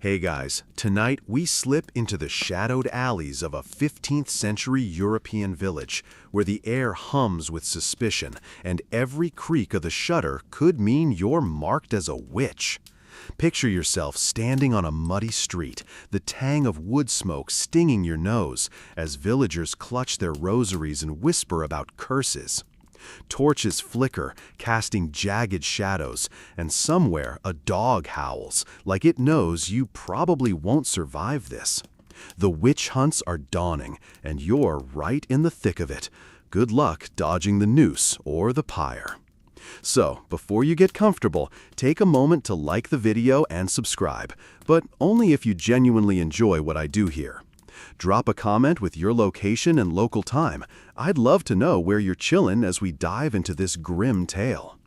Hey guys, tonight we slip into the shadowed alleys of a 15th century European village where the air hums with suspicion and every creak of the shutter could mean you're marked as a witch. Picture yourself standing on a muddy street, the tang of wood smoke stinging your nose as villagers clutch their rosaries and whisper about curses. Torches flicker, casting jagged shadows, and somewhere a dog howls, like it knows you probably won't survive this. The witch hunts are dawning, and you're right in the thick of it. Good luck dodging the noose or the pyre. So, before you get comfortable, take a moment to like the video and subscribe, but only if you genuinely enjoy what I do here. Drop a comment with your location and local time. I'd love to know where you're chillin' as we dive into this grim tale.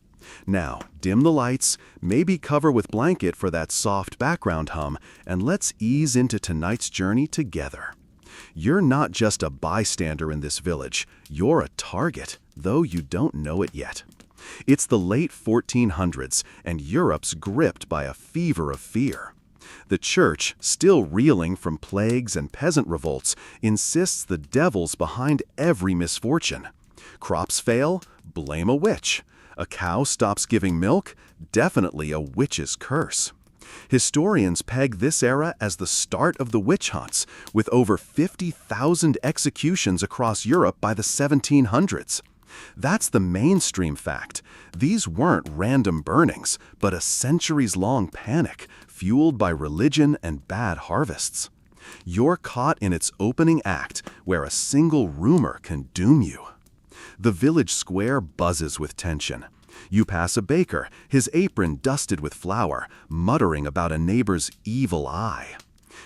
Now, dim the lights, maybe cover with blanket for that soft background hum, and let's ease into tonight's journey together. You're not just a bystander in this village, you're a target, though you don't know it yet. It's the late 1400s, and Europe's gripped by a fever of fear. The church, still reeling from plagues and peasant revolts, insists the devil's behind every misfortune. Crops fail? Blame a witch. A cow stops giving milk? Definitely a witch's curse. Historians peg this era as the start of the witch hunts, with over 50,000 executions across Europe by the 1700s. That's the mainstream fact. These weren't random burnings, but a centuries-long panic, fueled by religion and bad harvests. You're caught in its opening act, where a single rumor can doom you. The village square buzzes with tension. You pass a baker, his apron dusted with flour, muttering about a neighbor's evil eye.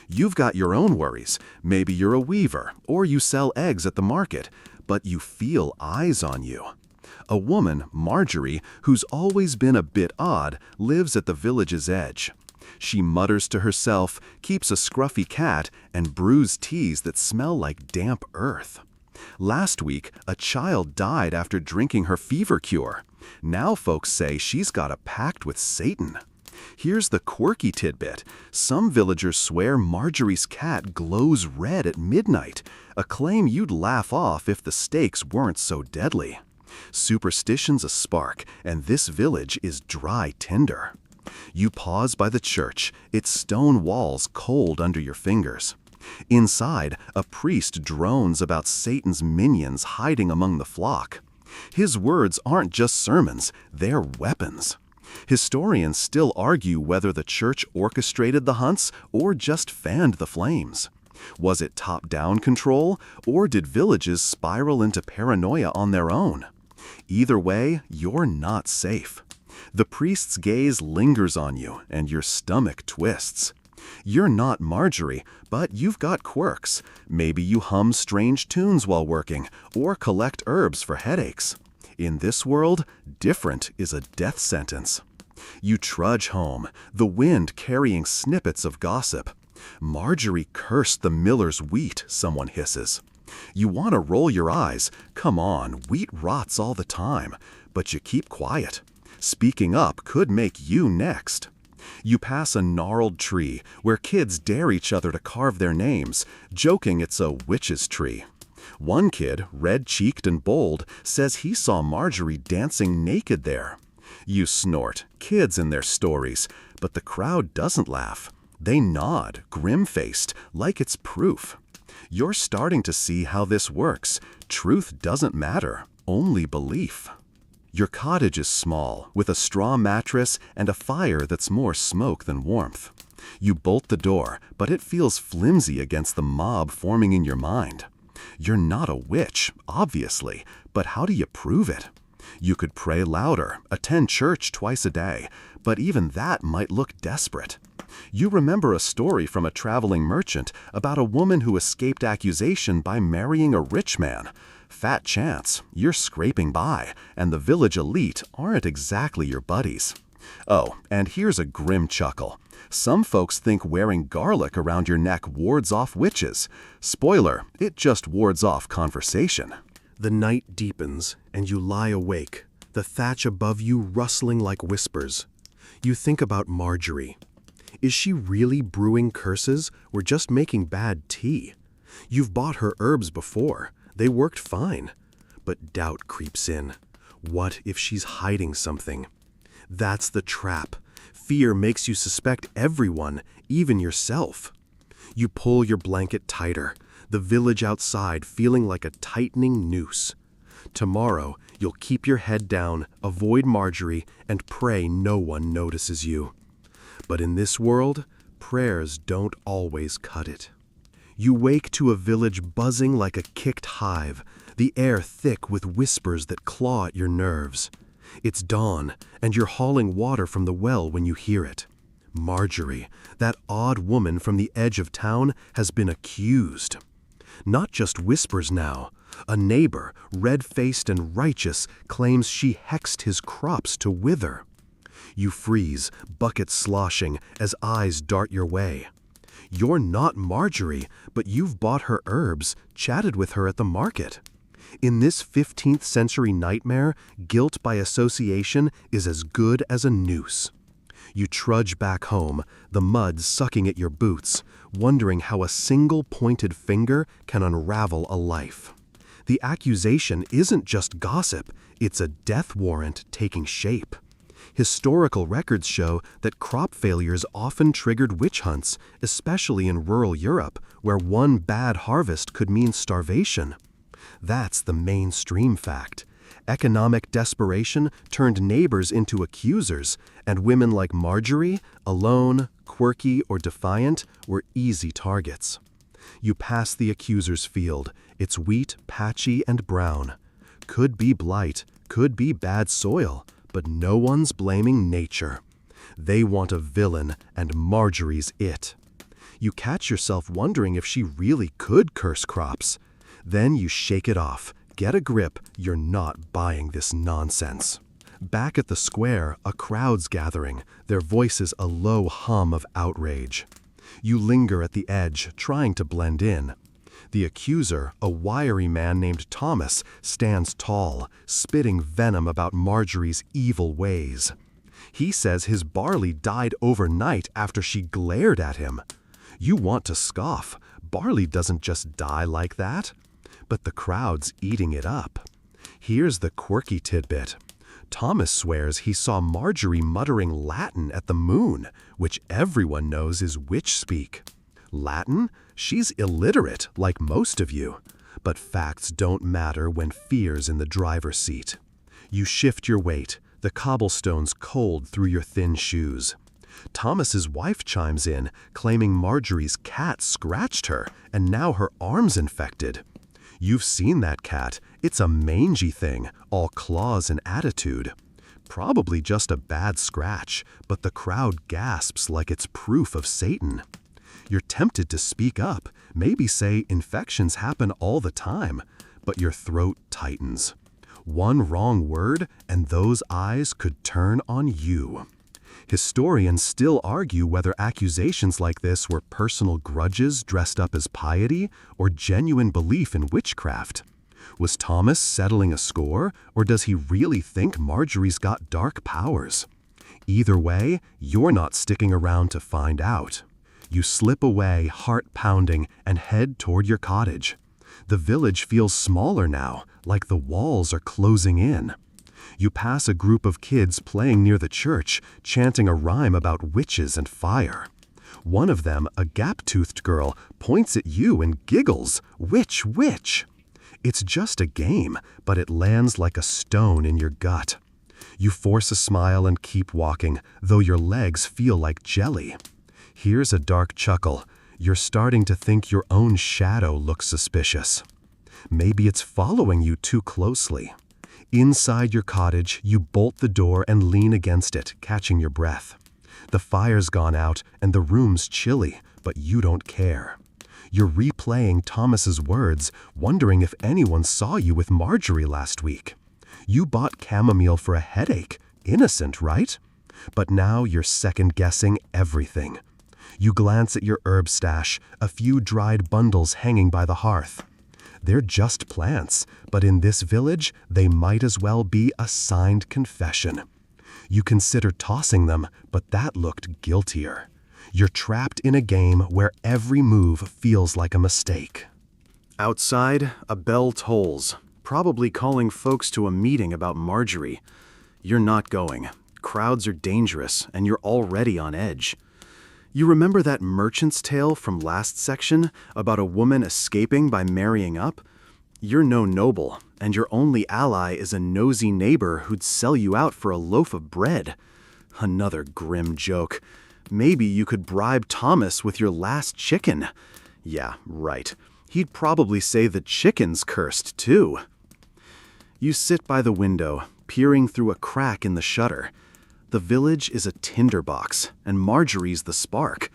You've got your own worries. Maybe you're a weaver, or you sell eggs at the market, but you feel eyes on you. A woman, Marjorie, who's always been a bit odd, lives at the village's edge. She mutters to herself, keeps a scruffy cat, and brews teas that smell like damp earth. Last week, a child died after drinking her fever cure. Now folks say she's got a pact with Satan. Here's the quirky tidbit. Some villagers swear Marjorie's cat glows red at midnight, a claim you'd laugh off if the stakes weren't so deadly. Superstition's a spark, and this village is dry tinder. You pause by the church, its stone walls cold under your fingers. Inside, a priest drones about Satan's minions hiding among the flock. His words aren't just sermons, they're weapons. Historians still argue whether the church orchestrated the hunts or just fanned the flames. Was it top-down control, or did villages spiral into paranoia on their own? Either way, you're not safe. The priest's gaze lingers on you, and your stomach twists. You're not Marjorie, but you've got quirks. Maybe you hum strange tunes while working, or collect herbs for headaches. In this world, different is a death sentence. You trudge home, the wind carrying snippets of gossip. Marjorie cursed the miller's wheat, someone hisses. You want to roll your eyes. Come on, wheat rots all the time. But you keep quiet. Speaking up could make you next. You pass a gnarled tree where kids dare each other to carve their names, joking it's a witch's tree. One kid, red-cheeked and bold, says he saw Marjorie dancing naked there. You snort, kids and their stories, but the crowd doesn't laugh. They nod, grim-faced, like it's proof. You're starting to see how this works. Truth doesn't matter, only belief. Your cottage is small, with a straw mattress and a fire that's more smoke than warmth. You bolt the door, but it feels flimsy against the mob forming in your mind. You're not a witch, obviously, but how do you prove it? You could pray louder, attend church twice a day, but even that might look desperate. You remember a story from a traveling merchant about a woman who escaped accusation by marrying a rich man. Fat chance, you're scraping by, and the village elite aren't exactly your buddies. Oh, and here's a grim chuckle. Some folks think wearing garlic around your neck wards off witches. Spoiler, it just wards off conversation. The night deepens, and you lie awake, the thatch above you rustling like whispers. You think about Marjorie. Is she really brewing curses or just making bad tea? You've bought her herbs before. They worked fine. But doubt creeps in. What if she's hiding something? That's the trap. Fear makes you suspect everyone, even yourself. You pull your blanket tighter, the village outside feeling like a tightening noose. Tomorrow, you'll keep your head down, avoid Marjorie, and pray no one notices you. But in this world, prayers don't always cut it. You wake to a village buzzing like a kicked hive, the air thick with whispers that claw at your nerves. It's dawn, and you're hauling water from the well when you hear it. Marjorie, that odd woman from the edge of town, has been accused. Not just whispers now. A neighbor, red-faced and righteous, claims she hexed his crops to wither. You freeze, bucket sloshing, as eyes dart your way. You're not Marjorie, but you've bought her herbs, chatted with her at the market. In this 15th century nightmare, guilt by association is as good as a noose. You trudge back home, the mud sucking at your boots, wondering how a single pointed finger can unravel a life. The accusation isn't just gossip, it's a death warrant taking shape. Historical records show that crop failures often triggered witch hunts, especially in rural Europe, where one bad harvest could mean starvation. That's the mainstream fact. Economic desperation turned neighbors into accusers, and women like Marjorie, alone, quirky, or defiant, were easy targets. You pass the accuser's field. It's wheat, patchy, and brown. Could be blight, could be bad soil, but no one's blaming nature. They want a villain, and Marjorie's it. You catch yourself wondering if she really could curse crops. Then you shake it off. Get a grip, you're not buying this nonsense. Back at the square, a crowd's gathering, their voices a low hum of outrage. You linger at the edge, trying to blend in. The accuser, a wiry man named Thomas, stands tall, spitting venom about Marjorie's evil ways. He says his barley died overnight after she glared at him. You want to scoff. Barley doesn't just die like that. But the crowd's eating it up. Here's the quirky tidbit. Thomas swears he saw Marjorie muttering Latin at the moon, which everyone knows is witch speak. Latin? She's illiterate, like most of you. But facts don't matter when fear's in the driver's seat. You shift your weight, the cobblestones cold through your thin shoes. Thomas's wife chimes in, claiming Marjorie's cat scratched her, and now her arm's infected. You've seen that cat. It's a mangy thing, all claws and attitude. Probably just a bad scratch, but the crowd gasps like it's proof of Satan. You're tempted to speak up, maybe say infections happen all the time, but your throat tightens. One wrong word, and those eyes could turn on you. Historians still argue whether accusations like this were personal grudges dressed up as piety or genuine belief in witchcraft. Was Thomas settling a score, or does he really think Marjorie's got dark powers? Either way, you're not sticking around to find out. You slip away, heart pounding, and head toward your cottage. The village feels smaller now, like the walls are closing in. You pass a group of kids playing near the church, chanting a rhyme about witches and fire. One of them, a gap-toothed girl, points at you and giggles, "Witch, witch!" It's just a game, but it lands like a stone in your gut. You force a smile and keep walking, though your legs feel like jelly. Here's a dark chuckle. You're starting to think your own shadow looks suspicious. Maybe it's following you too closely. Inside your cottage, you bolt the door and lean against it, catching your breath. The fire's gone out and the room's chilly, but you don't care. You're replaying Thomas's words, wondering if anyone saw you with Marjorie last week. You bought chamomile for a headache. Innocent, right? But now you're second-guessing everything. You glance at your herb stash, a few dried bundles hanging by the hearth. They're just plants, but in this village, they might as well be a signed confession. You consider tossing them, but that looked guiltier. You're trapped in a game where every move feels like a mistake. Outside, a bell tolls, probably calling folks to a meeting about Marjorie. You're not going. Crowds are dangerous, and you're already on edge. You remember that merchant's tale from last section about a woman escaping by marrying up? You're no noble, and your only ally is a nosy neighbor who'd sell you out for a loaf of bread. Another grim joke. Maybe you could bribe Thomas with your last chicken. Yeah, right. He'd probably say the chicken's cursed, too. You sit by the window, peering through a crack in the shutter. The village is a tinderbox, and Marjorie's the spark.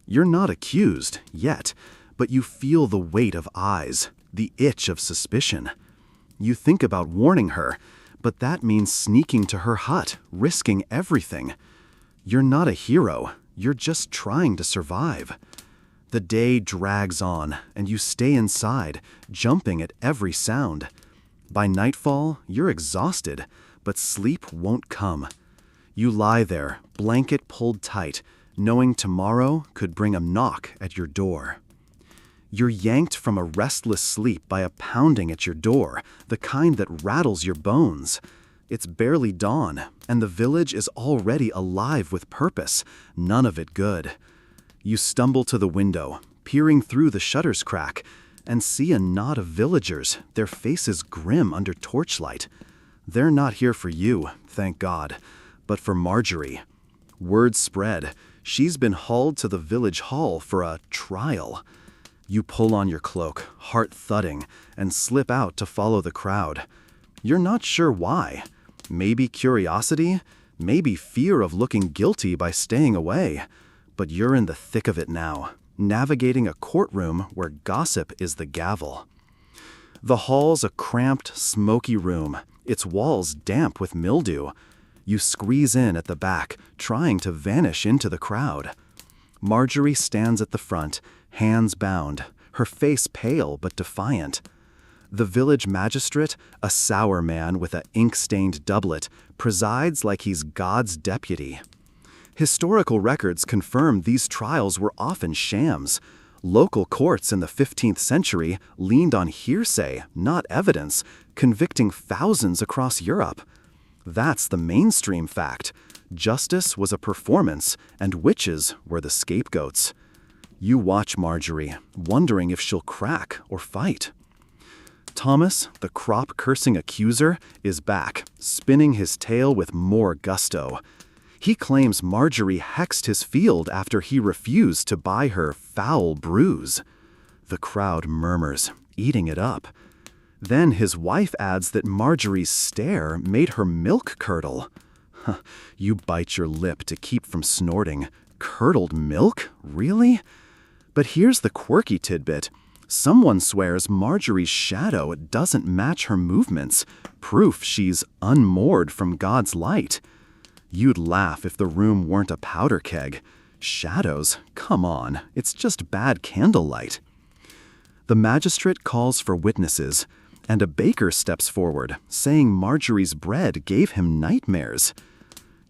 You're not accused, yet, but you feel the weight of eyes, the itch of suspicion. You think about warning her, but that means sneaking to her hut, risking everything. You're not a hero, you're just trying to survive. The day drags on, and you stay inside, jumping at every sound. By nightfall, you're exhausted, but sleep won't come. You lie there, blanket pulled tight, knowing tomorrow could bring a knock at your door. You're yanked from a restless sleep by a pounding at your door, the kind that rattles your bones. It's barely dawn, and the village is already alive with purpose, none of it good. You stumble to the window, peering through the shutter's crack, and see a knot of villagers, their faces grim under torchlight. They're not here for you, thank God, but for Marjorie. Word spread. She's been hauled to the village hall for a trial. You pull on your cloak, heart thudding, and slip out to follow the crowd. You're not sure why. Maybe curiosity, maybe fear of looking guilty by staying away. But you're in the thick of it now, navigating a courtroom where gossip is the gavel. The hall's a cramped, smoky room, its walls damp with mildew. You squeeze in at the back, trying to vanish into the crowd. Marjorie stands at the front, hands bound, her face pale but defiant. The village magistrate, a sour man with an ink-stained doublet, presides like he's God's deputy. Historical records confirm these trials were often shams. Local courts in the 15th century leaned on hearsay, not evidence, convicting thousands across Europe. That's the mainstream fact. Justice was a performance, and witches were the scapegoats. You watch Marjorie, wondering if she'll crack or fight. Thomas, the crop-cursing accuser, is back, spinning his tale with more gusto. He claims Marjorie hexed his field after he refused to buy her foul brews. The crowd murmurs, eating it up. Then his wife adds that Marjorie's stare made her milk curdle. You bite your lip to keep from snorting. Curdled milk? Really? But here's the quirky tidbit. Someone swears Marjorie's shadow doesn't match her movements, proof she's unmoored from God's light. You'd laugh if the room weren't a powder keg. Shadows? Come on, it's just bad candlelight. The magistrate calls for witnesses, and a baker steps forward, saying Marjorie's bread gave him nightmares.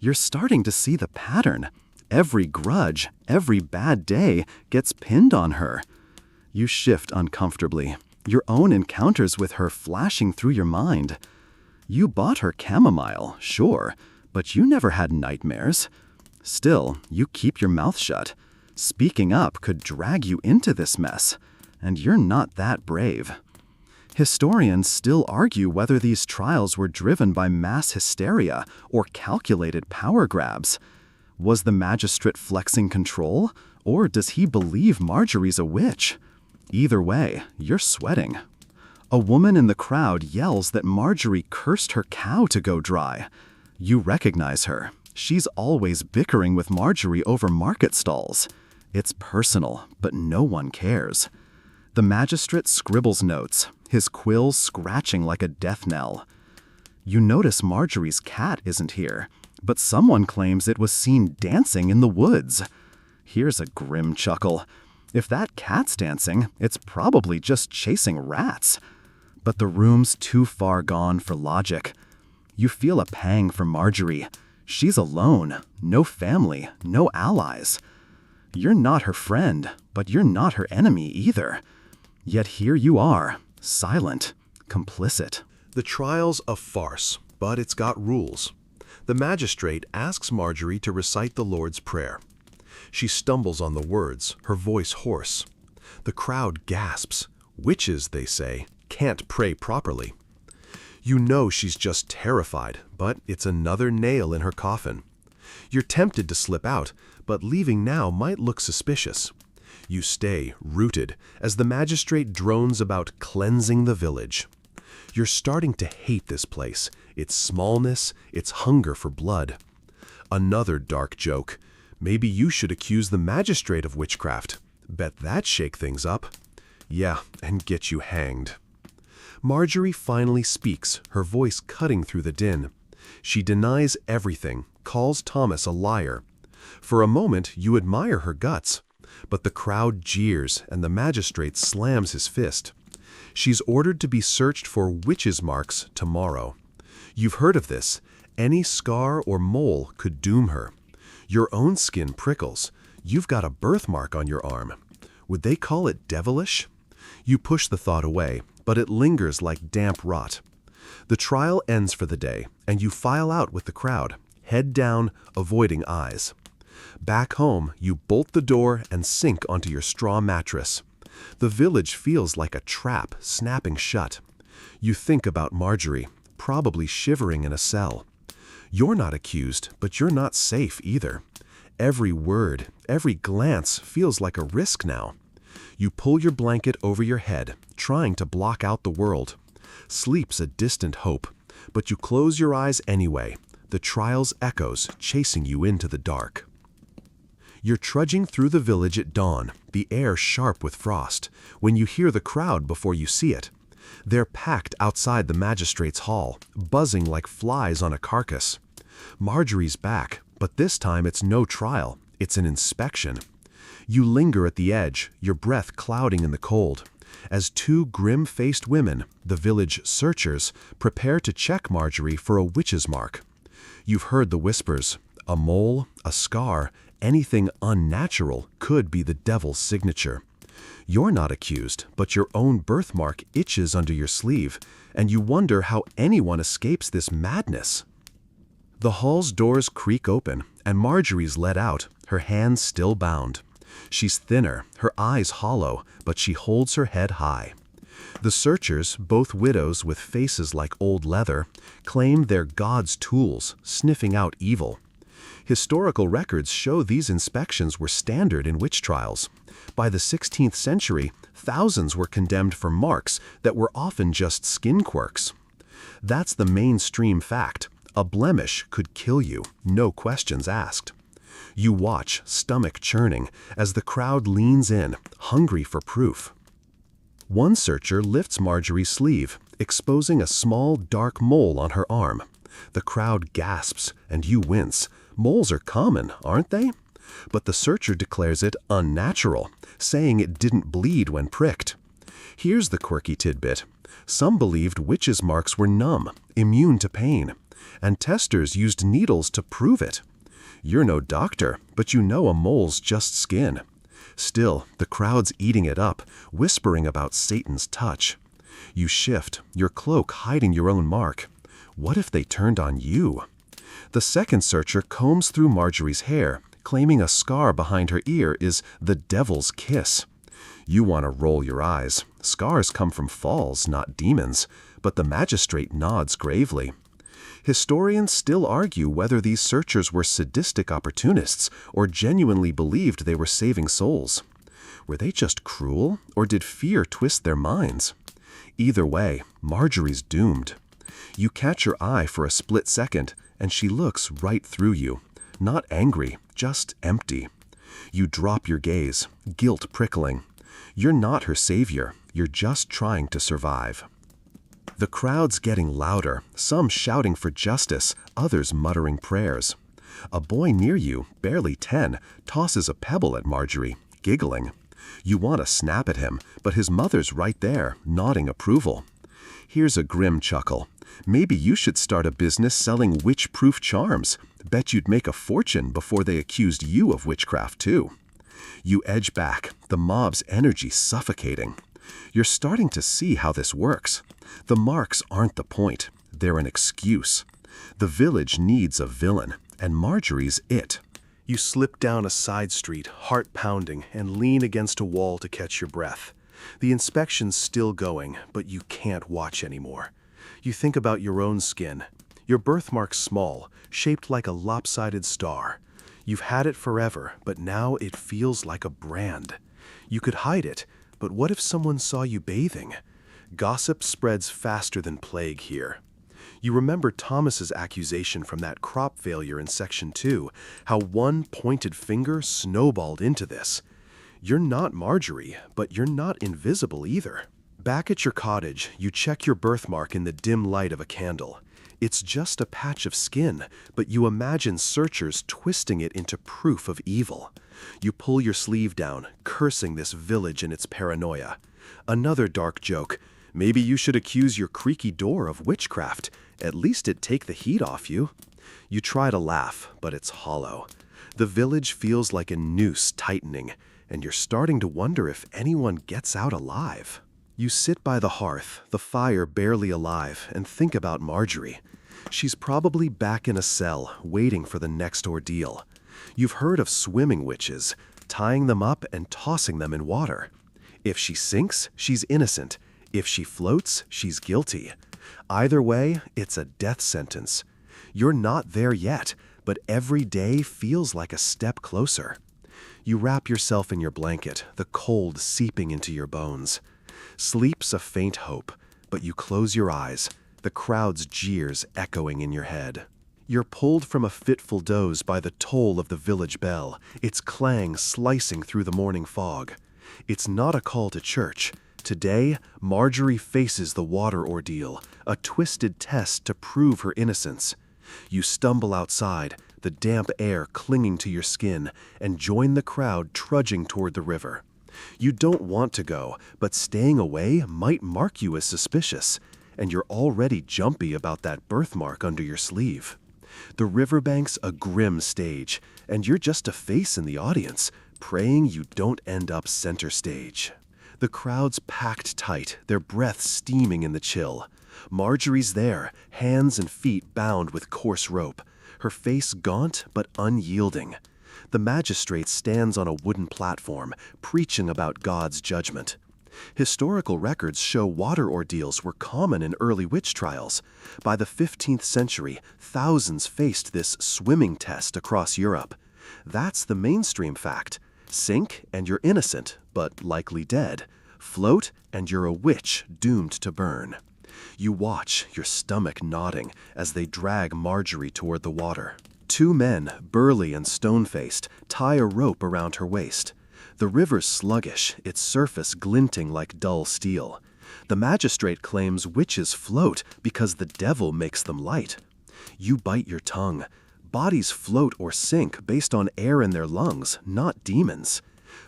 You're starting to see the pattern. Every grudge, every bad day gets pinned on her. You shift uncomfortably, your own encounters with her flashing through your mind. You bought her chamomile, sure, but you never had nightmares. Still, you keep your mouth shut. Speaking up could drag you into this mess, and you're not that brave. Historians still argue whether these trials were driven by mass hysteria or calculated power grabs. Was the magistrate flexing control, or does he believe Marjorie's a witch? Either way, you're sweating. A woman in the crowd yells that Marjorie cursed her cow to go dry. You recognize her. She's always bickering with Marjorie over market stalls. It's personal, but no one cares. The magistrate scribbles notes, his quills scratching like a death knell. You notice Marjorie's cat isn't here, but someone claims it was seen dancing in the woods. Here's a grim chuckle. If that cat's dancing, it's probably just chasing rats. But the room's too far gone for logic. You feel a pang for Marjorie. She's alone, no family, no allies. You're not her friend, but you're not her enemy either. Yet here you are, silent, complicit. The trial's a farce, but it's got rules. The magistrate asks Marjorie to recite the Lord's Prayer. She stumbles on the words, her voice hoarse. The crowd gasps. Witches, they say, can't pray properly. You know she's just terrified, but it's another nail in her coffin. You're tempted to slip out, but leaving now might look suspicious. You stay, rooted, as the magistrate drones about cleansing the village. You're starting to hate this place, its smallness, its hunger for blood. Another dark joke. Maybe you should accuse the magistrate of witchcraft. Bet that'd shake things up. Yeah, and get you hanged. Marjorie finally speaks, her voice cutting through the din. She denies everything, calls Thomas a liar. For a moment, you admire her guts. But the crowd jeers, and the magistrate slams his fist. She's ordered to be searched for witches' marks tomorrow. You've heard of this. Any scar or mole could doom her. Your own skin prickles. You've got a birthmark on your arm. Would they call it devilish? You push the thought away, but it lingers like damp rot. The trial ends for the day, and you file out with the crowd, head down, avoiding eyes. Back home, you bolt the door and sink onto your straw mattress. The village feels like a trap snapping shut. You think about Marjorie, probably shivering in a cell. You're not accused, but you're not safe either. Every word, every glance feels like a risk now. You pull your blanket over your head, trying to block out the world. Sleep's a distant hope, but you close your eyes anyway, the trial's echoes chasing you into the dark. You're trudging through the village at dawn, the air sharp with frost, when you hear the crowd before you see it. They're packed outside the magistrate's hall, buzzing like flies on a carcass. Marjorie's back, but this time it's no trial, it's an inspection. You linger at the edge, your breath clouding in the cold, as two grim-faced women, the village searchers, prepare to check Marjorie for a witch's mark. You've heard the whispers. A mole, a scar, anything unnatural could be the devil's signature. You're not accused, but your own birthmark itches under your sleeve, and you wonder how anyone escapes this madness. The hall's doors creak open, and Marjorie's let out, her hands still bound. She's thinner, her eyes hollow, but she holds her head high. The searchers, both widows with faces like old leather, claim they're God's tools, sniffing out evil. Historical records show these inspections were standard in witch trials. By the 16th century, thousands were condemned for marks that were often just skin quirks. That's the mainstream fact. A blemish could kill you, no questions asked. You watch, stomach churning, as the crowd leans in, hungry for proof. One searcher lifts Marjorie's sleeve, exposing a small, dark mole on her arm. The crowd gasps, and you wince. Moles are common, aren't they? But the searcher declares it unnatural, saying it didn't bleed when pricked. Here's the quirky tidbit. Some believed witches' marks were numb, immune to pain, and testers used needles to prove it. You're no doctor, but you know a mole's just skin. Still, the crowd's eating it up, whispering about Satan's touch. You shift, your cloak hiding your own mark. What if they turned on you? The second searcher combs through Marjorie's hair, claiming a scar behind her ear is the devil's kiss. You want to roll your eyes. Scars come from falls, not demons, but the magistrate nods gravely. Historians still argue whether these searchers were sadistic opportunists or genuinely believed they were saving souls. Were they just cruel, or did fear twist their minds? Either way, Marjorie's doomed. You catch her eye for a split second, and she looks right through you. Not angry, just empty. You drop your gaze, guilt prickling. You're not her savior, you're just trying to survive. The crowd's getting louder, some shouting for justice, others muttering prayers. A boy near you, barely 10, tosses a pebble at Marjorie, giggling. You want to snap at him, but his mother's right there, nodding approval. Here's a grim chuckle. Maybe you should start a business selling witch-proof charms. Bet you'd make a fortune before they accused you of witchcraft, too. You edge back, the mob's energy suffocating. You're starting to see how this works. The marks aren't the point, they're an excuse. The village needs a villain, and Marjorie's it. You slip down a side street, heart pounding, and lean against a wall to catch your breath. The inspection's still going, but you can't watch anymore. You think about your own skin. Your birthmark's small, shaped like a lopsided star. You've had it forever, but now it feels like a brand. You could hide it, but what if someone saw you bathing? Gossip spreads faster than plague here. You remember Thomas's accusation from that crop failure in Section 2, how one pointed finger snowballed into this. You're not Marjorie, but you're not invisible either. Back at your cottage, you check your birthmark in the dim light of a candle. It's just a patch of skin, but you imagine searchers twisting it into proof of evil. You pull your sleeve down, cursing this village and its paranoia. Another dark joke. Maybe you should accuse your creaky door of witchcraft. At least it'd take the heat off you. You try to laugh, but it's hollow. The village feels like a noose tightening, and you're starting to wonder if anyone gets out alive. You sit by the hearth, the fire barely alive, and think about Marjorie. She's probably back in a cell, waiting for the next ordeal. You've heard of swimming witches, tying them up and tossing them in water. If she sinks, she's innocent. If she floats, she's guilty. Either way, it's a death sentence. You're not there yet, but every day feels like a step closer. You wrap yourself in your blanket, the cold seeping into your bones. Sleep's a faint hope, but you close your eyes, the crowd's jeers echoing in your head. You're pulled from a fitful doze by the toll of the village bell, its clang slicing through the morning fog. It's not a call to church. Today, Marjorie faces the water ordeal, a twisted test to prove her innocence. You stumble outside, the damp air clinging to your skin, and join the crowd trudging toward the river. You don't want to go, but staying away might mark you as suspicious, and you're already jumpy about that birthmark under your sleeve. The riverbank's a grim stage, and you're just a face in the audience, praying you don't end up center stage. The crowd's packed tight, their breath steaming in the chill. Marjorie's there, hands and feet bound with coarse rope, her face gaunt but unyielding. The magistrate stands on a wooden platform, preaching about God's judgment. Historical records show water ordeals were common in early witch trials. By the 15th century, thousands faced this swimming test across Europe. That's the mainstream fact. Sink and you're innocent, but likely dead. Float and you're a witch doomed to burn. You watch, your stomach nodding, as they drag Marjorie toward the water. Two men, burly and stone-faced, tie a rope around her waist. The river's sluggish, its surface glinting like dull steel. The magistrate claims witches float because the devil makes them light. You bite your tongue. Bodies float or sink based on air in their lungs, not demons.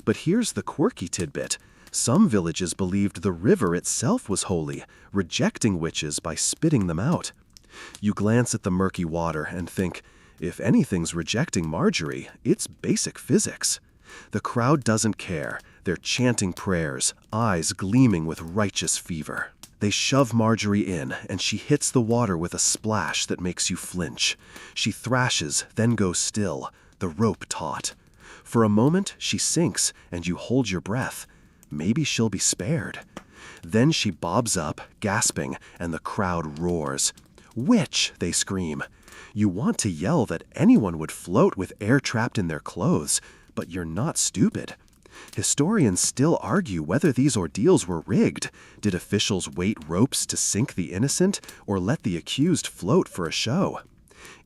But here's the quirky tidbit. Some villages believed the river itself was holy, rejecting witches by spitting them out. You glance at the murky water and think, if anything's rejecting Marjorie, it's basic physics. The crowd doesn't care. They're chanting prayers, eyes gleaming with righteous fever. They shove Marjorie in, and she hits the water with a splash that makes you flinch. She thrashes, then goes still, the rope taut. For a moment, she sinks, and you hold your breath. Maybe she'll be spared. Then she bobs up, gasping, and the crowd roars. "Witch!" they scream. You want to yell that anyone would float with air trapped in their clothes, but you're not stupid. Historians still argue whether these ordeals were rigged. Did officials weight ropes to sink the innocent, or let the accused float for a show?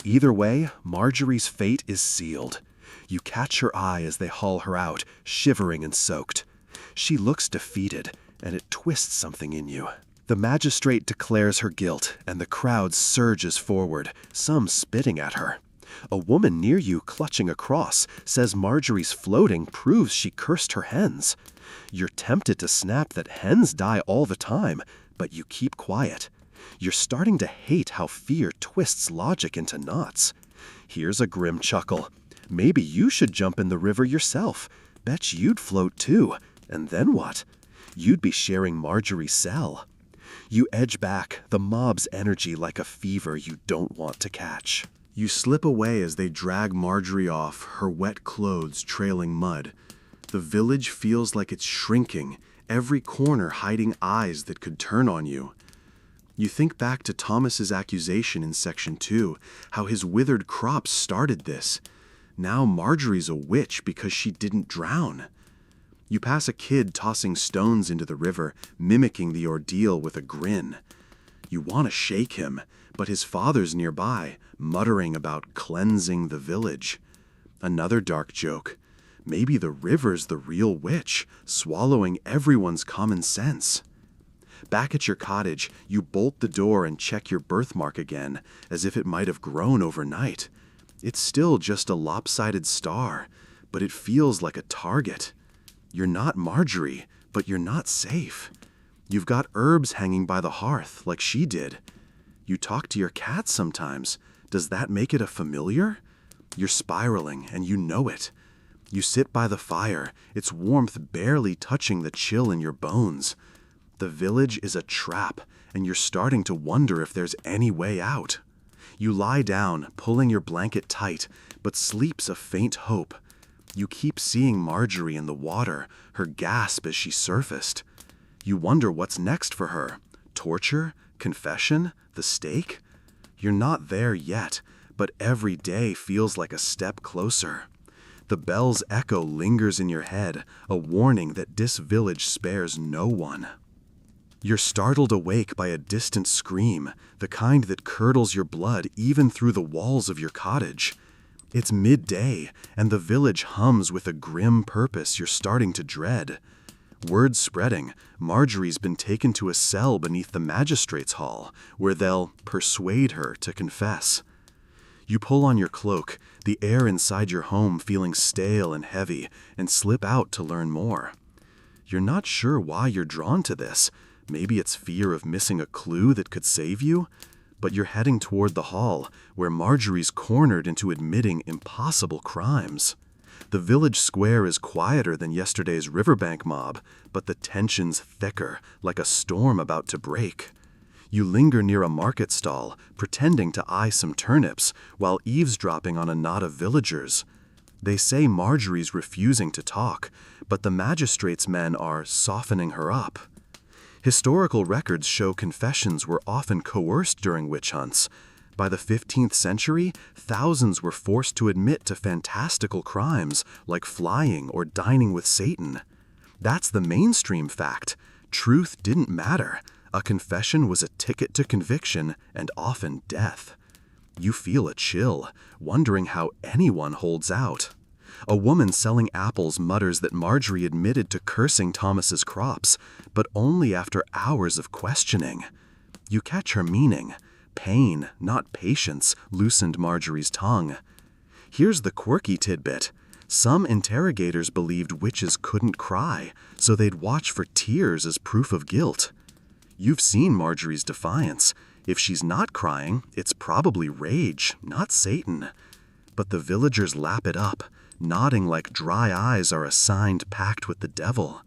Either way, Marjorie's fate is sealed. You catch her eye as they haul her out, shivering and soaked. She looks defeated, and it twists something in you. The magistrate declares her guilt, and the crowd surges forward, some spitting at her. A woman near you, clutching a cross, says Marjorie's floating proves she cursed her hens. You're tempted to snap that hens die all the time, but you keep quiet. You're starting to hate how fear twists logic into knots. Here's a grim chuckle. Maybe you should jump in the river yourself. Bet you'd float too. And then what? You'd be sharing Marjorie's cell. You edge back, the mob's energy like a fever you don't want to catch. You slip away as they drag Marjorie off, her wet clothes trailing mud. The village feels like it's shrinking, every corner hiding eyes that could turn on you. You think back to Thomas's accusation in Section 2, how his withered crops started this. Now Marjorie's a witch because she didn't drown. You pass a kid tossing stones into the river, mimicking the ordeal with a grin. You want to shake him, but his father's nearby, muttering about cleansing the village. Another dark joke. Maybe the river's the real witch, swallowing everyone's common sense. Back at your cottage, you bolt the door and check your birthmark again, as if it might have grown overnight. It's still just a lopsided star, but it feels like a target. You're not Marjorie, but you're not safe. You've got herbs hanging by the hearth, like she did. You talk to your cat sometimes. Does that make it a familiar? You're spiraling, and you know it. You sit by the fire, its warmth barely touching the chill in your bones. The village is a trap, and you're starting to wonder if there's any way out. You lie down, pulling your blanket tight, but sleep's a faint hope. You keep seeing Marjorie in the water, her gasp as she surfaced. You wonder what's next for her. Torture? Confession? The stake? You're not there yet, but every day feels like a step closer. The bell's echo lingers in your head, a warning that this village spares no one. You're startled awake by a distant scream, the kind that curdles your blood even through the walls of your cottage. It's midday, and the village hums with a grim purpose you're starting to dread. Word spreading, Marjorie's been taken to a cell beneath the magistrate's hall, where they'll persuade her to confess. You pull on your cloak, the air inside your home feeling stale and heavy, and slip out to learn more. You're not sure why you're drawn to this. Maybe it's fear of missing a clue that could save you? But you're heading toward the hall, where Marjorie's cornered into admitting impossible crimes. The village square is quieter than yesterday's riverbank mob, but the tension's thicker, like a storm about to break. You linger near a market stall, pretending to eye some turnips, while eavesdropping on a knot of villagers. They say Marjorie's refusing to talk, but the magistrate's men are softening her up. Historical records show confessions were often coerced during witch hunts. By the 15th century, thousands were forced to admit to fantastical crimes like flying or dining with Satan. That's the mainstream fact. Truth didn't matter. A confession was a ticket to conviction and often death. You feel a chill, wondering how anyone holds out. A woman selling apples mutters that Marjorie admitted to cursing Thomas's crops, but only after hours of questioning. You catch her meaning. Pain, not patience, loosened Marjorie's tongue. Here's the quirky tidbit. Some interrogators believed witches couldn't cry, so they'd watch for tears as proof of guilt. You've seen Marjorie's defiance. If she's not crying, it's probably rage, not Satan. But the villagers lap it up, nodding like dry eyes are a sign packed with the devil.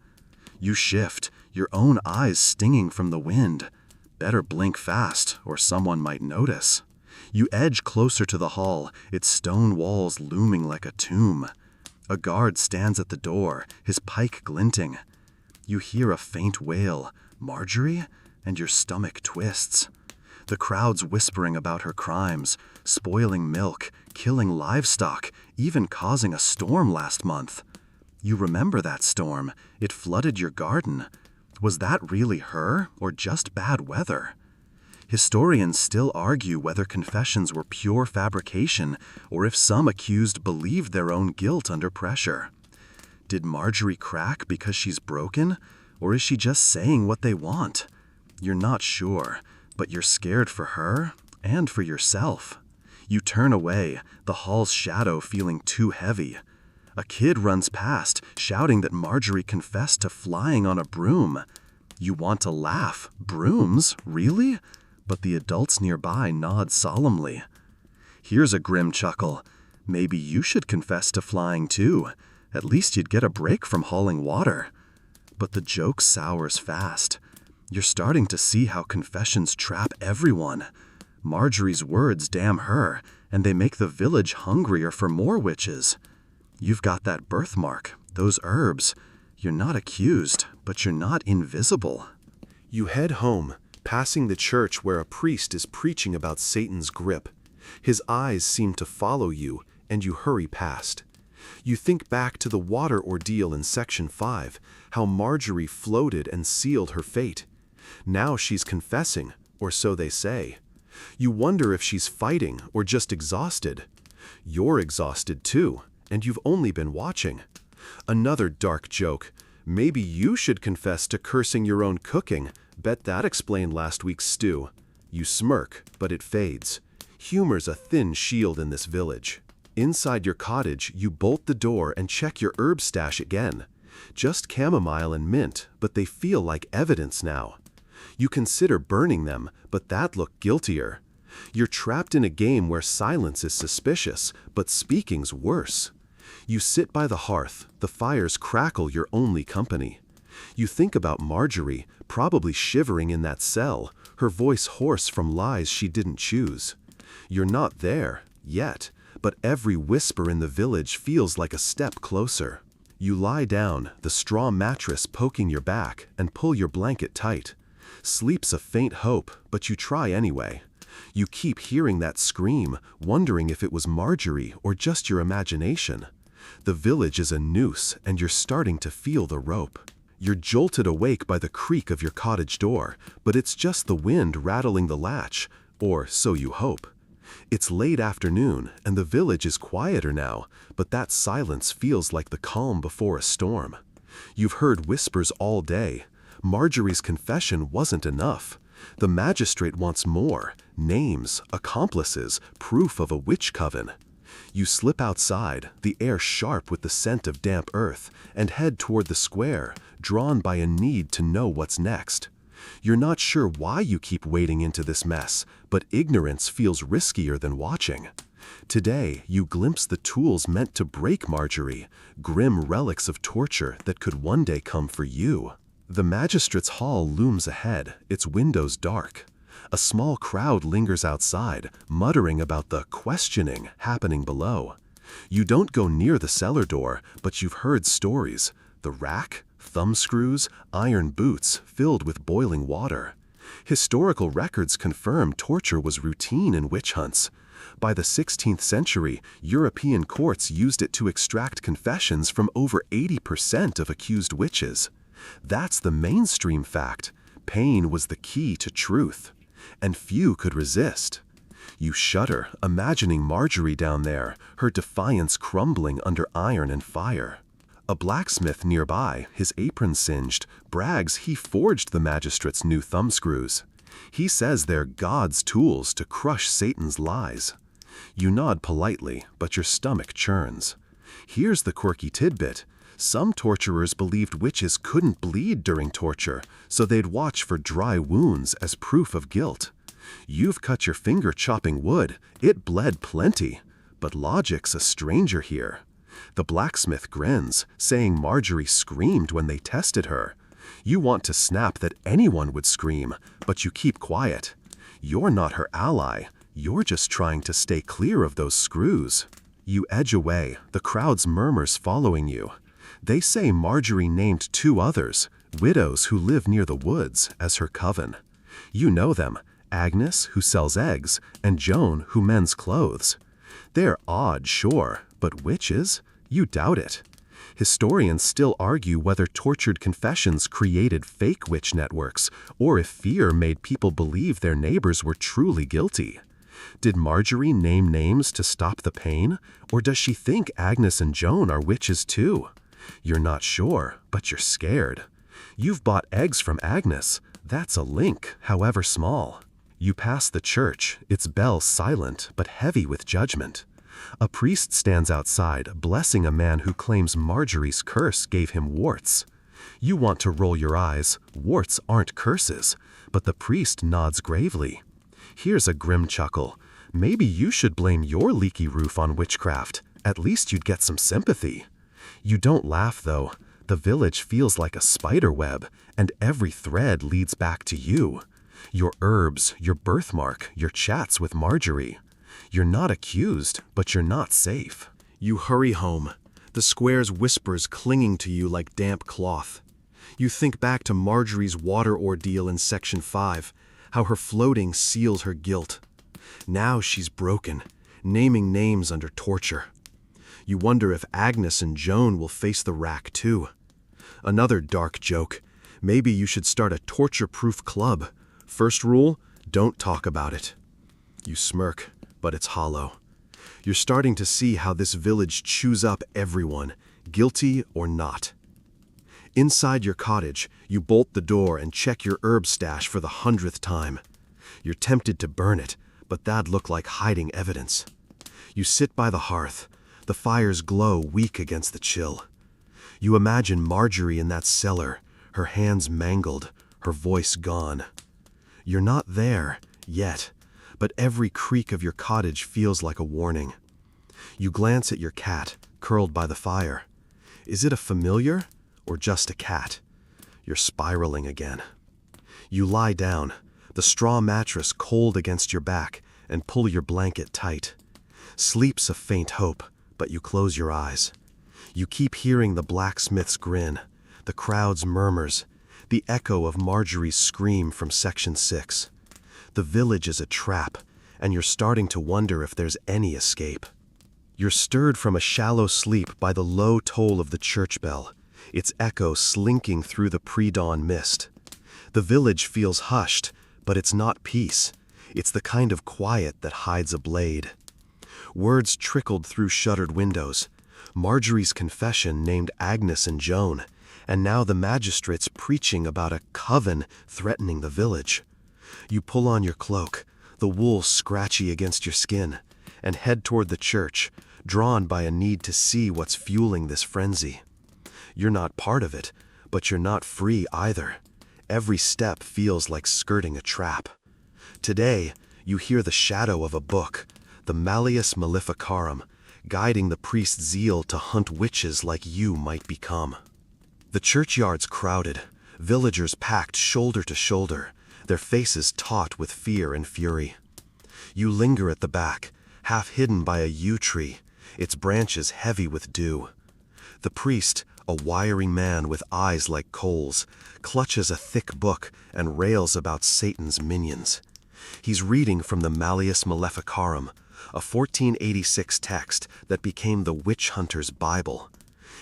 You shift, your own eyes stinging from the wind. Better blink fast, or someone might notice. You edge closer to the hall, its stone walls looming like a tomb. A guard stands at the door, his pike glinting. You hear a faint wail, "Marjorie?" and your stomach twists. The crowd's whispering about her crimes, spoiling milk, killing livestock, even causing a storm last month. You remember that storm. It flooded your garden. Was that really her, or just bad weather? Historians still argue whether confessions were pure fabrication, or if some accused believed their own guilt under pressure. Did Marjorie crack because she's broken, or is she just saying what they want? You're not sure, but you're scared for her and for yourself. You turn away, the hall's shadow feeling too heavy. A kid runs past, shouting that Marjorie confessed to flying on a broom. You want to laugh. Brooms? Really? But the adults nearby nod solemnly. Here's a grim chuckle. Maybe you should confess to flying too. At least you'd get a break from hauling water. But the joke sours fast. You're starting to see how confessions trap everyone. Marjorie's words damn her, and they make the village hungrier for more witches. You've got that birthmark, those herbs. You're not accused, but you're not invisible. You head home, passing the church where a priest is preaching about Satan's grip. His eyes seem to follow you, and you hurry past. You think back to the water ordeal in Section 5, how Marjorie floated and sealed her fate. Now she's confessing, or so they say. You wonder if she's fighting or just exhausted. You're exhausted too, and you've only been watching. Another dark joke. Maybe you should confess to cursing your own cooking. Bet that explained last week's stew. You smirk, but it fades. Humor's a thin shield in this village. Inside your cottage, you bolt the door and check your herb stash again. Just chamomile and mint, but they feel like evidence now. You consider burning them, but that looked guiltier. You're trapped in a game where silence is suspicious, but speaking's worse. You sit by the hearth, the fires crackle your only company. You think about Marjorie, probably shivering in that cell, her voice hoarse from lies she didn't choose. You're not there, yet, but every whisper in the village feels like a step closer. You lie down, the straw mattress poking your back, and pull your blanket tight. Sleep's a faint hope, but you try anyway. You keep hearing that scream, wondering if it was Marjorie or just your imagination. The village is a noose, and you're starting to feel the rope. You're jolted awake by the creak of your cottage door, but it's just the wind rattling the latch, or so you hope. It's late afternoon, and the village is quieter now, but that silence feels like the calm before a storm. You've heard whispers all day. Marjorie's confession wasn't enough. The magistrate wants more: names, accomplices, proof of a witch coven. You slip outside, the air sharp with the scent of damp earth, and head toward the square, drawn by a need to know what's next. You're not sure why you keep wading into this mess, but ignorance feels riskier than watching. Today, you glimpse the tools meant to break Marjorie, grim relics of torture that could one day come for you. The magistrate's hall looms ahead, its windows dark. A small crowd lingers outside, muttering about the questioning happening below. You don't go near the cellar door, but you've heard stories. The rack, thumb screws, iron boots filled with boiling water. Historical records confirm torture was routine in witch hunts. By the 16th century, European courts used it to extract confessions from over 80% of accused witches. That's the mainstream fact. Pain was the key to truth, and few could resist. You shudder, imagining Marjorie down there, her defiance crumbling under iron and fire. A blacksmith nearby, his apron singed, brags he forged the magistrate's new thumbscrews. He says they're God's tools to crush Satan's lies. You nod politely, but your stomach churns. Here's the quirky tidbit. Some torturers believed witches couldn't bleed during torture, so they'd watch for dry wounds as proof of guilt. You've cut your finger chopping wood. It bled plenty. But logic's a stranger here. The blacksmith grins, saying Marjorie screamed when they tested her. You want to snap that anyone would scream, but you keep quiet. You're not her ally. You're just trying to stay clear of those screws. You edge away, the crowd's murmurs following you. They say Marjorie named 2 others, widows who live near the woods, as her coven. You know them, Agnes, who sells eggs, and Joan, who mends clothes. They're odd, sure, but witches? You doubt it. Historians still argue whether tortured confessions created fake witch networks, or if fear made people believe their neighbors were truly guilty. Did Marjorie name names to stop the pain, or does she think Agnes and Joan are witches too? You're not sure, but you're scared. You've bought eggs from Agnes. That's a link, however small. You pass the church, its bell silent but heavy with judgment. A priest stands outside, blessing a man who claims Marjorie's curse gave him warts. You want to roll your eyes. Warts aren't curses, but the priest nods gravely. Here's a grim chuckle. Maybe you should blame your leaky roof on witchcraft. At least you'd get some sympathy. You don't laugh, though. The village feels like a spider web, and every thread leads back to you. Your herbs, your birthmark, your chats with Marjorie. You're not accused, but you're not safe. You hurry home, the square's whispers clinging to you like damp cloth. You think back to Marjorie's water ordeal in Section 5, how her floating sealed her guilt. Now she's broken, naming names under torture. You wonder if Agnes and Joan will face the rack too. Another dark joke. Maybe you should start a torture-proof club. First rule, don't talk about it. You smirk, but it's hollow. You're starting to see how this village chews up everyone, guilty or not. Inside your cottage, you bolt the door and check your herb stash for the 100th time. You're tempted to burn it, but that'd look like hiding evidence. You sit by the hearth, the fire's glow weak against the chill. You imagine Marjorie in that cellar, her hands mangled, her voice gone. You're not there, yet, but every creak of your cottage feels like a warning. You glance at your cat, curled by the fire. Is it a familiar, or just a cat? You're spiraling again. You lie down, the straw mattress cold against your back, and pull your blanket tight. Sleep's a faint hope, but you close your eyes. You keep hearing the blacksmith's grin, the crowd's murmurs, the echo of Marjorie's scream from Section 6. The village is a trap, and you're starting to wonder if there's any escape. You're stirred from a shallow sleep by the low toll of the church bell, its echo slinking through the pre-dawn mist. The village feels hushed, but it's not peace. It's the kind of quiet that hides a blade. Words trickled through shuttered windows. Marjorie's confession named Agnes and Joan, and now the magistrate's preaching about a coven threatening the village. You pull on your cloak, the wool scratchy against your skin, and head toward the church, drawn by a need to see what's fueling this frenzy. You're not part of it, but you're not free either. Every step feels like skirting a trap. Today, you hear the shadow of a book, the Malleus Maleficarum, guiding the priest's zeal to hunt witches like you might become. The churchyard's crowded, villagers packed shoulder to shoulder, their faces taut with fear and fury. You linger at the back, half hidden by a yew tree, its branches heavy with dew. The priest, a wiry man with eyes like coals, clutches a thick book and rails about Satan's minions. He's reading from the Malleus Maleficarum, a 1486 text that became the witch hunter's Bible.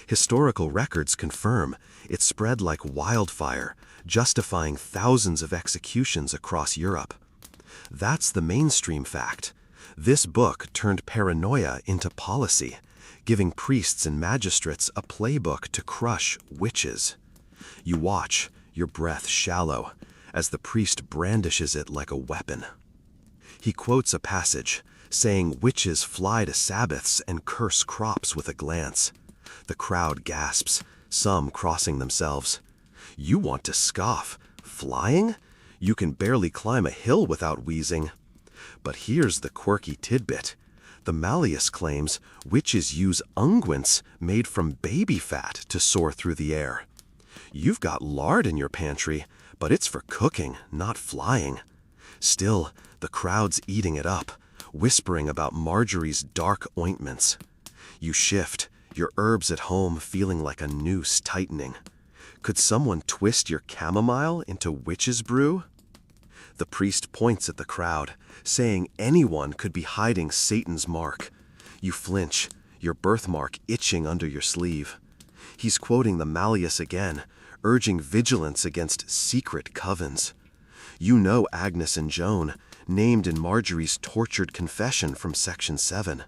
Historical records confirm it spread like wildfire, justifying thousands of executions across Europe. That's the mainstream fact. This book turned paranoia into policy, giving priests and magistrates a playbook to crush witches. You watch, your breath shallow, as the priest brandishes it like a weapon. He quotes a passage, saying witches fly to Sabbaths and curse crops with a glance. The crowd gasps, some crossing themselves. You want to scoff. Flying? You can barely climb a hill without wheezing. But here's the quirky tidbit. The Malleus claims witches use unguents made from baby fat to soar through the air. You've got lard in your pantry, but it's for cooking, not flying. Still, the crowd's eating it up, whispering about Marjorie's dark ointments. You shift, your herbs at home feeling like a noose tightening. Could someone twist your chamomile into witch's brew? The priest points at the crowd, saying anyone could be hiding Satan's mark. You flinch, your birthmark itching under your sleeve. He's quoting the Malleus again, urging vigilance against secret covens. You know Agnes and Joan, named in Marjorie's tortured confession from Section 7.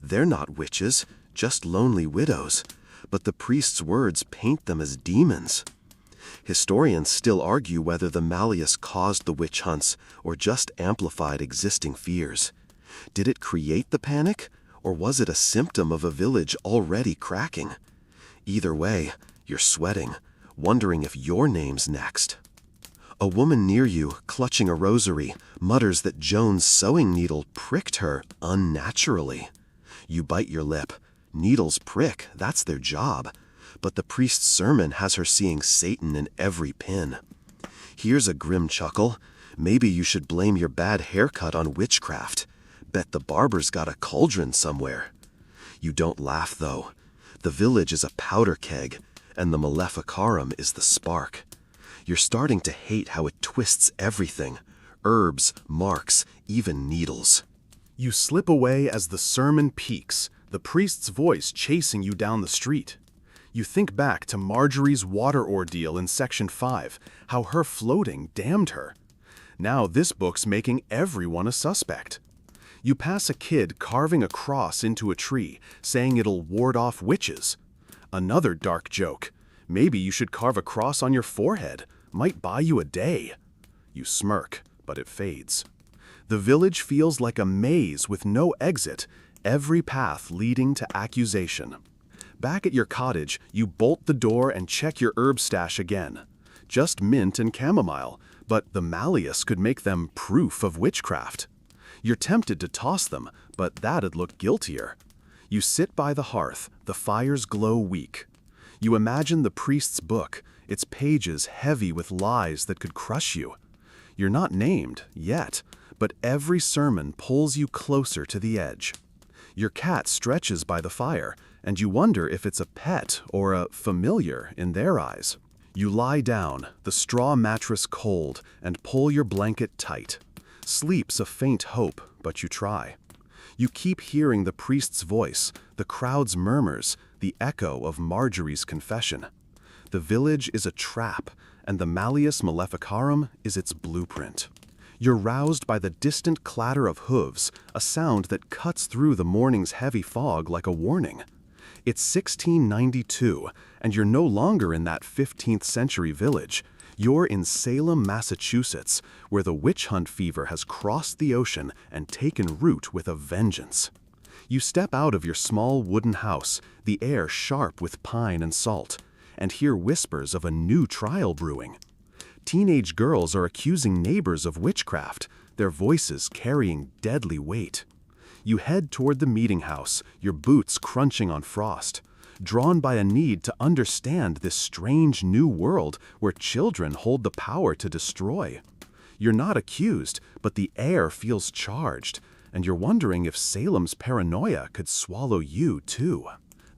They're not witches, just lonely widows, but the priest's words paint them as demons. Historians still argue whether the Malleus caused the witch hunts or just amplified existing fears. Did it create the panic, or was it a symptom of a village already cracking? Either way, you're sweating, wondering if your name's next. A woman near you, clutching a rosary, mutters that Joan's sewing needle pricked her unnaturally. You bite your lip, Needles prick, that's their job. But the priest's sermon has her seeing Satan in every pin. Here's a grim chuckle. Maybe you should blame your bad haircut on witchcraft. Bet the barber's got a cauldron somewhere. You don't laugh, though. The village is a powder keg, and the maleficarum is the spark. You're starting to hate how it twists everything. Herbs, marks, even needles. You slip away as the sermon peaks, the priest's voice chasing you down the street. You think back to Marjorie's water ordeal in Section 5, how her floating damned her. Now this book's making everyone a suspect. You pass a kid carving a cross into a tree, saying it'll ward off witches. Another dark joke. Maybe you should carve a cross on your forehead. Might buy you a day. You smirk, but it fades. The village feels like a maze with no exit, every path leading to accusation. Back at your cottage, you bolt the door and check your herb stash again. Just mint and chamomile, but the malleus could make them proof of witchcraft. You're tempted to toss them, but that'd look guiltier. You sit by the hearth, the fire's glow weak. You imagine the priest's book, its pages heavy with lies that could crush you. You're not named, yet, but every sermon pulls you closer to the edge. Your cat stretches by the fire, and you wonder if it's a pet or a familiar in their eyes. You lie down, the straw mattress cold, and pull your blanket tight. Sleep's a faint hope, but you try. You keep hearing the priest's voice, the crowd's murmurs, the echo of Marjorie's confession. The village is a trap, and the Malleus Maleficarum is its blueprint. You're roused by the distant clatter of hooves, a sound that cuts through the morning's heavy fog like a warning. It's 1692, and you're no longer in that 15th century village. You're in Salem, Massachusetts, where the witch hunt fever has crossed the ocean and taken root with a vengeance. You step out of your small wooden house, the air sharp with pine and salt, and hear whispers of a new trial brewing. Teenage girls are accusing neighbors of witchcraft, their voices carrying deadly weight. You head toward the meeting house, your boots crunching on frost, drawn by a need to understand this strange new world where children hold the power to destroy. You're not accused, but the air feels charged, and you're wondering if Salem's paranoia could swallow you too.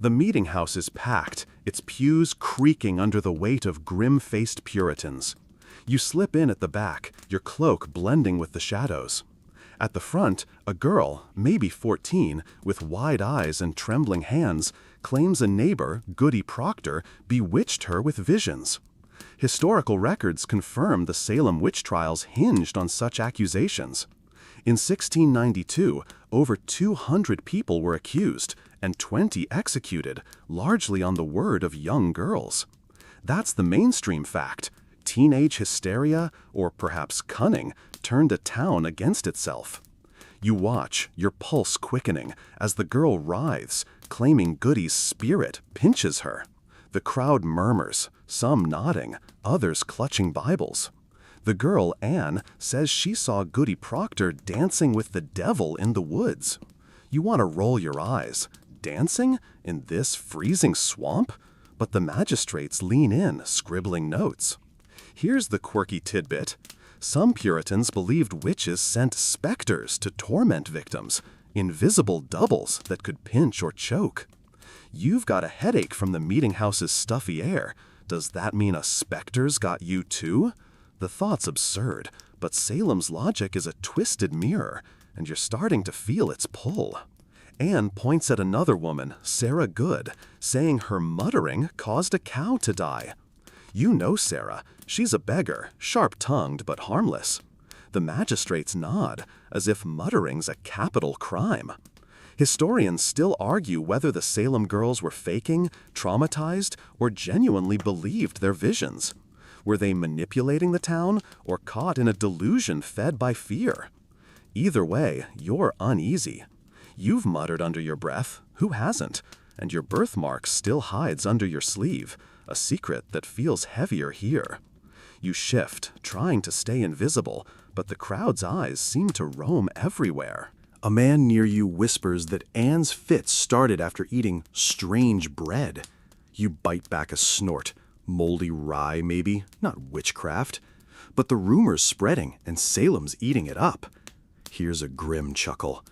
The meeting house is packed, its pews creaking under the weight of grim-faced Puritans. You slip in at the back, your cloak blending with the shadows. At the front, a girl, maybe 14, with wide eyes and trembling hands, claims a neighbor, Goody Proctor, bewitched her with visions. Historical records confirm the Salem witch trials hinged on such accusations. In 1692, over 200 people were accused and 20 executed, largely on the word of young girls. That's the mainstream fact. Teenage hysteria, or perhaps cunning, turned a town against itself. You watch, your pulse quickening, as the girl writhes, claiming Goody's spirit pinches her. The crowd murmurs, some nodding, others clutching Bibles. The girl, Anne, says she saw Goody Proctor dancing with the devil in the woods. You want to roll your eyes. Dancing? In this freezing swamp? But the magistrates lean in, scribbling notes. Here's the quirky tidbit. Some Puritans believed witches sent specters to torment victims, invisible doubles that could pinch or choke. You've got a headache from the meeting house's stuffy air. Does that mean a specter's got you too? The thought's absurd, but Salem's logic is a twisted mirror, and you're starting to feel its pull. Anne points at another woman, Sarah Good, saying her muttering caused a cow to die. You know Sarah. She's a beggar, sharp-tongued but harmless. The magistrates nod, as if muttering's a capital crime. Historians still argue whether the Salem girls were faking, traumatized, or genuinely believed their visions. Were they manipulating the town, or caught in a delusion fed by fear? Either way, you're uneasy. You've muttered under your breath, who hasn't? And your birthmark still hides under your sleeve, a secret that feels heavier here. You shift, trying to stay invisible, but the crowd's eyes seem to roam everywhere. A man near you whispers that Anne's fits started after eating strange bread. You bite back a snort. Moldy rye, maybe, not witchcraft. But the rumor's spreading, and Salem's eating it up. Here's a grim chuckle.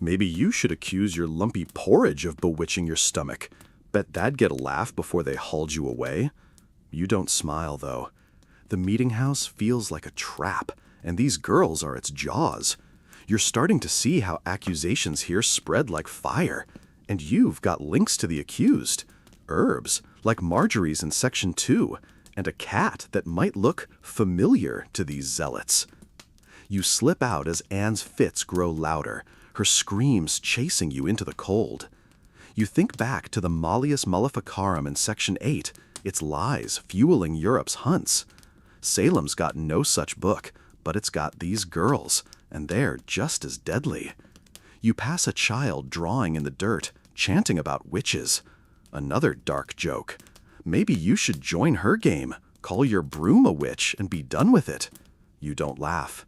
Maybe you should accuse your lumpy porridge of bewitching your stomach. Bet that'd get a laugh before they hauled you away. You don't smile, though. The meeting house feels like a trap, and these girls are its jaws. You're starting to see how accusations here spread like fire, and you've got links to the accused. Herbs, like Marjorie's in Section 2, and a cat that might look familiar to these zealots. You slip out as Anne's fits grow louder, her screams chasing you into the cold. You think back to the Malleus Maleficarum in Section 8, its lies fueling Europe's hunts. Salem's got no such book, but it's got these girls, and they're just as deadly. You pass a child drawing in the dirt, chanting about witches. Another dark joke. Maybe you should join her game, call your broom a witch, and be done with it. You don't laugh.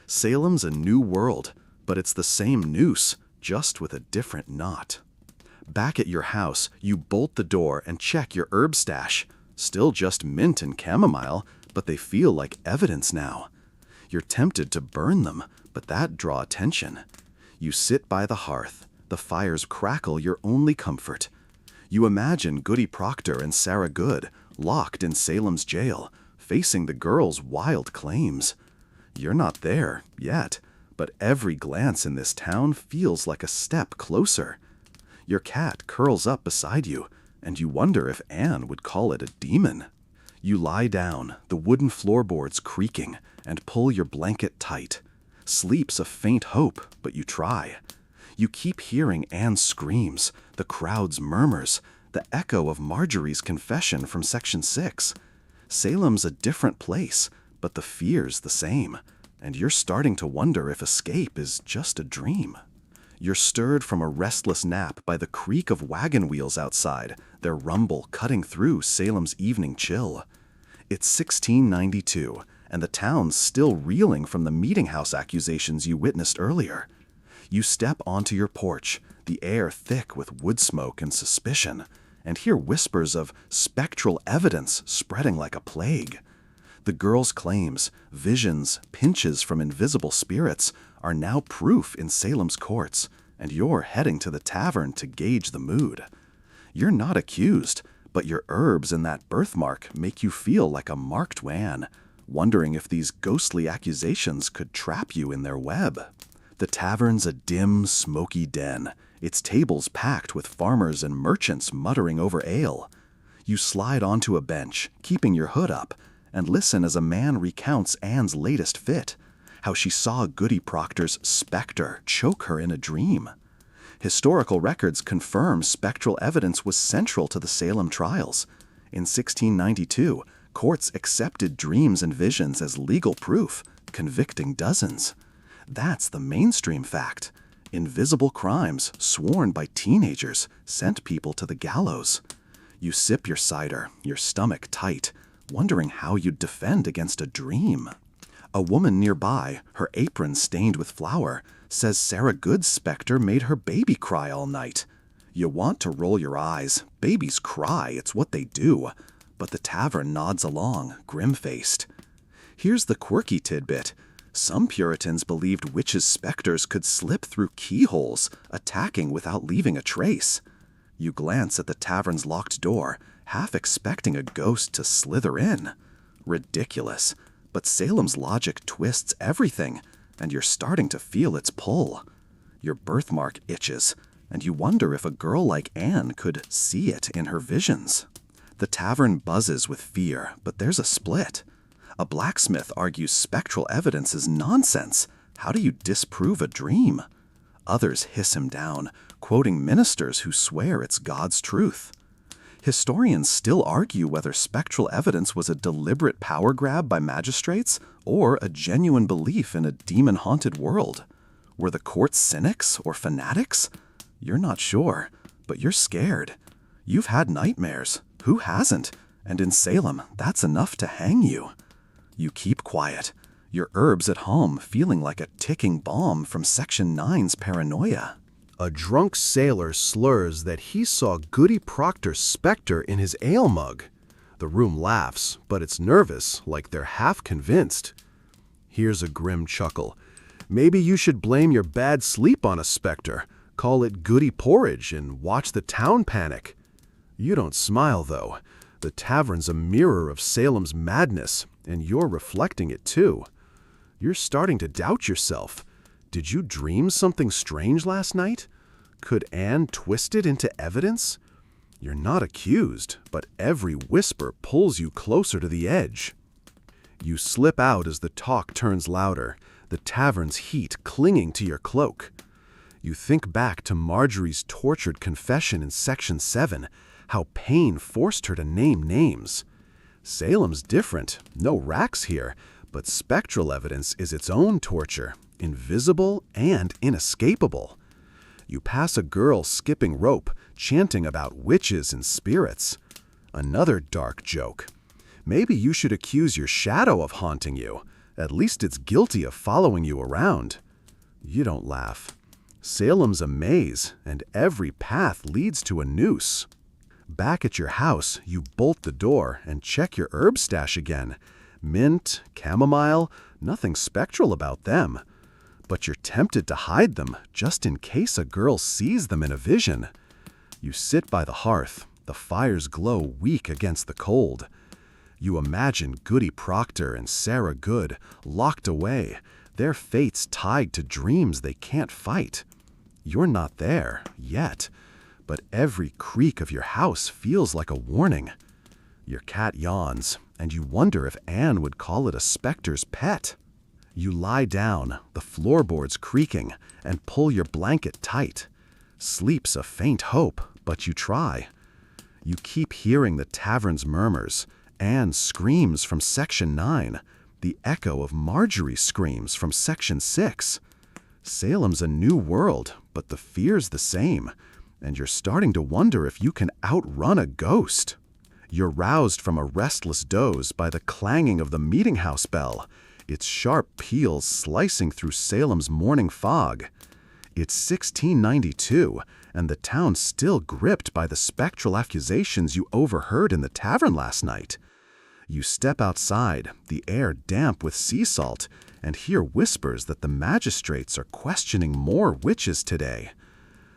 Salem's a new world, but it's the same noose, just with a different knot. Back at your house, you bolt the door and check your herb stash. Still just mint and chamomile, but they feel like evidence now. You're tempted to burn them, but that'd draw attention. You sit by the hearth. The fire's crackle your only comfort. You imagine Goody Proctor and Sarah Good, locked in Salem's jail, facing the girls' wild claims. You're not there, yet, but every glance in this town feels like a step closer. Your cat curls up beside you, and you wonder if Anne would call it a demon. You lie down, the wooden floorboards creaking, and pull your blanket tight. Sleep's a faint hope, but you try. You keep hearing Anne's screams, the crowd's murmurs, the echo of Marjorie's confession from Section 6. Salem's a different place, but the fear's the same, and you're starting to wonder if escape is just a dream. You're stirred from a restless nap by the creak of wagon wheels outside, their rumble cutting through Salem's evening chill. It's 1692, and the town's still reeling from the meeting house accusations you witnessed earlier. You step onto your porch, the air thick with wood smoke and suspicion, and hear whispers of spectral evidence spreading like a plague. The girls' claims, visions, pinches from invisible spirits are now proof in Salem's courts, and you're heading to the tavern to gauge the mood. You're not accused, but your herbs and that birthmark make you feel like a marked man, wondering if these ghostly accusations could trap you in their web. The tavern's a dim, smoky den, its tables packed with farmers and merchants muttering over ale. You slide onto a bench, keeping your hood up, and listen as a man recounts Anne's latest fit, how she saw Goody Proctor's specter choke her in a dream. Historical records confirm spectral evidence was central to the Salem trials. In 1692, courts accepted dreams and visions as legal proof, convicting dozens. That's the mainstream fact. Invisible crimes, sworn by teenagers, sent people to the gallows. You sip your cider, your stomach tight, wondering how you'd defend against a dream. A woman nearby, her apron stained with flour, says Sarah Good's specter made her baby cry all night. You want to roll your eyes. Babies cry, it's what they do. But the tavern nods along, grim-faced. Here's the quirky tidbit. Some Puritans believed witches' specters could slip through keyholes, attacking without leaving a trace. You glance at the tavern's locked door, half expecting a ghost to slither in. Ridiculous. But Salem's logic twists everything, and you're starting to feel its pull. Your birthmark itches, and you wonder if a girl like Anne could see it in her visions. The tavern buzzes with fear, but there's a split. A blacksmith argues spectral evidence is nonsense. How do you disprove a dream? Others hiss him down, quoting ministers who swear it's God's truth. Historians still argue whether spectral evidence was a deliberate power grab by magistrates or a genuine belief in a demon-haunted world. Were the courts cynics or fanatics? You're not sure, but you're scared. You've had nightmares. Who hasn't? And in Salem, that's enough to hang you. You keep quiet. Your herbs at home feeling like a ticking bomb from Section 9's paranoia. A drunk sailor slurs that he saw Goody Proctor's specter in his ale mug. The room laughs, but it's nervous, like they're half convinced. Here's a grim chuckle. Maybe you should blame your bad sleep on a specter, call it Goody Porridge, and watch the town panic. You don't smile, though. The tavern's a mirror of Salem's madness, and you're reflecting it too. You're starting to doubt yourself. Did you dream something strange last night? Could Anne twist it into evidence? You're not accused, but every whisper pulls you closer to the edge. You slip out as the talk turns louder, the tavern's heat clinging to your cloak. You think back to Marjorie's tortured confession in Section 7, how pain forced her to name names. Salem's different, no racks here, but spectral evidence is its own torture, invisible and inescapable. You pass a girl skipping rope, chanting about witches and spirits. Another dark joke. Maybe you should accuse your shadow of haunting you. At least it's guilty of following you around. You don't laugh. Salem's a maze, and every path leads to a noose. Back at your house, you bolt the door and check your herb stash again. Mint, chamomile, nothing spectral about them. But you're tempted to hide them just in case a girl sees them in a vision. You sit by the hearth, the fire's glow weak against the cold. You imagine Goody Proctor and Sarah Good locked away, their fates tied to dreams they can't fight. You're not there, yet, but every creak of your house feels like a warning. Your cat yawns, and you wonder if Anne would call it a specter's pet. You lie down, the floorboards creaking, and pull your blanket tight. Sleep's a faint hope, but you try. You keep hearing the tavern's murmurs, Anne's screams from Section 9, the echo of Marjorie's screams from Section 6. Salem's a new world, but the fear's the same, and you're starting to wonder if you can outrun a ghost. You're roused from a restless doze by the clanging of the meeting house bell, its sharp peals slicing through Salem's morning fog. It's 1692, and the town's still gripped by the spectral accusations you overheard in the tavern last night. You step outside, the air damp with sea salt, and hear whispers that the magistrates are questioning more witches today.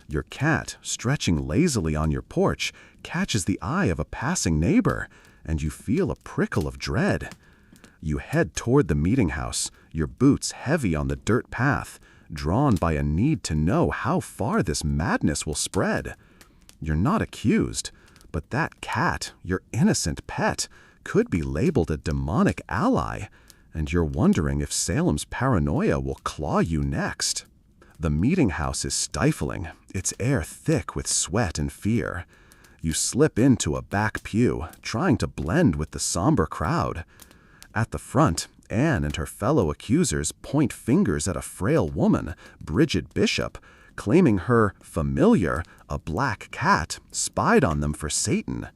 Your cat, stretching lazily on your porch, catches the eye of a passing neighbor, and you feel a prickle of dread. You head toward the meeting house, your boots heavy on the dirt path, drawn by a need to know how far this madness will spread. You're not accused, but that cat, your innocent pet, could be labeled a demonic ally, and you're wondering if Salem's paranoia will claw you next. The meeting house is stifling, its air thick with sweat and fear. You slip into a back pew, trying to blend with the somber crowd. At the front, Anne and her fellow accusers point fingers at a frail woman, Bridget Bishop, claiming her familiar, a black cat, spied on them for Satan.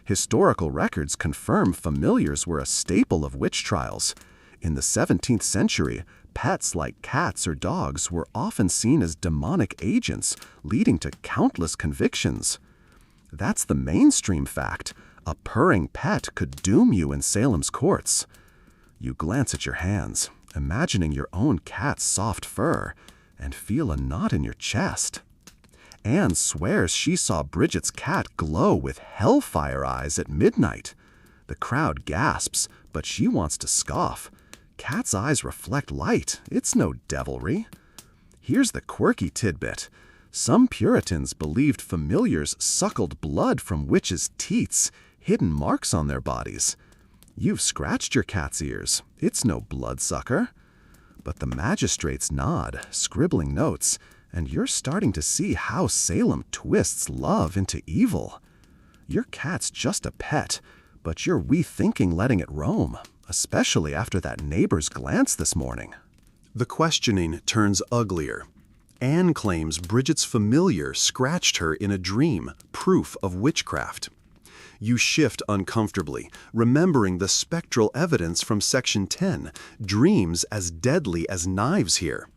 Historical records confirm familiars were a staple of witch trials. In the 17th century, pets like cats or dogs were often seen as demonic agents, leading to countless convictions. That's the mainstream fact. A purring pet could doom you in Salem's courts. You glance at your hands, imagining your own cat's soft fur, and feel a knot in your chest. Anne swears she saw Bridget's cat glow with hellfire eyes at midnight. The crowd gasps, but she wants to scoff. Cat's eyes reflect light. It's no devilry. Here's the quirky tidbit. Some Puritans believed familiars suckled blood from witches' teats, hidden marks on their bodies. You've scratched your cat's ears. It's no bloodsucker. But the magistrates nod, scribbling notes, and you're starting to see how Salem twists love into evil. Your cat's just a pet, but you're rethinking letting it roam, especially after that neighbor's glance this morning. The questioning turns uglier. Anne claims Bridget's familiar scratched her in a dream, proof of witchcraft. You shift uncomfortably, remembering the spectral evidence from Section 10, dreams as deadly as knives here.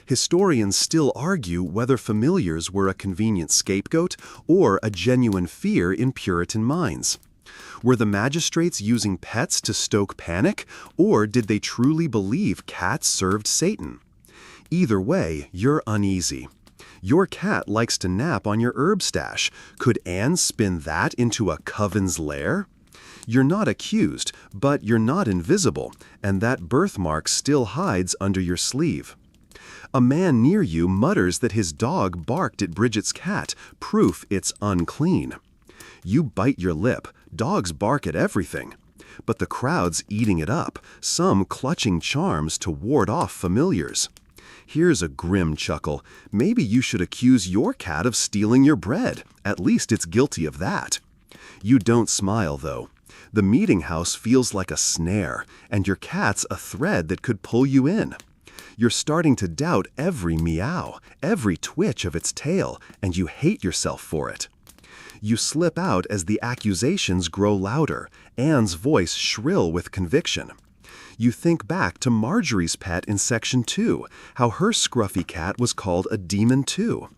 Historians still argue whether familiars were a convenient scapegoat or a genuine fear in Puritan minds. Were the magistrates using pets to stoke panic, or did they truly believe cats served Satan? Either way, you're uneasy. Your cat likes to nap on your herb stash. Could Anne spin that into a coven's lair? You're not accused, but you're not invisible, and that birthmark still hides under your sleeve. A man near you mutters that his dog barked at Bridget's cat, proof it's unclean. You bite your lip. Dogs bark at everything. But the crowd's eating it up, some clutching charms to ward off familiars. Here's a grim chuckle. Maybe you should accuse your cat of stealing your bread. At least it's guilty of that. You don't smile, though. The meeting house feels like a snare, and your cat's a thread that could pull you in. You're starting to doubt every meow, every twitch of its tail, and you hate yourself for it. You slip out as the accusations grow louder, Anne's voice shrill with conviction. You think back to Marjorie's pet in Section 2, how her scruffy cat was called a demon too.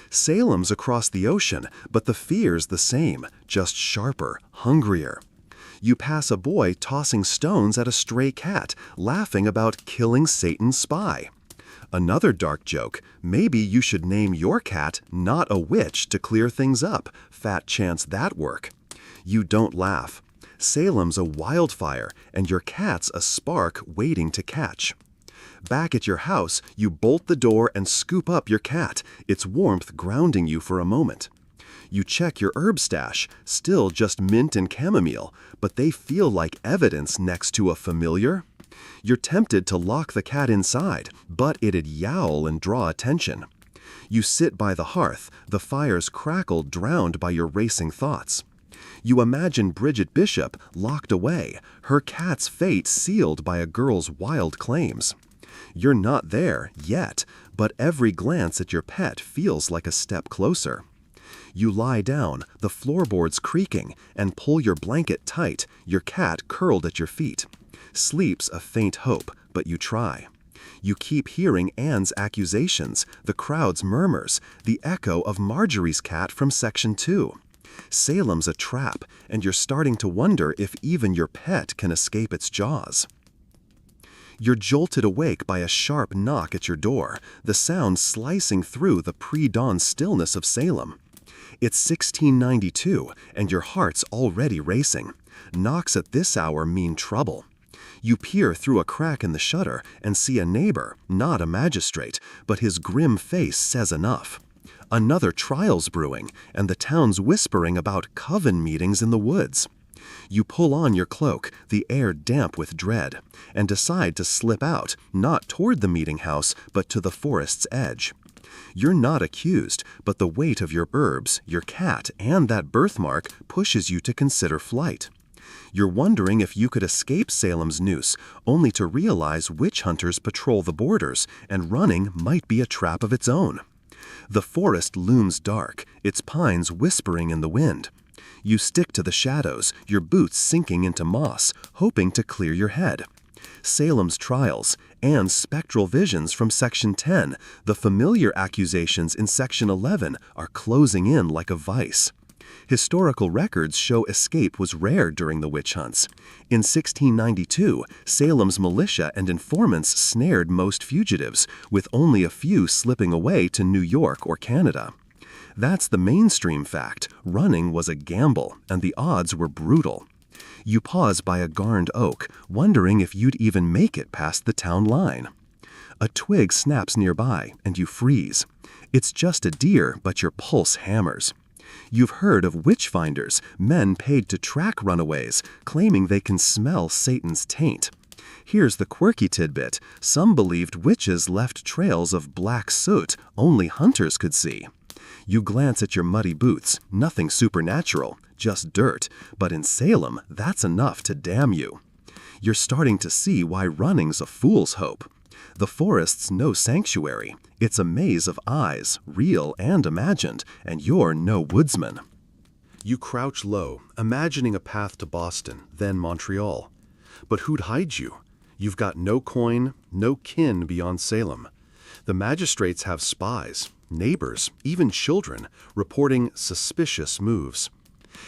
Salem's across the ocean, but the fear's the same, just sharper, hungrier. You pass a boy tossing stones at a stray cat, laughing about killing Satan's spy. Another dark joke, maybe you should name your cat not a witch to clear things up, fat chance that work. You don't laugh. Salem's a wildfire, and your cat's a spark waiting to catch. Back at your house, you bolt the door and scoop up your cat, its warmth grounding you for a moment. You check your herb stash, still just mint and chamomile, but they feel like evidence next to a familiar. You're tempted to lock the cat inside, but it'd yowl and draw attention. You sit by the hearth, the fire's crackle drowned by your racing thoughts. You imagine Bridget Bishop locked away, her cat's fate sealed by a girl's wild claims. You're not there yet, but every glance at your pet feels like a step closer. You lie down, the floorboards creaking, and pull your blanket tight, your cat curled at your feet. Sleep's a faint hope, but you try. You keep hearing Anne's accusations, the crowd's murmurs, the echo of Marjorie's cat from Section 2. Salem's a trap, and you're starting to wonder if even your pet can escape its jaws. You're jolted awake by a sharp knock at your door, the sound slicing through the pre-dawn stillness of Salem. It's 1692, and your heart's already racing. Knocks at this hour mean trouble. You peer through a crack in the shutter and see a neighbor, not a magistrate, but his grim face says enough. Another trial's brewing, and the town's whispering about coven meetings in the woods. You pull on your cloak, the air damp with dread, and decide to slip out, not toward the meeting house, but to the forest's edge. You're not accused, but the weight of your herbs, your cat, and that birthmark pushes you to consider flight. You're wondering if you could escape Salem's noose, only to realize witch hunters patrol the borders, and running might be a trap of its own. The forest looms dark, its pines whispering in the wind. You stick to the shadows, your boots sinking into moss, hoping to clear your head. Salem's trials, and spectral visions from Section 10, the familiar accusations in Section 11 are closing in like a vice. Historical records show escape was rare during the witch hunts. In 1692, Salem's militia and informants snared most fugitives, with only a few slipping away to New York or Canada. That's the mainstream fact. Running was a gamble, and the odds were brutal. You pause by a garned oak, wondering if you'd even make it past the town line. A twig snaps nearby, and you freeze. It's just a deer, but your pulse hammers. You've heard of witch-finders, men paid to track runaways, claiming they can smell Satan's taint. Here's the quirky tidbit. Some believed witches left trails of black soot only hunters could see. You glance at your muddy boots, nothing supernatural, just dirt, but in Salem, that's enough to damn you. You're starting to see why running's a fool's hope. The forest's no sanctuary. It's a maze of eyes, real and imagined, and you're no woodsman. You crouch low, imagining a path to Boston, then Montreal. But who'd hide you? You've got no coin, no kin beyond Salem. The magistrates have spies, neighbors, even children, reporting suspicious moves.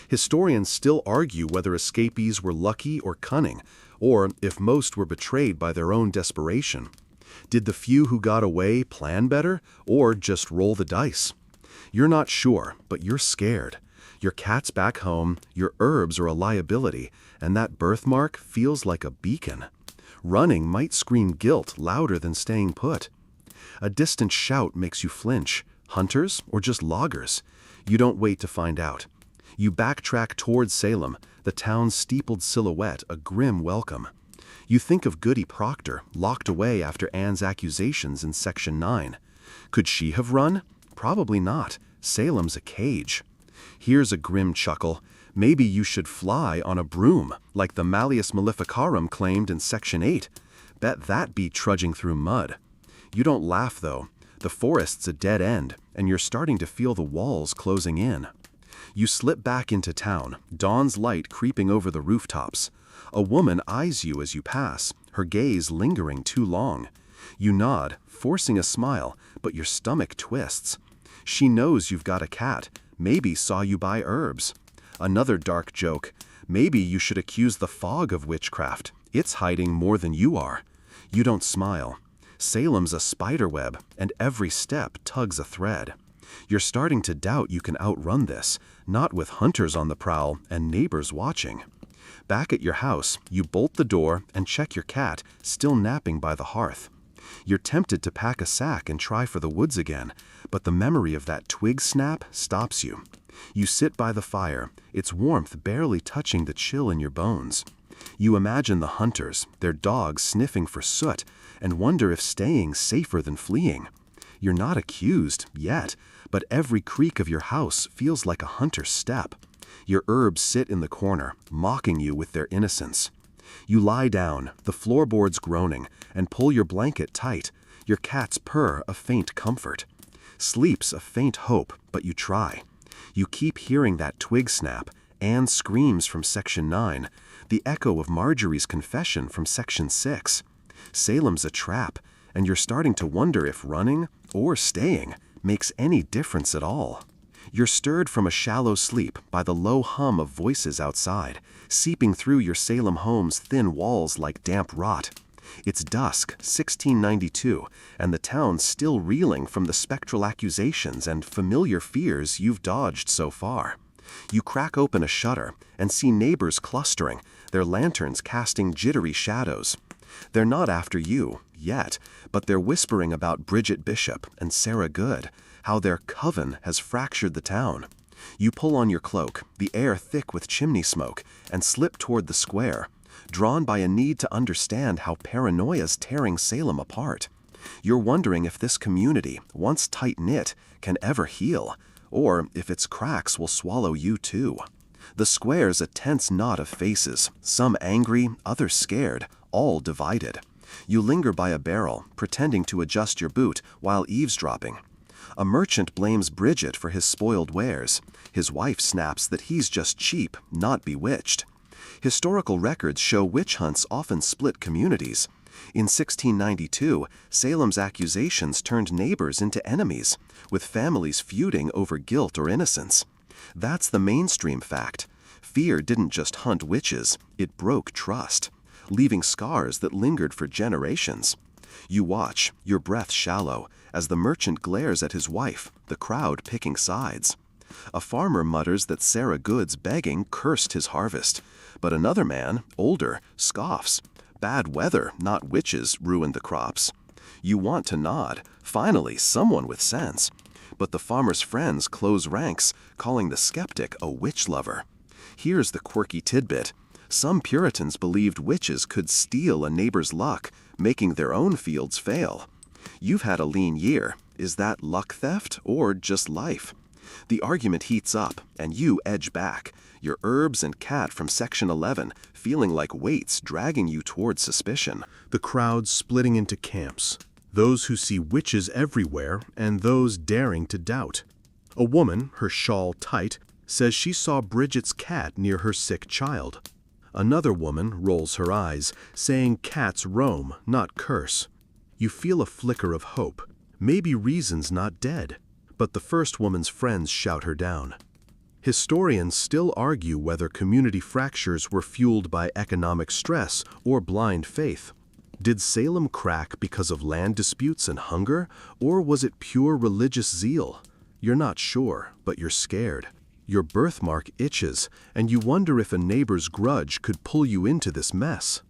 Historians still argue whether escapees were lucky or cunning, or if most were betrayed by their own desperation. Did the few who got away plan better, or just roll the dice? You're not sure, but you're scared. Your cat's back home, your herbs are a liability, and that birthmark feels like a beacon. Running might scream guilt louder than staying put. A distant shout makes you flinch. Hunters or just loggers? You don't wait to find out. You backtrack towards Salem, the town's steepled silhouette a grim welcome. You think of Goody Proctor, locked away after Anne's accusations in Section 9. Could she have run? Probably not. Salem's a cage. Here's a grim chuckle. Maybe you should fly on a broom, like the Malleus Maleficarum claimed in Section 8. Bet that beat trudging through mud. You don't laugh, though. The forest's a dead end, and you're starting to feel the walls closing in. You slip back into town, dawn's light creeping over the rooftops. A woman eyes you as you pass, her gaze lingering too long. You nod, forcing a smile, but your stomach twists. She knows you've got a cat, maybe saw you buy herbs. Another dark joke. Maybe you should accuse the fog of witchcraft. It's hiding more than you are. You don't smile. Salem's a spiderweb, and every step tugs a thread. You're starting to doubt you can outrun this, not with hunters on the prowl and neighbors watching. Back at your house, you bolt the door and check your cat, still napping by the hearth. You're tempted to pack a sack and try for the woods again, but the memory of that twig snap stops you. You sit by the fire, its warmth barely touching the chill in your bones. You imagine the hunters, their dogs sniffing for soot, and wonder if staying's safer than fleeing. You're not accused, yet, but every creak of your house feels like a hunter's step. Your herbs sit in the corner, mocking you with their innocence. You lie down, the floorboards groaning, and pull your blanket tight. Your cat's purr a faint comfort. Sleep's a faint hope, but you try. You keep hearing that twig snap, Anne's screams from Section 9, the echo of Marjorie's confession from Section 6. Salem's a trap, and you're starting to wonder if running, or staying, makes any difference at all. You're stirred from a shallow sleep by the low hum of voices outside, seeping through your Salem home's thin walls like damp rot. It's dusk, 1692, and the town's still reeling from the spectral accusations and familiar fears you've dodged so far. You crack open a shutter and see neighbors clustering, their lanterns casting jittery shadows. They're not after you, yet, but they're whispering about Bridget Bishop and Sarah Good, how their coven has fractured the town. You pull on your cloak, the air thick with chimney smoke, and slip toward the square, drawn by a need to understand how paranoia's tearing Salem apart. You're wondering if this community, once tight-knit, can ever heal, or if its cracks will swallow you too. The square's a tense knot of faces, some angry, others scared, all divided. You linger by a barrel, pretending to adjust your boot while eavesdropping. A merchant blames Bridget for his spoiled wares. His wife snaps that he's just cheap, not bewitched. Historical records show witch hunts often split communities. In 1692, Salem's accusations turned neighbors into enemies, with families feuding over guilt or innocence. That's the mainstream fact. Fear didn't just hunt witches, it broke trust, leaving scars that lingered for generations. You watch, your breath shallow, as the merchant glares at his wife, the crowd picking sides. A farmer mutters that Sarah Good's begging cursed his harvest, but another man, older, scoffs. Bad weather, not witches, ruined the crops. You want to nod, finally someone with sense. But the farmer's friends close ranks, calling the skeptic a witch lover. Here's the quirky tidbit. Some Puritans believed witches could steal a neighbor's luck, making their own fields fail. You've had a lean year. Is that luck theft or just life? The argument heats up, and you edge back, your herbs and cat from Section 11 feeling like weights dragging you towards suspicion. The crowd splitting into camps, those who see witches everywhere and those daring to doubt. A woman, her shawl tight, says she saw Bridget's cat near her sick child. Another woman rolls her eyes, saying cats roam, not curse. You feel a flicker of hope. Maybe reason's not dead. But the first woman's friends shout her down. Historians still argue whether community fractures were fueled by economic stress or blind faith. Did Salem crack because of land disputes and hunger, or was it pure religious zeal? You're not sure, but you're scared. Your birthmark itches, and you wonder if a neighbor's grudge could pull you into this mess.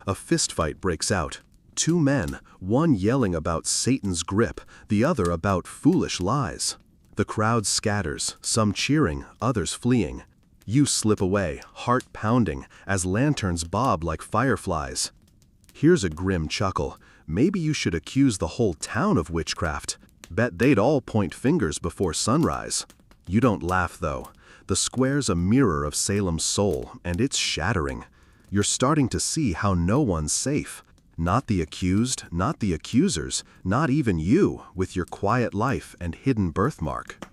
A fistfight breaks out. Two men, one yelling about Satan's grip, the other about foolish lies. The crowd scatters, some cheering, others fleeing. You slip away, heart pounding, as lanterns bob like fireflies. Here's a grim chuckle. Maybe you should accuse the whole town of witchcraft. Bet they'd all point fingers before sunrise. You don't laugh, though. The square's a mirror of Salem's soul, and it's shattering. You're starting to see how no one's safe. Not the accused, not the accusers, not even you, with your quiet life and hidden birthmark.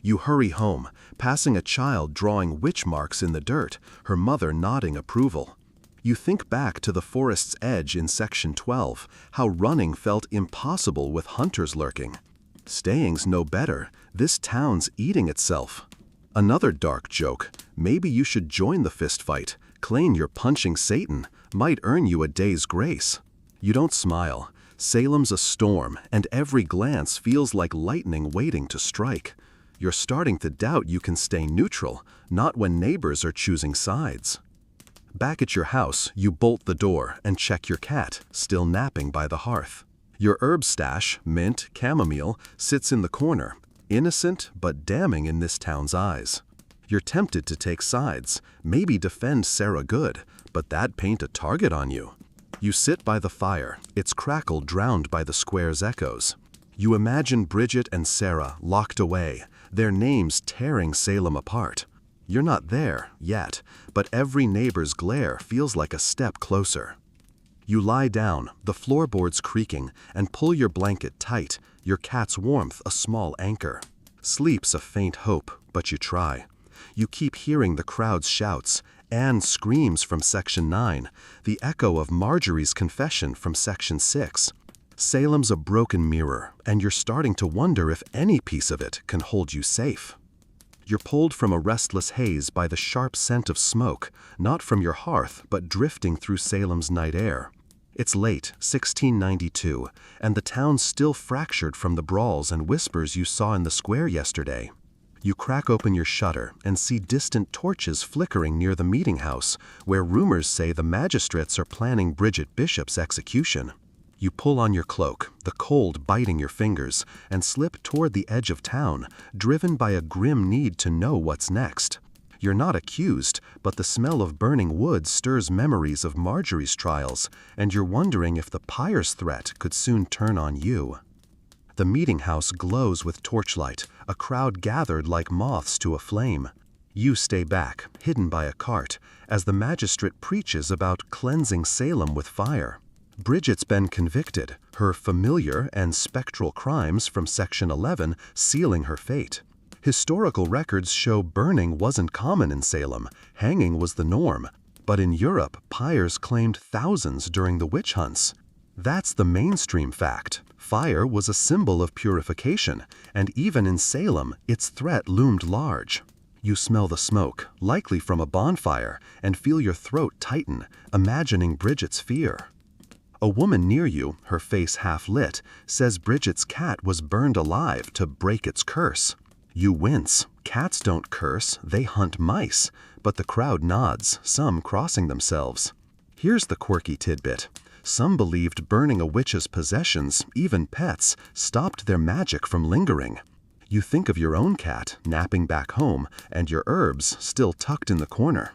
You hurry home, passing a child drawing witch marks in the dirt, her mother nodding approval. You think back to the forest's edge in Section 12, how running felt impossible with hunters lurking. Staying's no better, this town's eating itself. Another dark joke, maybe you should join the fistfight, claim you're punching Satan, might earn you a day's grace. You don't smile. Salem's a storm, and every glance feels like lightning waiting to strike. You're starting to doubt you can stay neutral, not when neighbors are choosing sides. Back at your house, you bolt the door and check your cat, still napping by the hearth. Your herb stash, mint, chamomile, sits in the corner, innocent but damning in this town's eyes. You're tempted to take sides, maybe defend Sarah Good, but that'd paint a target on you. You sit by the fire, its crackle drowned by the square's echoes. You imagine Bridget and Sarah locked away, their names tearing Salem apart. You're not there, yet, but every neighbor's glare feels like a step closer. You lie down, the floorboards creaking, and pull your blanket tight, your cat's warmth a small anchor. Sleep's a faint hope, but you try. You keep hearing the crowd's shouts, Anne screams from Section 9, the echo of Marjorie's confession from Section 6. Salem's a broken mirror, and you're starting to wonder if any piece of it can hold you safe. You're pulled from a restless haze by the sharp scent of smoke, not from your hearth, but drifting through Salem's night air. It's late, 1692, and the town's still fractured from the brawls and whispers you saw in the square yesterday. You crack open your shutter and see distant torches flickering near the meeting house, where rumors say the magistrates are planning Bridget Bishop's execution. You pull on your cloak, the cold biting your fingers, and slip toward the edge of town, driven by a grim need to know what's next. You're not accused, but the smell of burning wood stirs memories of Marjorie's trials, and you're wondering if the pyre's threat could soon turn on you. The meeting house glows with torchlight, a crowd gathered like moths to a flame. You stay back, hidden by a cart, as the magistrate preaches about cleansing Salem with fire. Bridget's been convicted, her familiar and spectral crimes from Section 11 sealing her fate. Historical records show burning wasn't common in Salem, hanging was the norm. But in Europe, pyres claimed thousands during the witch hunts. That's the mainstream fact. Fire was a symbol of purification, and even in Salem, its threat loomed large. You smell the smoke, likely from a bonfire, and feel your throat tighten, imagining Bridget's fear. A woman near you, her face half lit, says Bridget's cat was burned alive to break its curse. You wince. Cats don't curse, they hunt mice. But the crowd nods, some crossing themselves. Here's the quirky tidbit. Some believed burning a witch's possessions, even pets, stopped their magic from lingering. You think of your own cat, napping back home, and your herbs still tucked in the corner.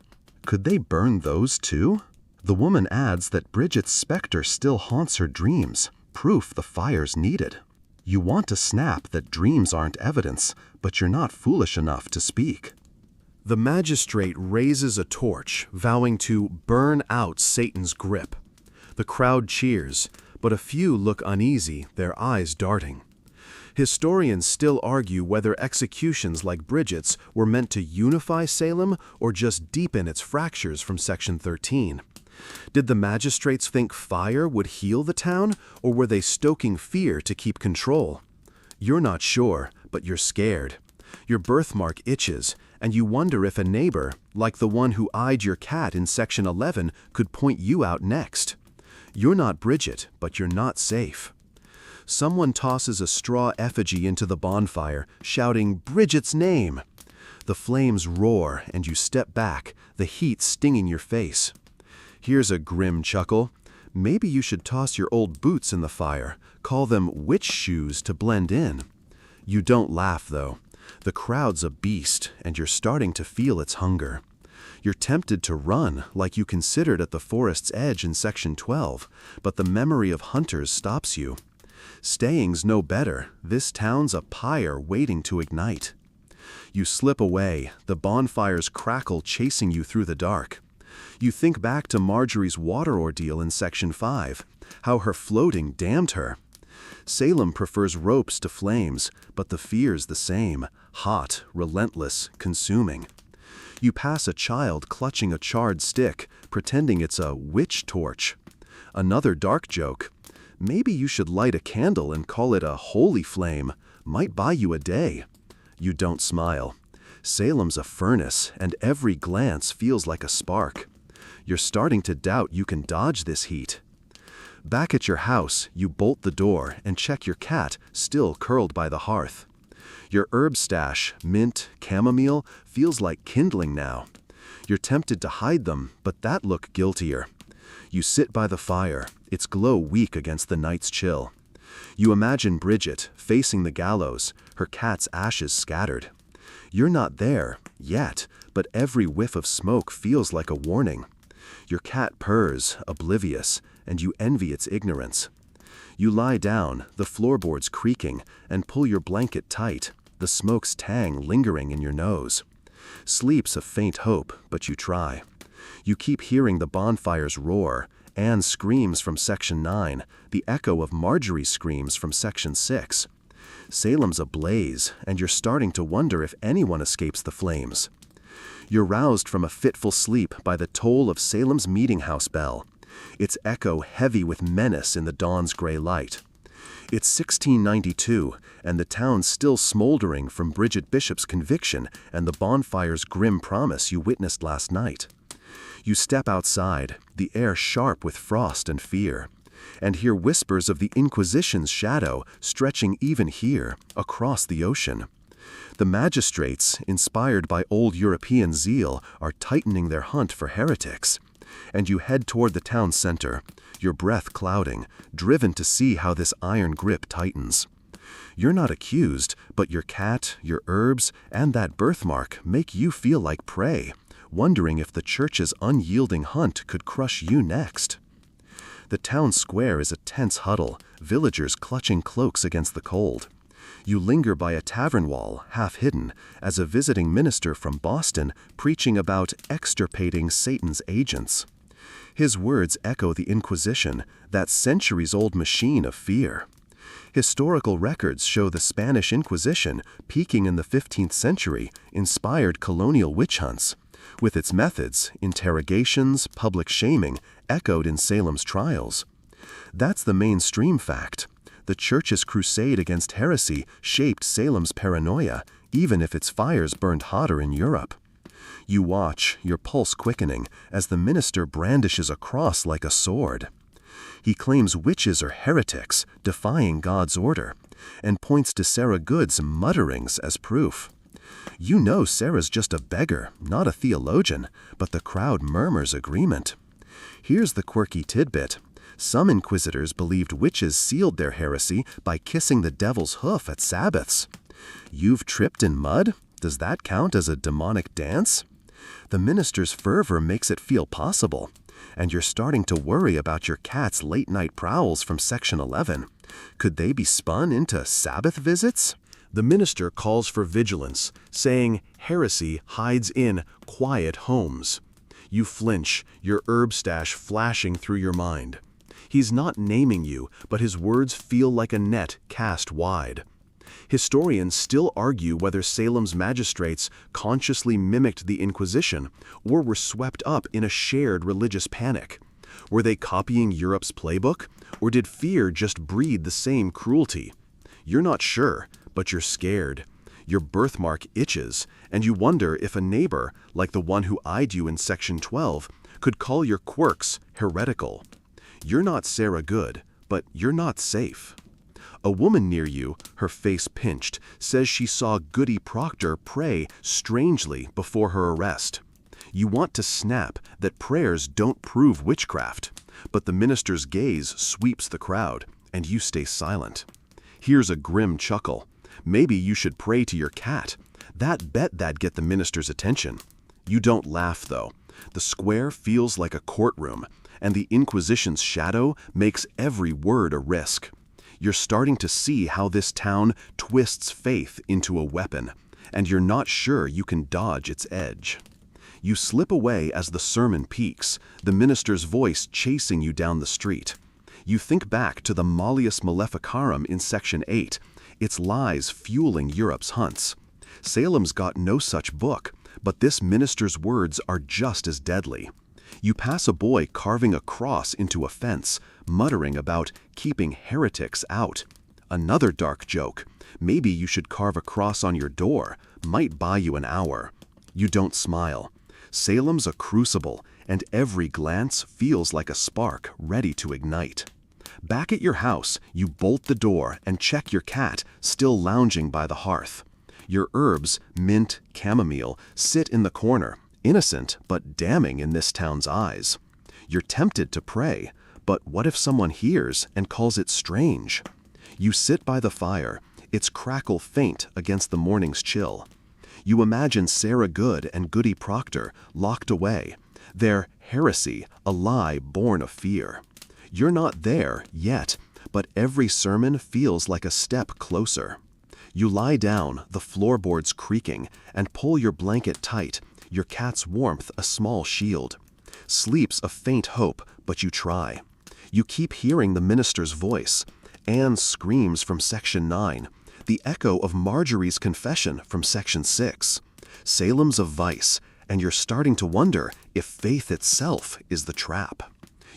Could they burn those too? The woman adds that Bridget's specter still haunts her dreams, proof the fire's needed. You want to snap that dreams aren't evidence, but you're not foolish enough to speak. The magistrate raises a torch, vowing to burn out Satan's grip. The crowd cheers, but a few look uneasy, their eyes darting. Historians still argue whether executions like Bridget's were meant to unify Salem or just deepen its fractures from Section 13. Did the magistrates think fire would heal the town, or were they stoking fear to keep control? You're not sure, but you're scared. Your birthmark itches, and you wonder if a neighbor, like the one who eyed your cat in Section 11, could point you out next. You're not Bridget, but you're not safe. Someone tosses a straw effigy into the bonfire, shouting, "Bridget's name!" The flames roar, and you step back, the heat stinging your face. Here's a grim chuckle. Maybe you should toss your old boots in the fire, call them witch shoes to blend in. You don't laugh, though. The crowd's a beast, and you're starting to feel its hunger. You're tempted to run, like you considered at the forest's edge in Section 12, but the memory of hunters stops you. Staying's no better. This town's a pyre waiting to ignite. You slip away, the bonfire's crackle chasing you through the dark. You think back to Marjorie's water ordeal in Section 5, how her floating damned her. Salem prefers ropes to flames, but the fear's the same, hot, relentless, consuming. You pass a child clutching a charred stick, pretending it's a witch torch. Another dark joke. Maybe you should light a candle and call it a holy flame. Might buy you a day. You don't smile. Salem's a furnace, and every glance feels like a spark. You're starting to doubt you can dodge this heat. Back at your house, you bolt the door and check your cat, still curled by the hearth. Your herb stash, mint, chamomile, feels like kindling now. You're tempted to hide them, but that look guiltier. You sit by the fire, its glow weak against the night's chill. You imagine Bridget, facing the gallows, her cat's ashes scattered. You're not there, yet, but every whiff of smoke feels like a warning. Your cat purrs, oblivious, and you envy its ignorance. You lie down, the floorboards creaking, and pull your blanket tight, the smoke's tang lingering in your nose. Sleep's a faint hope, but you try. You keep hearing the bonfire's roar, Anne's screams from Section 9, the echo of Marjorie's screams from Section 6. Salem's ablaze, and you're starting to wonder if anyone escapes the flames. You're roused from a fitful sleep by the toll of Salem's meeting house bell, its echo heavy with menace in the dawn's gray light. It's 1692, and the town's still smoldering from Bridget Bishop's conviction and the bonfire's grim promise you witnessed last night. You step outside, the air sharp with frost and fear, and hear whispers of the Inquisition's shadow stretching even here, across the ocean. The magistrates, inspired by old European zeal, are tightening their hunt for heretics. And you head toward the town center, your breath clouding, driven to see how this iron grip tightens. You're not accused, but your cat, your herbs, and that birthmark make you feel like prey, wondering if the church's unyielding hunt could crush you next. The town square is a tense huddle, villagers clutching cloaks against the cold. You linger by a tavern wall, half hidden, as a visiting minister from Boston preaching about extirpating Satan's agents. His words echo the Inquisition, that centuries-old machine of fear. Historical records show the Spanish Inquisition, peaking in the 15th century, inspired colonial witch hunts. With its methods, interrogations, public shaming, echoed in Salem's trials. That's the mainstream fact. The Church's crusade against heresy shaped Salem's paranoia, even if its fires burned hotter in Europe. You watch, your pulse quickening, as the minister brandishes a cross like a sword. He claims witches are heretics, defying God's order, and points to Sarah Good's mutterings as proof. You know Sarah's just a beggar, not a theologian, but the crowd murmurs agreement. Here's the quirky tidbit. Some inquisitors believed witches sealed their heresy by kissing the devil's hoof at Sabbaths. You've tripped in mud? Does that count as a demonic dance? The minister's fervor makes it feel possible, and you're starting to worry about your cat's late-night prowls from Section 11. Could they be spun into Sabbath visits? The minister calls for vigilance, saying heresy hides in quiet homes. You flinch, your herb stash flashing through your mind. He's not naming you, but his words feel like a net cast wide. Historians still argue whether Salem's magistrates consciously mimicked the Inquisition or were swept up in a shared religious panic. Were they copying Europe's playbook, or did fear just breed the same cruelty? You're not sure, but you're scared. Your birthmark itches, and you wonder if a neighbor, like the one who eyed you in Section 12, could call your quirks heretical. You're not Sarah Good, but you're not safe. A woman near you, her face pinched, says she saw Goody Proctor pray strangely before her arrest. You want to snap that prayers don't prove witchcraft, but the minister's gaze sweeps the crowd, and you stay silent. Here's a grim chuckle. Maybe you should pray to your cat. That'd get the minister's attention. You don't laugh, though. The square feels like a courtroom, and the Inquisition's shadow makes every word a risk. You're starting to see how this town twists faith into a weapon, and you're not sure you can dodge its edge. You slip away as the sermon peaks, the minister's voice chasing you down the street. You think back to the Malleus Maleficarum in Section 8, its lies fueling Europe's hunts. Salem's got no such book, but this minister's words are just as deadly. You pass a boy carving a cross into a fence, muttering about keeping heretics out. Another dark joke. Maybe you should carve a cross on your door. Might buy you an hour. You don't smile. Salem's a crucible, and every glance feels like a spark ready to ignite. Back at your house, you bolt the door and check your cat, still lounging by the hearth. Your herbs, mint, chamomile, sit in the corner, innocent but damning in this town's eyes. You're tempted to pray, but what if someone hears and calls it strange? You sit by the fire, its crackle faint against the morning's chill. You imagine Sarah Good and Goody Proctor locked away, their heresy a lie born of fear. You're not there yet, but every sermon feels like a step closer. You lie down, the floorboards creaking, and pull your blanket tight, your cat's warmth a small shield. Sleep's a faint hope, but you try. You keep hearing the minister's voice. Anne screams from Section 9, the echo of Marjorie's confession from Section 6. Salem's a vice, and you're starting to wonder if faith itself is the trap.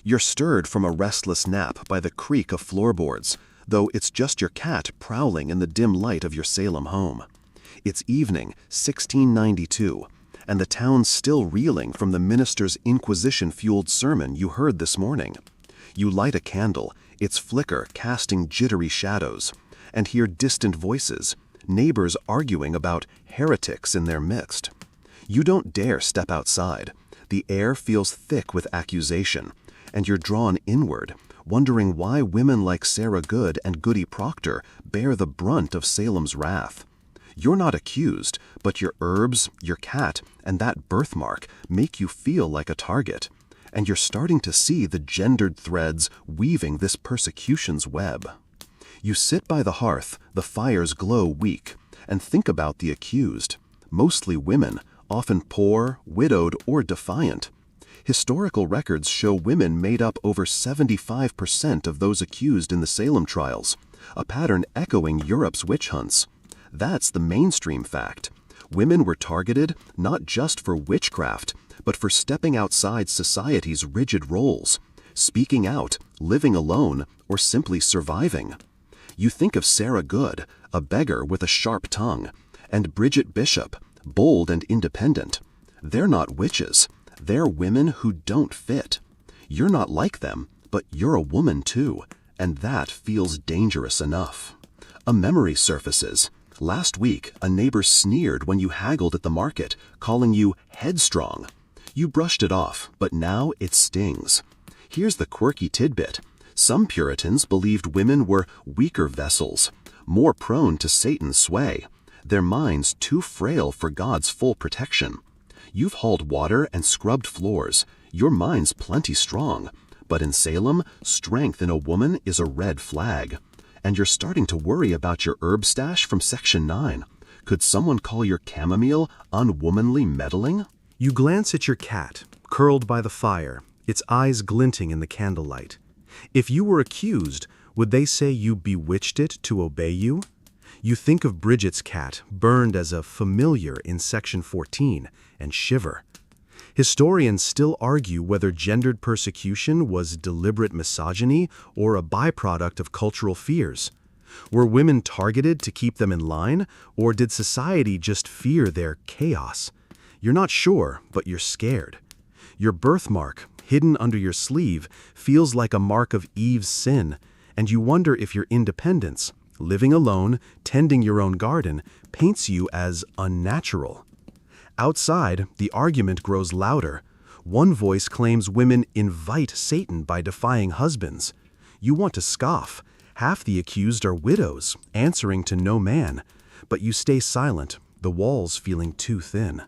You're stirred from a restless nap by the creak of floorboards, though it's just your cat prowling in the dim light of your Salem home. It's evening, 1692, and the town's still reeling from the minister's Inquisition-fueled sermon you heard this morning. You light a candle, its flicker casting jittery shadows, and hear distant voices, neighbors arguing about heretics in their midst. You don't dare step outside. The air feels thick with accusation, and you're drawn inward, wondering why women like Sarah Good and Goody Proctor bear the brunt of Salem's wrath. You're not accused, but your herbs, your cat, and that birthmark make you feel like a target, and you're starting to see the gendered threads weaving this persecution's web. You sit by the hearth, the fire's glow weak, and think about the accused, mostly women, often poor, widowed, or defiant. Historical records show women made up over 75% of those accused in the Salem trials, a pattern echoing Europe's witch hunts. That's the mainstream fact. Women were targeted not just for witchcraft, but for stepping outside society's rigid roles, speaking out, living alone, or simply surviving. You think of Sarah Good, a beggar with a sharp tongue, and Bridget Bishop, bold and independent. They're not witches. They're women who don't fit. You're not like them, but you're a woman too, and that feels dangerous enough. A memory surfaces. Last week, a neighbor sneered when you haggled at the market, calling you headstrong. You brushed it off, but now it stings. Here's the quirky tidbit. Some Puritans believed women were weaker vessels, more prone to Satan's sway, their minds too frail for God's full protection. You've hauled water and scrubbed floors. Your mind's plenty strong, but in Salem, strength in a woman is a red flag. And you're starting to worry about your herb stash from Section 9. Could someone call your chamomile unwomanly meddling? You glance at your cat, curled by the fire, its eyes glinting in the candlelight. If you were accused, would they say you bewitched it to obey you? You think of Bridget's cat, burned as a familiar in section 14, and shiver. Historians still argue whether gendered persecution was deliberate misogyny or a byproduct of cultural fears. Were women targeted to keep them in line, or did society just fear their chaos? You're not sure, but you're scared. Your birthmark, hidden under your sleeve, feels like a mark of Eve's sin, and you wonder if your independence, living alone, tending your own garden, paints you as unnatural. Outside, the argument grows louder. One voice claims women invite Satan by defying husbands. You want to scoff. Half the accused are widows, answering to no man. But you stay silent, the walls feeling too thin.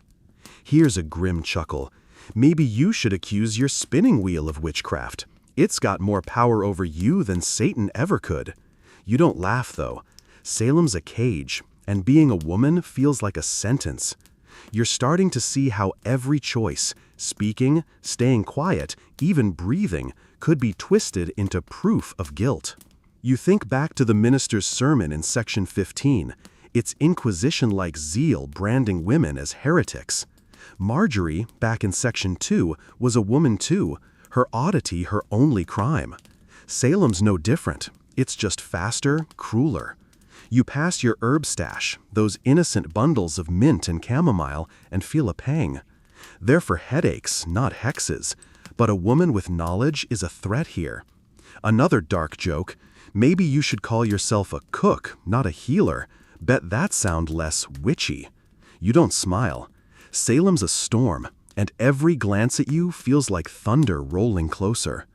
Here's a grim chuckle. Maybe you should accuse your spinning wheel of witchcraft. It's got more power over you than Satan ever could. You don't laugh, though. Salem's a cage, and being a woman feels like a sentence. You're starting to see how every choice, speaking, staying quiet, even breathing, could be twisted into proof of guilt. You think back to the minister's sermon in section 15, its inquisition-like zeal branding women as heretics. Marjorie, back in section 2, was a woman too, her oddity her only crime. Salem's no different, it's just faster, crueler. You pass your herb stash, those innocent bundles of mint and chamomile, and feel a pang. They're for headaches, not hexes, but a woman with knowledge is a threat here. Another dark joke, maybe you should call yourself a cook, not a healer. Bet that sound less witchy. You don't smile. Salem's a storm, and every glance at you feels like thunder rolling closer.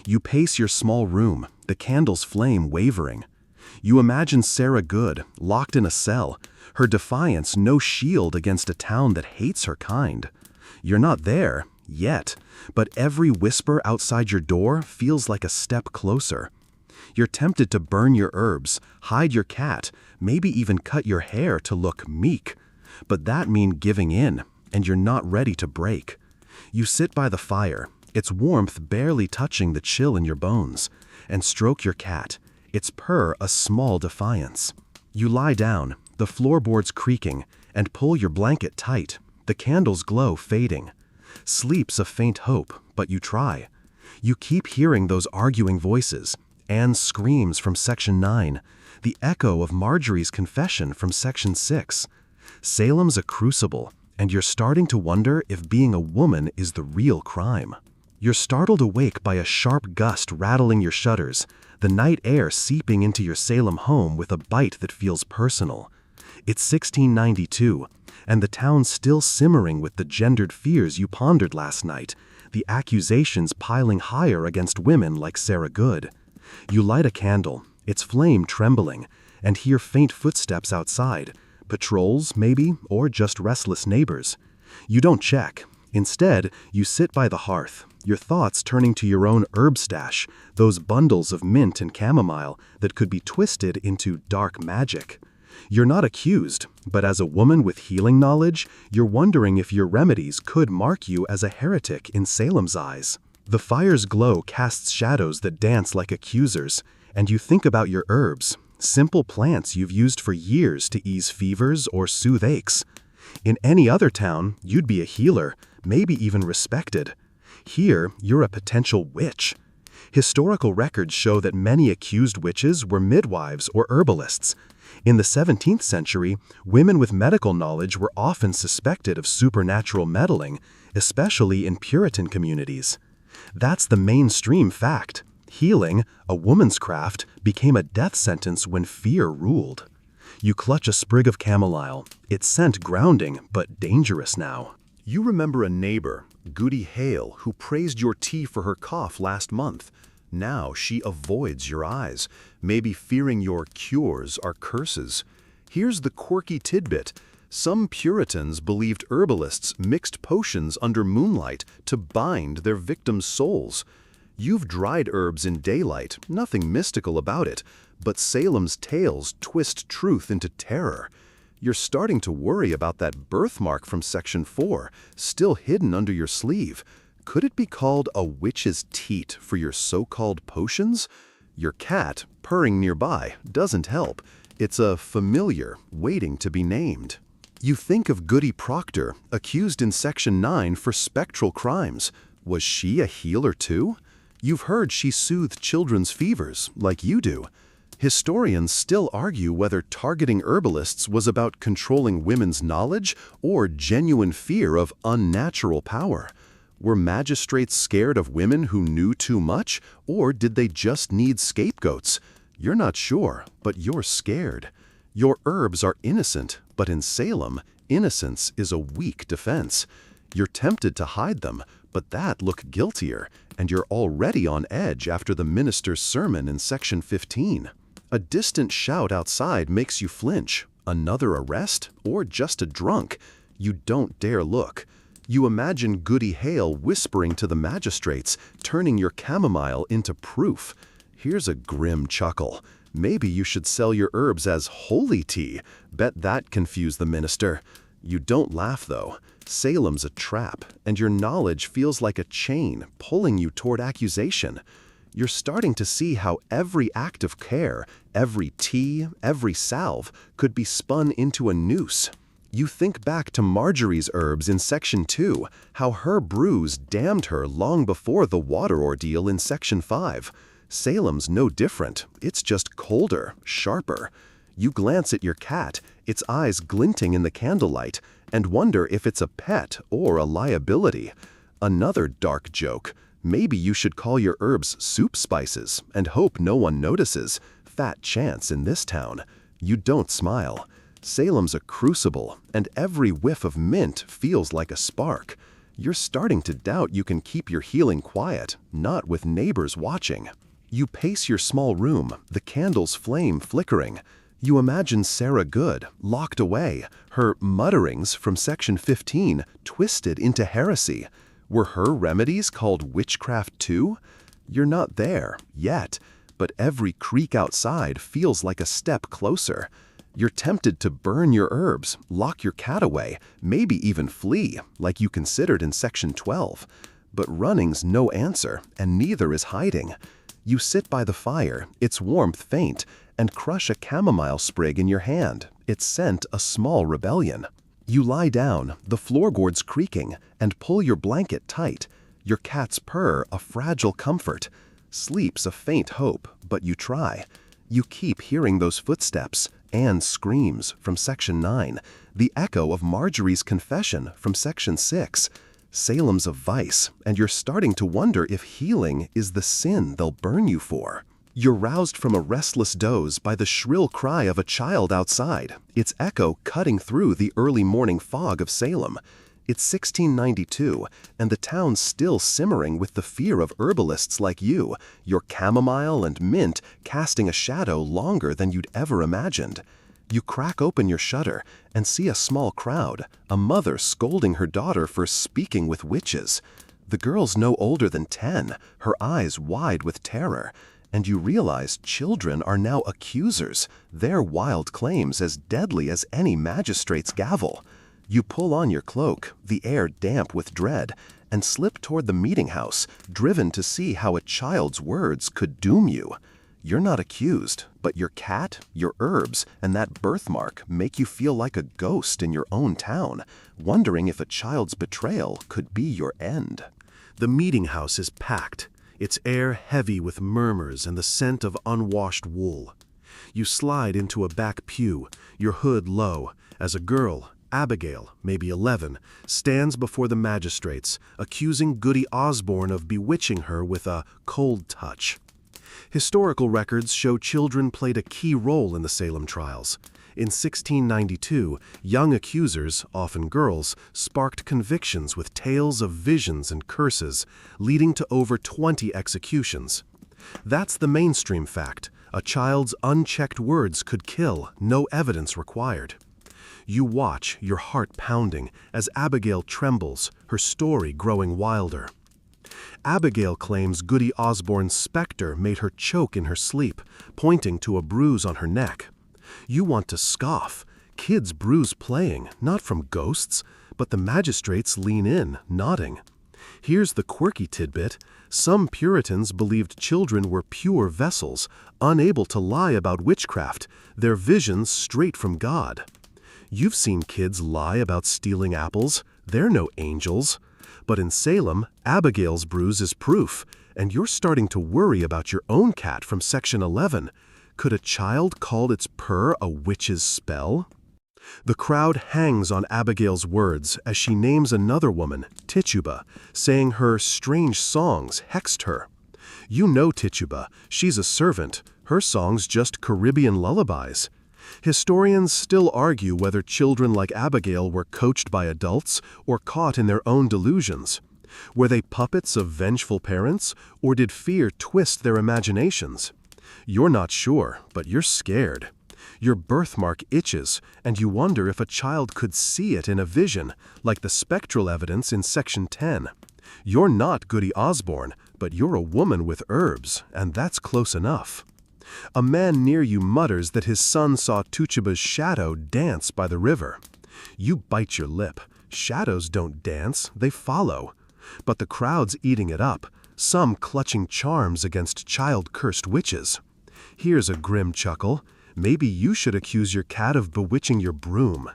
You pace your small room, the candle's flame wavering. You imagine Sarah Good, locked in a cell, her defiance no shield against a town that hates her kind. You're not there, yet, but every whisper outside your door feels like a step closer. You're tempted to burn your herbs, hide your cat, maybe even cut your hair to look meek. But that means giving in, and you're not ready to break. You sit by the fire, its warmth barely touching the chill in your bones, and stroke your cat, its purr a small defiance. You lie down, the floorboards creaking, and pull your blanket tight, the candle's glow fading. Sleep's a faint hope, but you try. You keep hearing those arguing voices. Anne's screams from section 9, the echo of Marjorie's confession from section 6. Salem's a crucible, and you're starting to wonder if being a woman is the real crime. You're startled awake by a sharp gust rattling your shutters, the night air seeping into your Salem home with a bite that feels personal. It's 1692, and the town's still simmering with the gendered fears you pondered last night, the accusations piling higher against women like Sarah Good. You light a candle, its flame trembling, and hear faint footsteps outside, patrols maybe, or just restless neighbors. You don't check. Instead, you sit by the hearth, your thoughts turning to your own herb stash, those bundles of mint and chamomile that could be twisted into dark magic. You're not accused, but as a woman with healing knowledge, you're wondering if your remedies could mark you as a heretic in Salem's eyes. The fire's glow casts shadows that dance like accusers, and you think about your herbs, simple plants you've used for years to ease fevers or soothe aches. In any other town, you'd be a healer, maybe even respected. Here, you're a potential witch. Historical records show that many accused witches were midwives or herbalists. In the 17th century, women with medical knowledge were often suspected of supernatural meddling, especially in Puritan communities. That's the mainstream fact. Healing, a woman's craft, became a death sentence when fear ruled. You clutch a sprig of chamomile. Its scent grounding, but dangerous now. You remember a neighbor, Goody Hale, who praised your tea for her cough last month. Now she avoids your eyes, maybe fearing your cures are curses. Here's the quirky tidbit. Some Puritans believed herbalists mixed potions under moonlight to bind their victims' souls. You've dried herbs in daylight, nothing mystical about it, but Salem's tales twist truth into terror. You're starting to worry about that birthmark from section 4, still hidden under your sleeve. Could it be called a witch's teat for your so-called potions? Your cat, purring nearby, doesn't help. It's a familiar waiting to be named. You think of Goody Proctor, accused in Section 9 for spectral crimes. Was she a healer too? You've heard she soothed children's fevers, like you do. Historians still argue whether targeting herbalists was about controlling women's knowledge or genuine fear of unnatural power. Were magistrates scared of women who knew too much, or did they just need scapegoats? You're not sure, but you're scared. Your herbs are innocent, but in Salem, innocence is a weak defense. You're tempted to hide them, but that look guiltier, and you're already on edge after the minister's sermon in Section 15. A distant shout outside makes you flinch. Another arrest? Or just a drunk? You don't dare look. You imagine Goody Hale whispering to the magistrates, turning your chamomile into proof. Here's a grim chuckle. Maybe you should sell your herbs as holy tea. Bet that confused the minister. You don't laugh, though. Salem's a trap, and your knowledge feels like a chain pulling you toward accusation. You're starting to see how every act of care, every tea, every salve, could be spun into a noose. You think back to Marjorie's herbs in Section 2, how her brews damned her long before the water ordeal in Section 5. Salem's no different, it's just colder, sharper. You glance at your cat, its eyes glinting in the candlelight, and wonder if it's a pet or a liability. Another dark joke. Maybe you should call your herbs soup spices and hope no one notices. Fat chance in this town. You don't smile. Salem's a crucible, and every whiff of mint feels like a spark. You're starting to doubt you can keep your healing quiet, not with neighbors watching. You pace your small room, the candle's flame flickering. You imagine Sarah Good, locked away, her mutterings from Section 15 twisted into heresy. Were her remedies called witchcraft too? You're not there, yet, but every creak outside feels like a step closer. You're tempted to burn your herbs, lock your cat away, maybe even flee, like you considered in Section 12. But running's no answer, and neither is hiding. You sit by the fire, its warmth faint, and crush a chamomile sprig in your hand, its scent a small rebellion. You lie down, the floorboards creaking, and pull your blanket tight. Your cat's purr a fragile comfort. Sleep's a faint hope, but you try. You keep hearing those footsteps, Anne's screams from Section 9, the echo of Marjorie's confession from Section 6. Salem's a vice, and you're starting to wonder if healing is the sin they'll burn you for. You're roused from a restless doze by the shrill cry of a child outside, its echo cutting through the early morning fog of Salem. It's 1692, and the town's still simmering with the fear of herbalists like you, your chamomile and mint casting a shadow longer than you'd ever imagined. You crack open your shutter and see a small crowd, a mother scolding her daughter for speaking with witches. The girl's no older than 10, her eyes wide with terror. And you realize children are now accusers, their wild claims as deadly as any magistrate's gavel. You pull on your cloak, the air damp with dread, and slip toward the meeting house, driven to see how a child's words could doom you. You're not accused, but your cat, your herbs, and that birthmark make you feel like a ghost in your own town, wondering if a child's betrayal could be your end. The meeting house is packed, its air heavy with murmurs and the scent of unwashed wool. You slide into a back pew, your hood low, as a girl, Abigail, maybe 11, stands before the magistrates, accusing Goody Osborne of bewitching her with a cold touch. Historical records show children played a key role in the Salem trials. In 1692, young accusers, often girls, sparked convictions with tales of visions and curses, leading to over 20 executions. That's the mainstream fact. A child's unchecked words could kill, no evidence required. You watch, your heart pounding, as Abigail trembles, her story growing wilder. Abigail claims Goody Osborne's specter made her choke in her sleep, pointing to a bruise on her neck. You want to scoff. Kids bruise playing, not from ghosts, but the magistrates lean in, nodding. Here's the quirky tidbit. Some Puritans believed children were pure vessels, unable to lie about witchcraft, their visions straight from God. You've seen kids lie about stealing apples. They're no angels. But in Salem, Abigail's bruise is proof, and you're starting to worry about your own cat from section 11. Could a child call its purr a witch's spell? The crowd hangs on Abigail's words as she names another woman, Tituba, saying her strange songs hexed her. You know Tituba, she's a servant, her songs just Caribbean lullabies. Historians still argue whether children like Abigail were coached by adults or caught in their own delusions. Were they puppets of vengeful parents, or did fear twist their imaginations? You're not sure, but you're scared. Your birthmark itches, and you wonder if a child could see it in a vision, like the spectral evidence in section 10. You're not Goody Osborne, but you're a woman with herbs, and that's close enough. A man near you mutters that his son saw Tituba's shadow dance by the river. You bite your lip. Shadows don't dance, they follow. But the crowd's eating it up, some clutching charms against child-cursed witches. Here's a grim chuckle. Maybe you should accuse your cat of bewitching your broom.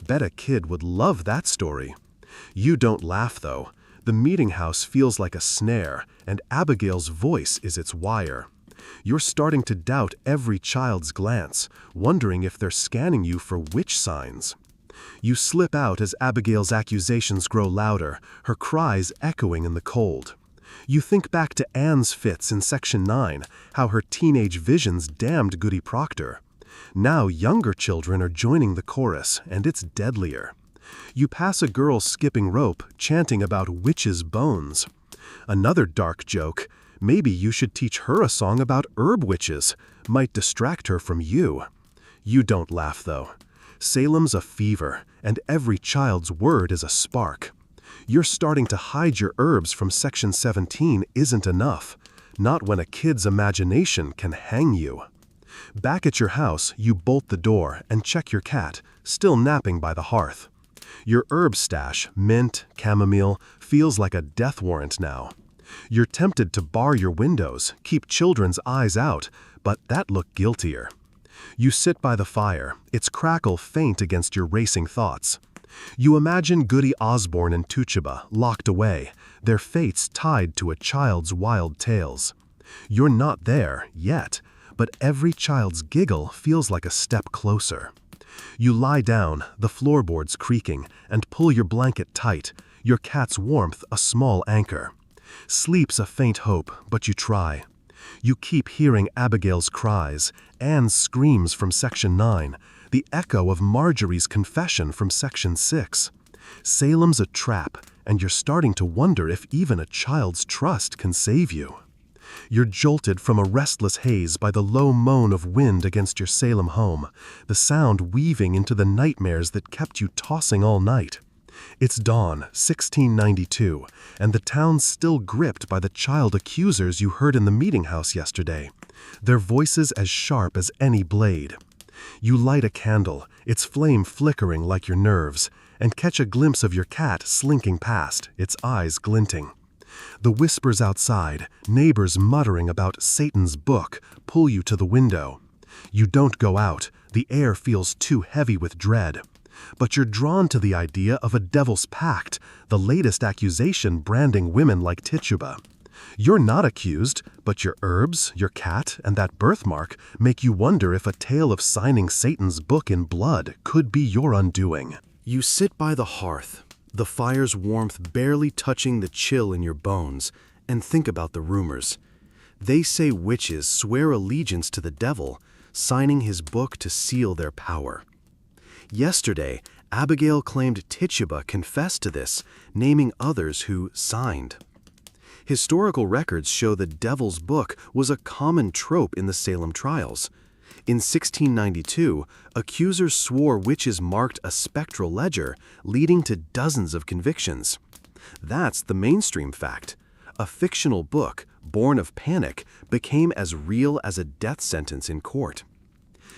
Bet a kid would love that story. You don't laugh, though. The meeting house feels like a snare, and Abigail's voice is its wire. You're starting to doubt every child's glance, wondering if they're scanning you for witch signs. You slip out as Abigail's accusations grow louder, her cries echoing in the cold. You think back to Anne's fits in section 9, how her teenage visions damned Goody Proctor. Now younger children are joining the chorus, and it's deadlier. You pass a girl skipping rope, chanting about witches' bones. Another dark joke. Maybe you should teach her a song about herb witches. Might distract her from you. You don't laugh, though. Salem's a fever, and every child's word is a spark. You're starting to hide your herbs from section 17 isn't enough. Not when a kid's imagination can hang you. Back at your house, you bolt the door and check your cat, still napping by the hearth. Your herb stash, mint, chamomile, feels like a death warrant now. You're tempted to bar your windows, keep children's eyes out, but that look guiltier. You sit by the fire, its crackle faint against your racing thoughts. You imagine Goody Osborne and Tituba locked away, their fates tied to a child's wild tales. You're not there, yet, but every child's giggle feels like a step closer. You lie down, the floorboards creaking, and pull your blanket tight, your cat's warmth a small anchor. Sleep's a faint hope, but you try. You keep hearing Abigail's cries, Anne's screams from section 9, the echo of Marjorie's confession from section 6. Salem's a trap, and you're starting to wonder if even a child's trust can save you. You're jolted from a restless haze by the low moan of wind against your Salem home, the sound weaving into the nightmares that kept you tossing all night. It's dawn, 1692, and the town's still gripped by the child accusers you heard in the meeting house yesterday, their voices as sharp as any blade. You light a candle, its flame flickering like your nerves, and catch a glimpse of your cat slinking past, its eyes glinting. The whispers outside, neighbors muttering about Satan's book, pull you to the window. You don't go out, the air feels too heavy with dread. But you're drawn to the idea of a devil's pact, the latest accusation branding women like Tituba. You're not accused, but your herbs, your cat, and that birthmark make you wonder if a tale of signing Satan's book in blood could be your undoing. You sit by the hearth, the fire's warmth barely touching the chill in your bones, and think about the rumors. They say witches swear allegiance to the devil, signing his book to seal their power. Yesterday, Abigail claimed Tituba confessed to this, naming others who signed. Historical records show the Devil's Book was a common trope in the Salem trials. In 1692, accusers swore witches marked a spectral ledger, leading to dozens of convictions. That's the mainstream fact. A fictional book, born of panic, became as real as a death sentence in court.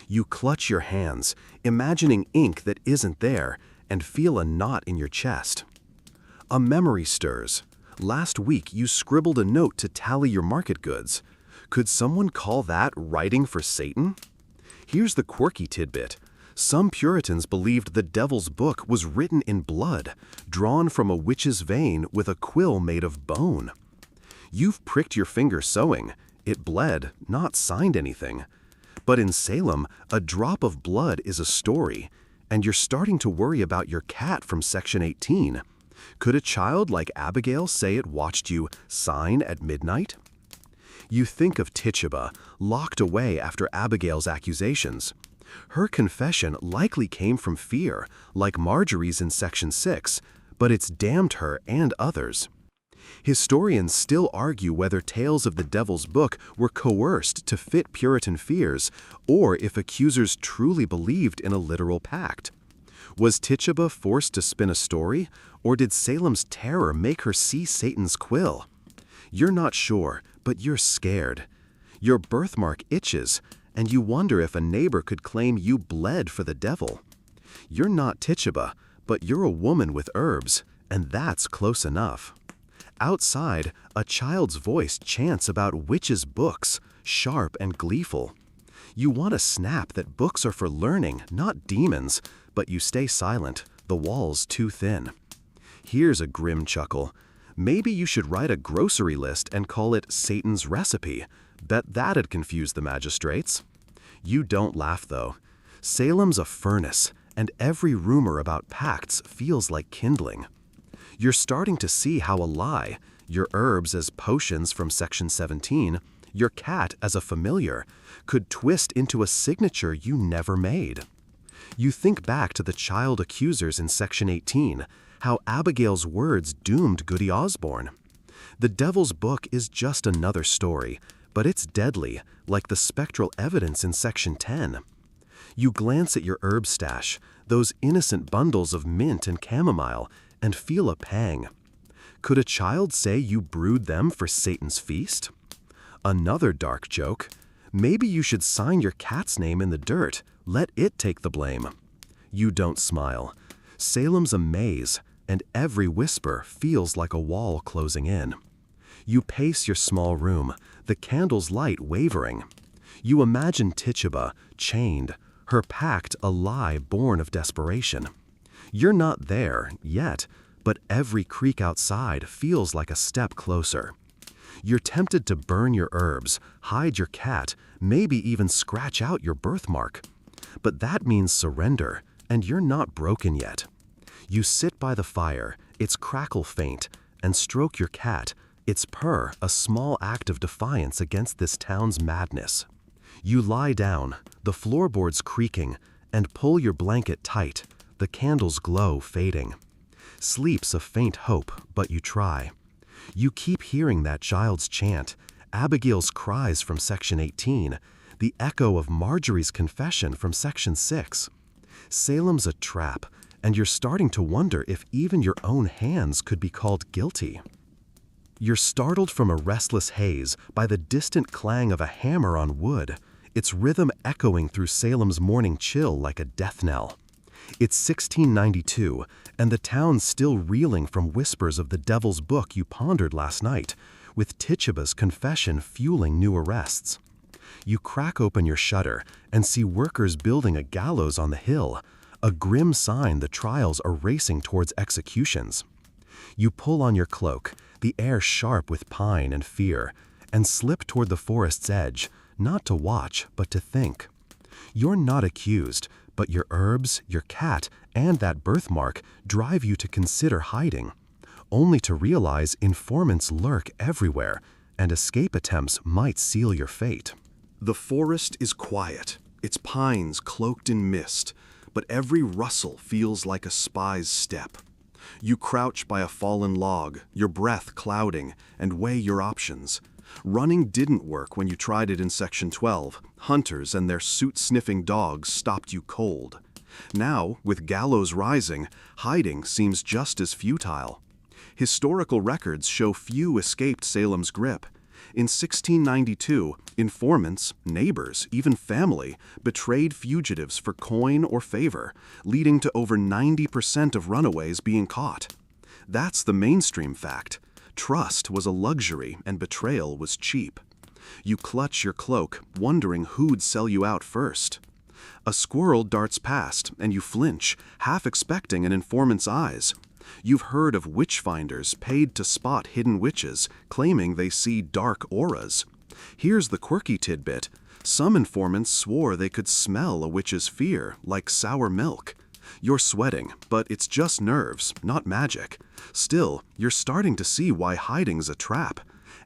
You clutch your hands, imagining ink that isn't there, and feel a knot in your chest. A memory stirs, Last week you scribbled a note to tally your market goods. Could someone call that writing for Satan? Here's the quirky tidbit. Some Puritans believed the devil's book was written in blood, drawn from a witch's vein with a quill made of bone. You've pricked your finger sewing. It bled, not signed anything. But in Salem, a drop of blood is a story, and you're starting to worry about your cat from Section 18. Could a child like Abigail say it watched you sign at midnight? You think of Tituba, locked away after Abigail's accusations. Her confession likely came from fear, like Marjorie's in Section 6, but it's damned her and others. Historians still argue whether tales of the devil's book were coerced to fit Puritan fears, or if accusers truly believed in a literal pact. Was Tituba forced to spin a story, or did Salem's terror make her see Satan's quill? You're not sure, but you're scared. Your birthmark itches, and you wonder if a neighbor could claim you bled for the devil. You're not Tituba, but you're a woman with herbs, and that's close enough. Outside, a child's voice chants about witches' books, sharp and gleeful. You want to snap that books are for learning, not demons, but you stay silent, the wall's too thin. Here's a grim chuckle. Maybe you should write a grocery list and call it Satan's Recipe. Bet that'd confuse the magistrates. You don't laugh, though. Salem's a furnace, and every rumor about pacts feels like kindling. You're starting to see how a lie, your herbs as potions from Section 17, your cat as a familiar, could twist into a signature you never made. You think back to the child accusers in Section 18, how Abigail's words doomed Goody Osborne. The devil's book is just another story, but it's deadly, like the spectral evidence in Section 10. You glance at your herb stash, those innocent bundles of mint and chamomile, and feel a pang. Could a child say you brewed them for Satan's feast? Another dark joke. Maybe you should sign your cat's name in the dirt. Let it take the blame. You don't smile. Salem's a maze, and every whisper feels like a wall closing in. You pace your small room, the candle's light wavering. You imagine Tituba, chained, her pact a lie born of desperation. You're not there, yet, but every creak outside feels like a step closer. You're tempted to burn your herbs, hide your cat, maybe even scratch out your birthmark. But that means surrender, and you're not broken yet. You sit by the fire, its crackle faint, and stroke your cat, its purr a small act of defiance against this town's madness. You lie down, the floorboards creaking, and pull your blanket tight, the candle's glow fading. Sleep's a faint hope, but you try. You keep hearing that child's chant, Abigail's cries from Section 18, the echo of Marjorie's confession from Section 6. Salem's a trap, and you're starting to wonder if even your own hands could be called guilty. You're startled from a restless haze by the distant clang of a hammer on wood, its rhythm echoing through Salem's morning chill like a death knell. It's 1692, and the town's still reeling from whispers of the devil's book you pondered last night, with Tituba's confession fueling new arrests. You crack open your shutter and see workers building a gallows on the hill, a grim sign the trials are racing towards executions. You pull on your cloak, the air sharp with pine and fear, and slip toward the forest's edge, not to watch, but to think. You're not accused, but your herbs, your cat, and that birthmark drive you to consider hiding, only to realize informants lurk everywhere, and escape attempts might seal your fate. The forest is quiet, its pines cloaked in mist, but every rustle feels like a spy's step. You crouch by a fallen log, your breath clouding, and weigh your options. Running didn't work when you tried it in Section 12. Hunters and their suit-sniffing dogs stopped you cold. Now, with gallows rising, hiding seems just as futile. Historical records show few escaped Salem's grip. In 1692, informants, neighbors, even family, betrayed fugitives for coin or favor, leading to over 90% of runaways being caught. That's the mainstream fact. Trust was a luxury and betrayal was cheap. You clutch your cloak, wondering who'd sell you out first. A squirrel darts past, and you flinch, half expecting an informant's eyes. You've heard of witch-finders paid to spot hidden witches, claiming they see dark auras. Here's the quirky tidbit. Some informants swore they could smell a witch's fear, like sour milk. You're sweating, but it's just nerves, not magic. Still, you're starting to see why hiding's a trap.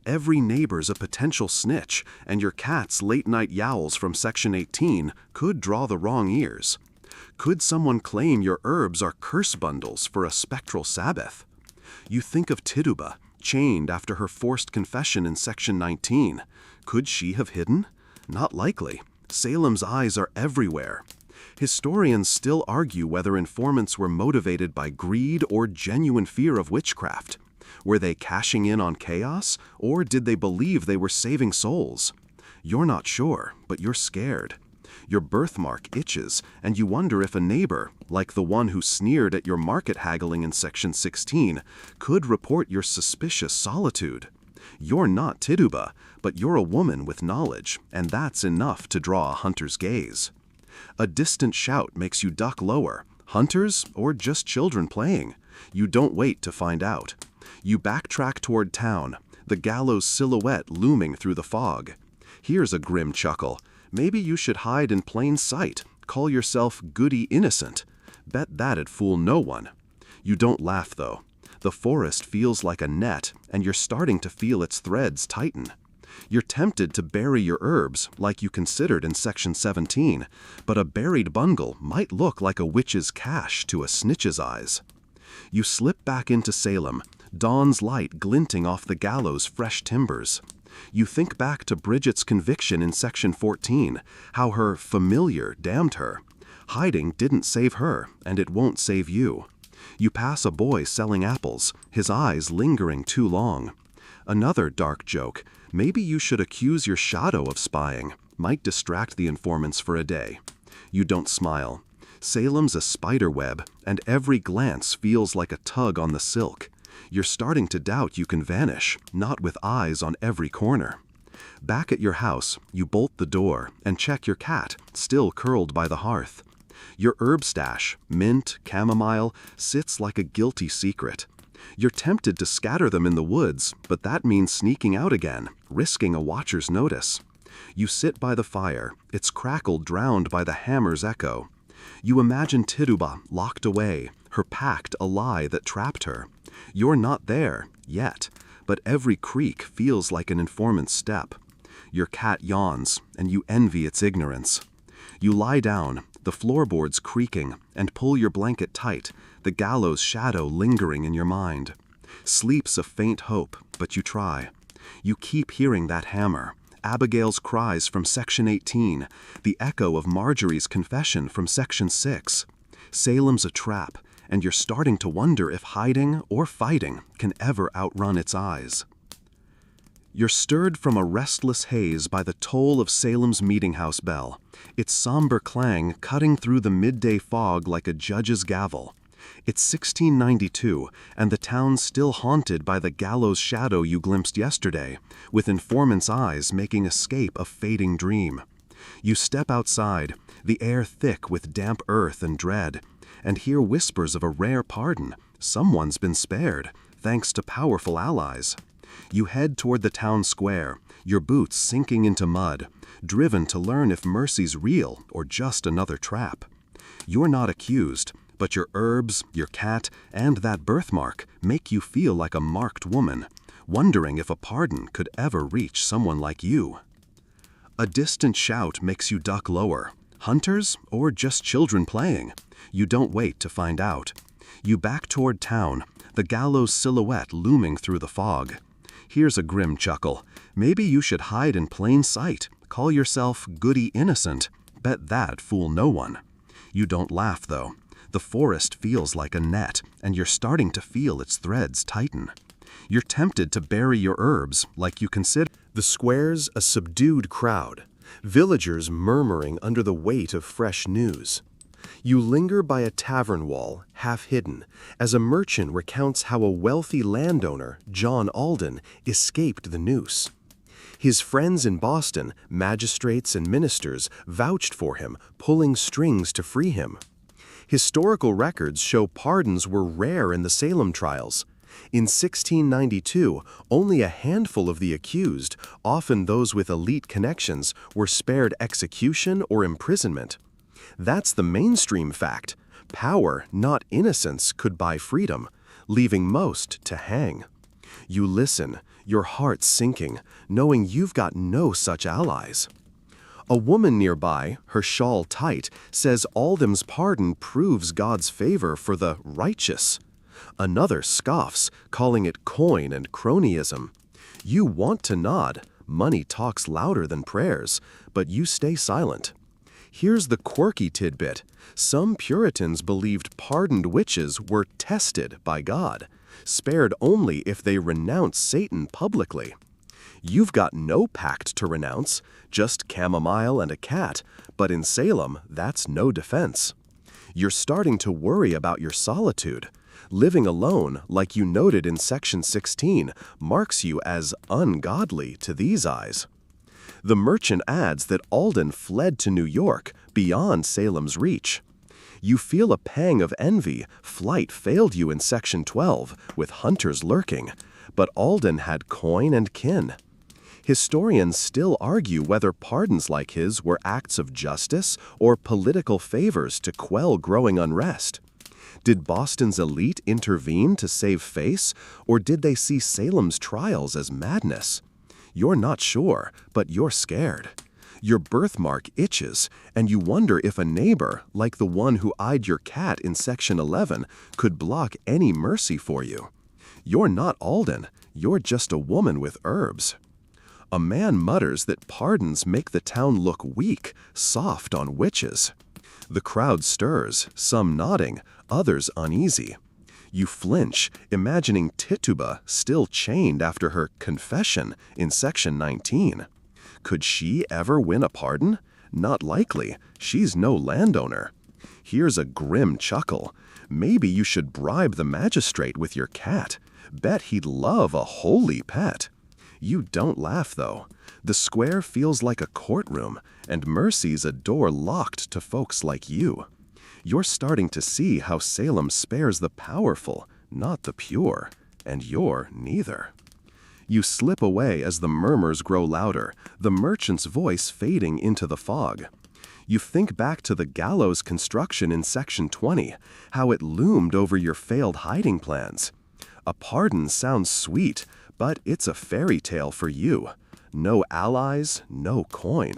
Every neighbor's a potential snitch, and your cat's late-night yowls from Section 18 could draw the wrong ears. Could someone claim your herbs are curse bundles for a spectral Sabbath? You think of Tituba, chained after her forced confession in Section 19. Could she have hidden? Not likely. Salem's eyes are everywhere. Historians still argue whether informants were motivated by greed or genuine fear of witchcraft. Were they cashing in on chaos, or did they believe they were saving souls? You're not sure, but you're scared. Your birthmark itches, and you wonder if a neighbor, like the one who sneered at your market haggling in Section 16, could report your suspicious solitude. You're not Tituba, but you're a woman with knowledge, and that's enough to draw a hunter's gaze. A distant shout makes you duck lower. Hunters, or just children playing? You don't wait to find out. You backtrack toward town, the gallows silhouette looming through the fog. Here's a grim chuckle. Maybe you should hide in plain sight, call yourself goody innocent. Bet that'd fool no one. You don't laugh, though. The forest feels like a net, and you're starting to feel its threads tighten. You're tempted to bury your herbs, like you considered in Section 17, but a buried bundle might look like a witch's cache to a snitch's eyes. You slip back into Salem, dawn's light glinting off the gallows' fresh timbers. You think back to Bridget's conviction in Section 14, how her familiar damned her. Hiding didn't save her, and it won't save you. You pass a boy selling apples, his eyes lingering too long. Another dark joke. Maybe you should accuse your shadow of spying. Might distract the informants for a day. You don't smile. Salem's a spider web, and every glance feels like a tug on the silk. You're starting to doubt you can vanish, not with eyes on every corner. Back at your house, you bolt the door and check your cat, still curled by the hearth. Your herb stash, mint, chamomile, sits like a guilty secret. You're tempted to scatter them in the woods, but that means sneaking out again, risking a watcher's notice. You sit by the fire, its crackle drowned by the hammer's echo. You imagine Tituba locked away, her pact a lie that trapped her. You're not there, yet, but every creak feels like an informant's step. Your cat yawns, and you envy its ignorance. You lie down, the floorboards creaking, and pull your blanket tight, the gallows shadow lingering in your mind. Sleep's a faint hope, but you try. You keep hearing that hammer, Abigail's cries from Section 18, the echo of Marjorie's confession from Section 6. Salem's a trap, and you're starting to wonder if hiding or fighting can ever outrun its eyes. You're stirred from a restless haze by the toll of Salem's meetinghouse bell, its somber clang cutting through the midday fog like a judge's gavel. It's 1692, and the town's still haunted by the gallows shadow you glimpsed yesterday, with informant's eyes making escape a fading dream. You step outside, the air thick with damp earth and dread, and hear whispers of a rare pardon. Someone's been spared, thanks to powerful allies. You head toward the town square, your boots sinking into mud, driven to learn if mercy's real or just another trap. You're not accused, but your herbs, your cat, and that birthmark make you feel like a marked woman, wondering if a pardon could ever reach someone like you. A distant shout makes you duck lower. Hunters, or just children playing? You don't wait to find out. You back toward town, the gallows silhouette looming through the fog. Here's a grim chuckle. Maybe you should hide in plain sight, call yourself goody innocent. Bet that'd fool no one. You don't laugh, though. The forest feels like a net, and you're starting to feel its threads tighten. You're tempted to bury your herbs, like you consider. The square's a subdued crowd, villagers murmuring under the weight of fresh news. You linger by a tavern wall, half hidden, as a merchant recounts how a wealthy landowner, John Alden, escaped the noose. His friends in Boston, magistrates and ministers, vouched for him, pulling strings to free him. Historical records show pardons were rare in the Salem trials. In 1692, only a handful of the accused, often those with elite connections, were spared execution or imprisonment. That's the mainstream fact. Power, not innocence, could buy freedom, leaving most to hang. You listen, your heart sinking, knowing you've got no such allies. A woman nearby, her shawl tight, says Oldham's pardon proves God's favor for the righteous. Another scoffs, calling it coin and cronyism. You want to nod, money talks louder than prayers, but you stay silent. Here's the quirky tidbit. Some Puritans believed pardoned witches were tested by God, spared only if they renounce Satan publicly. You've got no pact to renounce, just chamomile and a cat, but in Salem, that's no defense. You're starting to worry about your solitude. Living alone, like you noted in section 16, marks you as ungodly to these eyes. The merchant adds that Alden fled to New York, beyond Salem's reach. You feel a pang of envy. Flight failed you in section 12, with hunters lurking, but Alden had coin and kin. Historians still argue whether pardons like his were acts of justice or political favors to quell growing unrest. Did Boston's elite intervene to save face, or did they see Salem's trials as madness? You're not sure, but you're scared. Your birthmark itches, and you wonder if a neighbor, like the one who eyed your cat in section 11, could block any mercy for you. You're not Alden, you're just a woman with herbs. A man mutters that pardons make the town look weak, soft on witches. The crowd stirs, some nodding, others uneasy. You flinch, imagining Tituba still chained after her confession in section 19. Could she ever win a pardon? Not likely. She's no landowner. Here's a grim chuckle. Maybe you should bribe the magistrate with your cat. Bet he'd love a holy pet. You don't laugh, though. The square feels like a courtroom, and mercy's a door locked to folks like you. You're starting to see how Salem spares the powerful, not the pure, and you're neither. You slip away as the murmurs grow louder, the merchant's voice fading into the fog. You think back to the gallows construction in section 20, how it loomed over your failed hiding plans. A pardon sounds sweet, but it's a fairy tale for you. No allies, no coin.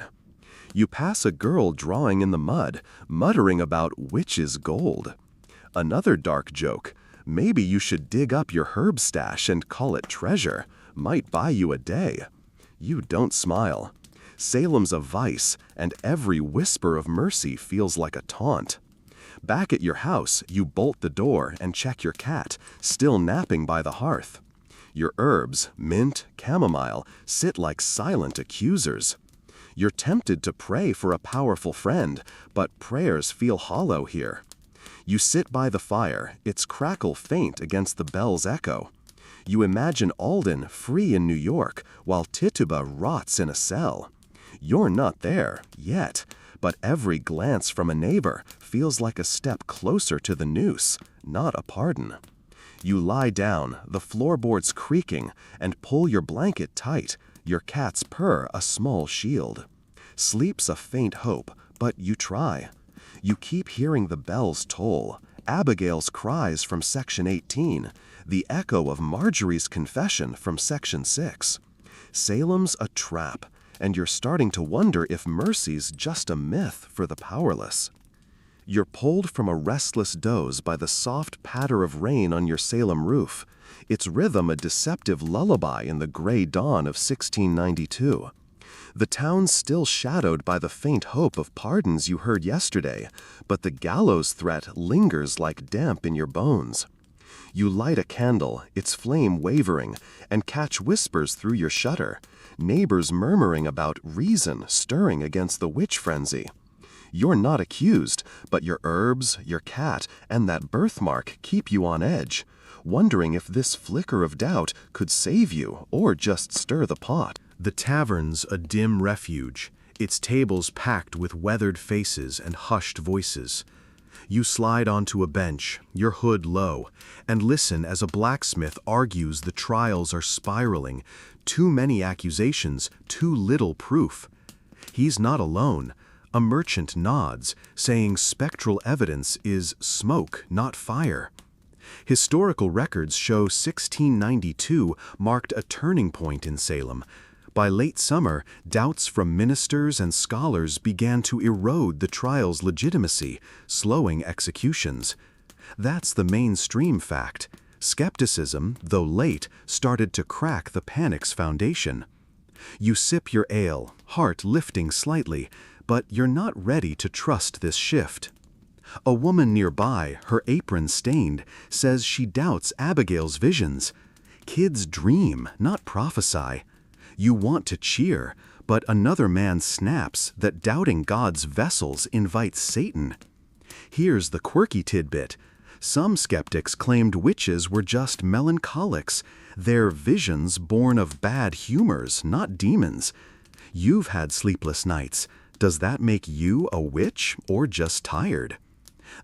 You pass a girl drawing in the mud, muttering about witch's gold. Another dark joke. Maybe you should dig up your herb stash and call it treasure. Might buy you a day. You don't smile. Salem's a vice, and every whisper of mercy feels like a taunt. Back at your house, you bolt the door and check your cat, still napping by the hearth. Your herbs, mint, chamomile, sit like silent accusers. You're tempted to pray for a powerful friend, but prayers feel hollow here. You sit by the fire, its crackle faint against the bell's echo. You imagine Alden free in New York, while Tituba rots in a cell. You're not there, yet, but every glance from a neighbor feels like a step closer to the noose, not a pardon. You lie down, the floorboards creaking, and pull your blanket tight, your cat's purr a small shield. Sleep's a faint hope, but you try. You keep hearing the bells toll, Abigail's cries from section 18, the echo of Marjorie's confession from section 6. Salem's a trap, and you're starting to wonder if mercy's just a myth for the powerless. You're pulled from a restless doze by the soft patter of rain on your Salem roof, its rhythm a deceptive lullaby in the gray dawn of 1692. The town's still shadowed by the faint hope of pardons you heard yesterday, but the gallows threat lingers like damp in your bones. You light a candle, its flame wavering, and catch whispers through your shutter, neighbors murmuring about reason stirring against the witch frenzy. You're not accused, but your herbs, your cat, and that birthmark keep you on edge, wondering if this flicker of doubt could save you or just stir the pot. The tavern's a dim refuge, its tables packed with weathered faces and hushed voices. You slide onto a bench, your hood low, and listen as a blacksmith argues the trials are spiraling. Too many accusations, too little proof. He's not alone. A merchant nods, saying spectral evidence is smoke, not fire. Historical records show 1692 marked a turning point in Salem. By late summer, doubts from ministers and scholars began to erode the trial's legitimacy, slowing executions. That's the mainstream fact. Skepticism, though late, started to crack the panic's foundation. You sip your ale, heart lifting slightly, but you're not ready to trust this shift. A woman nearby, her apron stained, says she doubts Abigail's visions. Kids dream, not prophesy. You want to cheer, but another man snaps that doubting God's vessels invites Satan. Here's the quirky tidbit. Some skeptics claimed witches were just melancholics, their visions born of bad humors, not demons. You've had sleepless nights. Does that make you a witch or just tired?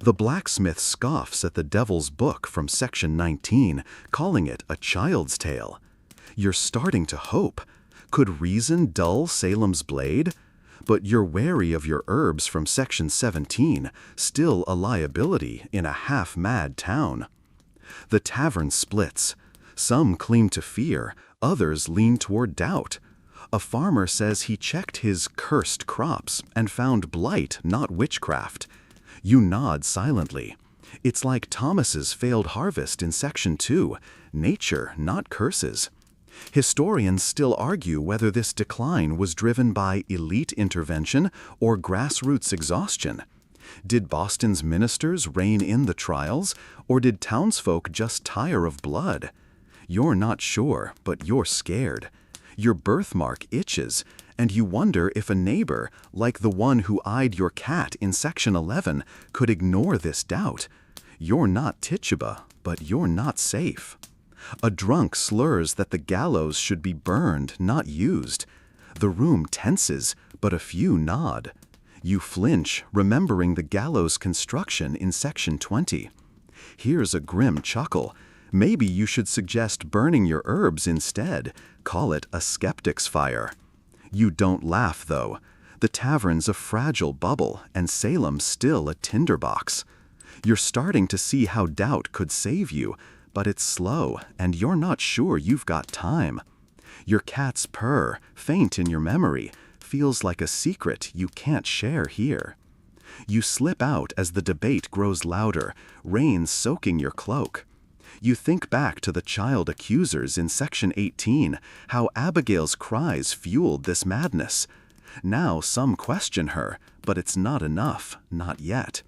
The blacksmith scoffs at the Devil's Book from section 19, calling it a child's tale. You're starting to hope. Could reason dull Salem's blade? But you're wary of your herbs from section 17, still a liability in a half-mad town. The tavern splits. Some cling to fear, others lean toward doubt. A farmer says he checked his cursed crops and found blight, not witchcraft. You nod silently. It's like Thomas's failed harvest in section 2, nature, not curses. Historians still argue whether this decline was driven by elite intervention or grassroots exhaustion. Did Boston's ministers rein in the trials, or did townsfolk just tire of blood? You're not sure, but you're scared. Your birthmark itches, and you wonder if a neighbor, like the one who eyed your cat in section 11, could ignore this doubt. You're not Tituba, but you're not safe. A drunk slurs that the gallows should be burned, not used. The room tenses, but a few nod. You flinch, remembering the gallows construction in section 20. Here's a grim chuckle. Maybe you should suggest burning your herbs instead. Call it a skeptic's fire. You don't laugh, though. The tavern's a fragile bubble, and Salem's still a tinderbox. You're starting to see how doubt could save you, but it's slow, and you're not sure you've got time. Your cat's purr, faint in your memory, feels like a secret you can't share here. You slip out as the debate grows louder, rain soaking your cloak. You think back to the child accusers in section 18, how Abigail's cries fueled this madness. Now some question her, but it's not enough, not yet.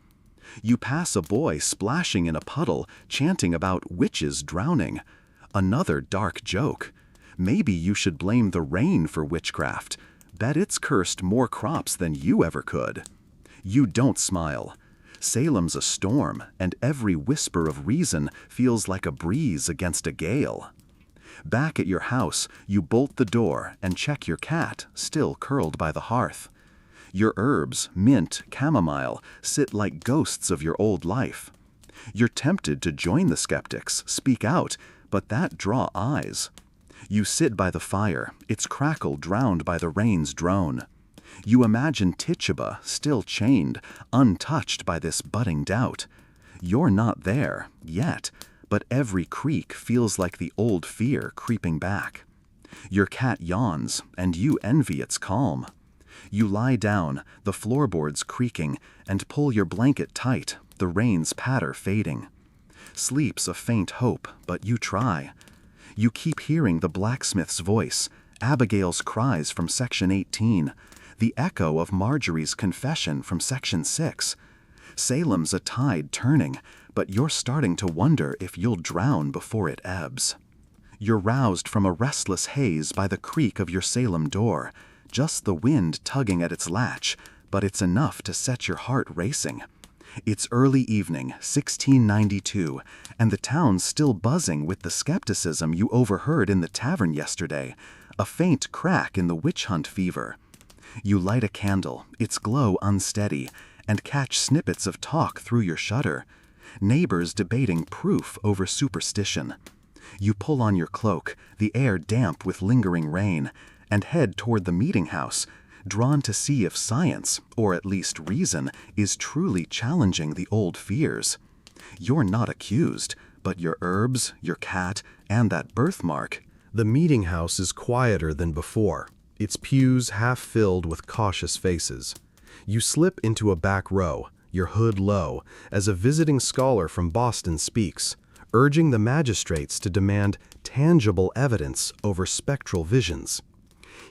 You pass a boy splashing in a puddle, chanting about witches drowning. Another dark joke. Maybe you should blame the rain for witchcraft. Bet it's cursed more crops than you ever could. You don't smile. Salem's a storm, and every whisper of reason feels like a breeze against a gale. Back at your house, you bolt the door and check your cat, still curled by the hearth. Your herbs, mint, chamomile, sit like ghosts of your old life. You're tempted to join the skeptics, speak out, but that draw eyes. You sit by the fire, its crackle drowned by the rain's drone. You imagine Tituba, still chained, untouched by this budding doubt. You're not there, yet, but every creak feels like the old fear creeping back. Your cat yawns, and you envy its calm. You lie down, the floorboards creaking, and pull your blanket tight, the rain's patter fading. Sleep's a faint hope, but you try. You keep hearing the blacksmith's voice, Abigail's cries from section 18, the echo of Marjorie's confession from section 6. Salem's a tide turning, but you're starting to wonder if you'll drown before it ebbs. You're roused from a restless haze by the creak of your Salem door, just the wind tugging at its latch, but it's enough to set your heart racing. It's early evening, 1692, and the town's still buzzing with the skepticism you overheard in the tavern yesterday, a faint crack in the witch hunt fever. You light a candle, its glow unsteady, and catch snippets of talk through your shutter. Neighbors debating proof over superstition. You pull on your cloak, the air damp with lingering rain, and head toward the meeting house, drawn to see if science, or at least reason, is truly challenging the old fears. You're not accused, but your herbs, your cat, and that birthmark. The meeting house is quieter than before, its pews half filled with cautious faces. You slip into a back row, your hood low, as a visiting scholar from Boston speaks, urging the magistrates to demand tangible evidence over spectral visions.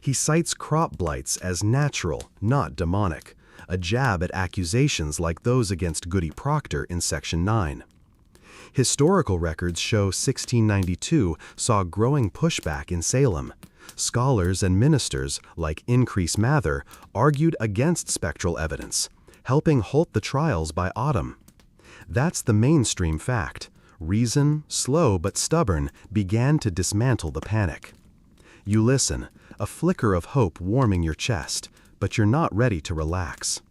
He cites crop blights as natural, not demonic, a jab at accusations like those against Goody Proctor in Section 9. Historical records show 1692 saw growing pushback in Salem. Scholars and ministers, like Increase Mather, argued against spectral evidence, helping halt the trials by autumn. That's the mainstream fact. Reason, slow but stubborn, began to dismantle the panic. You listen, a flicker of hope warming your chest, but you're not ready to relax.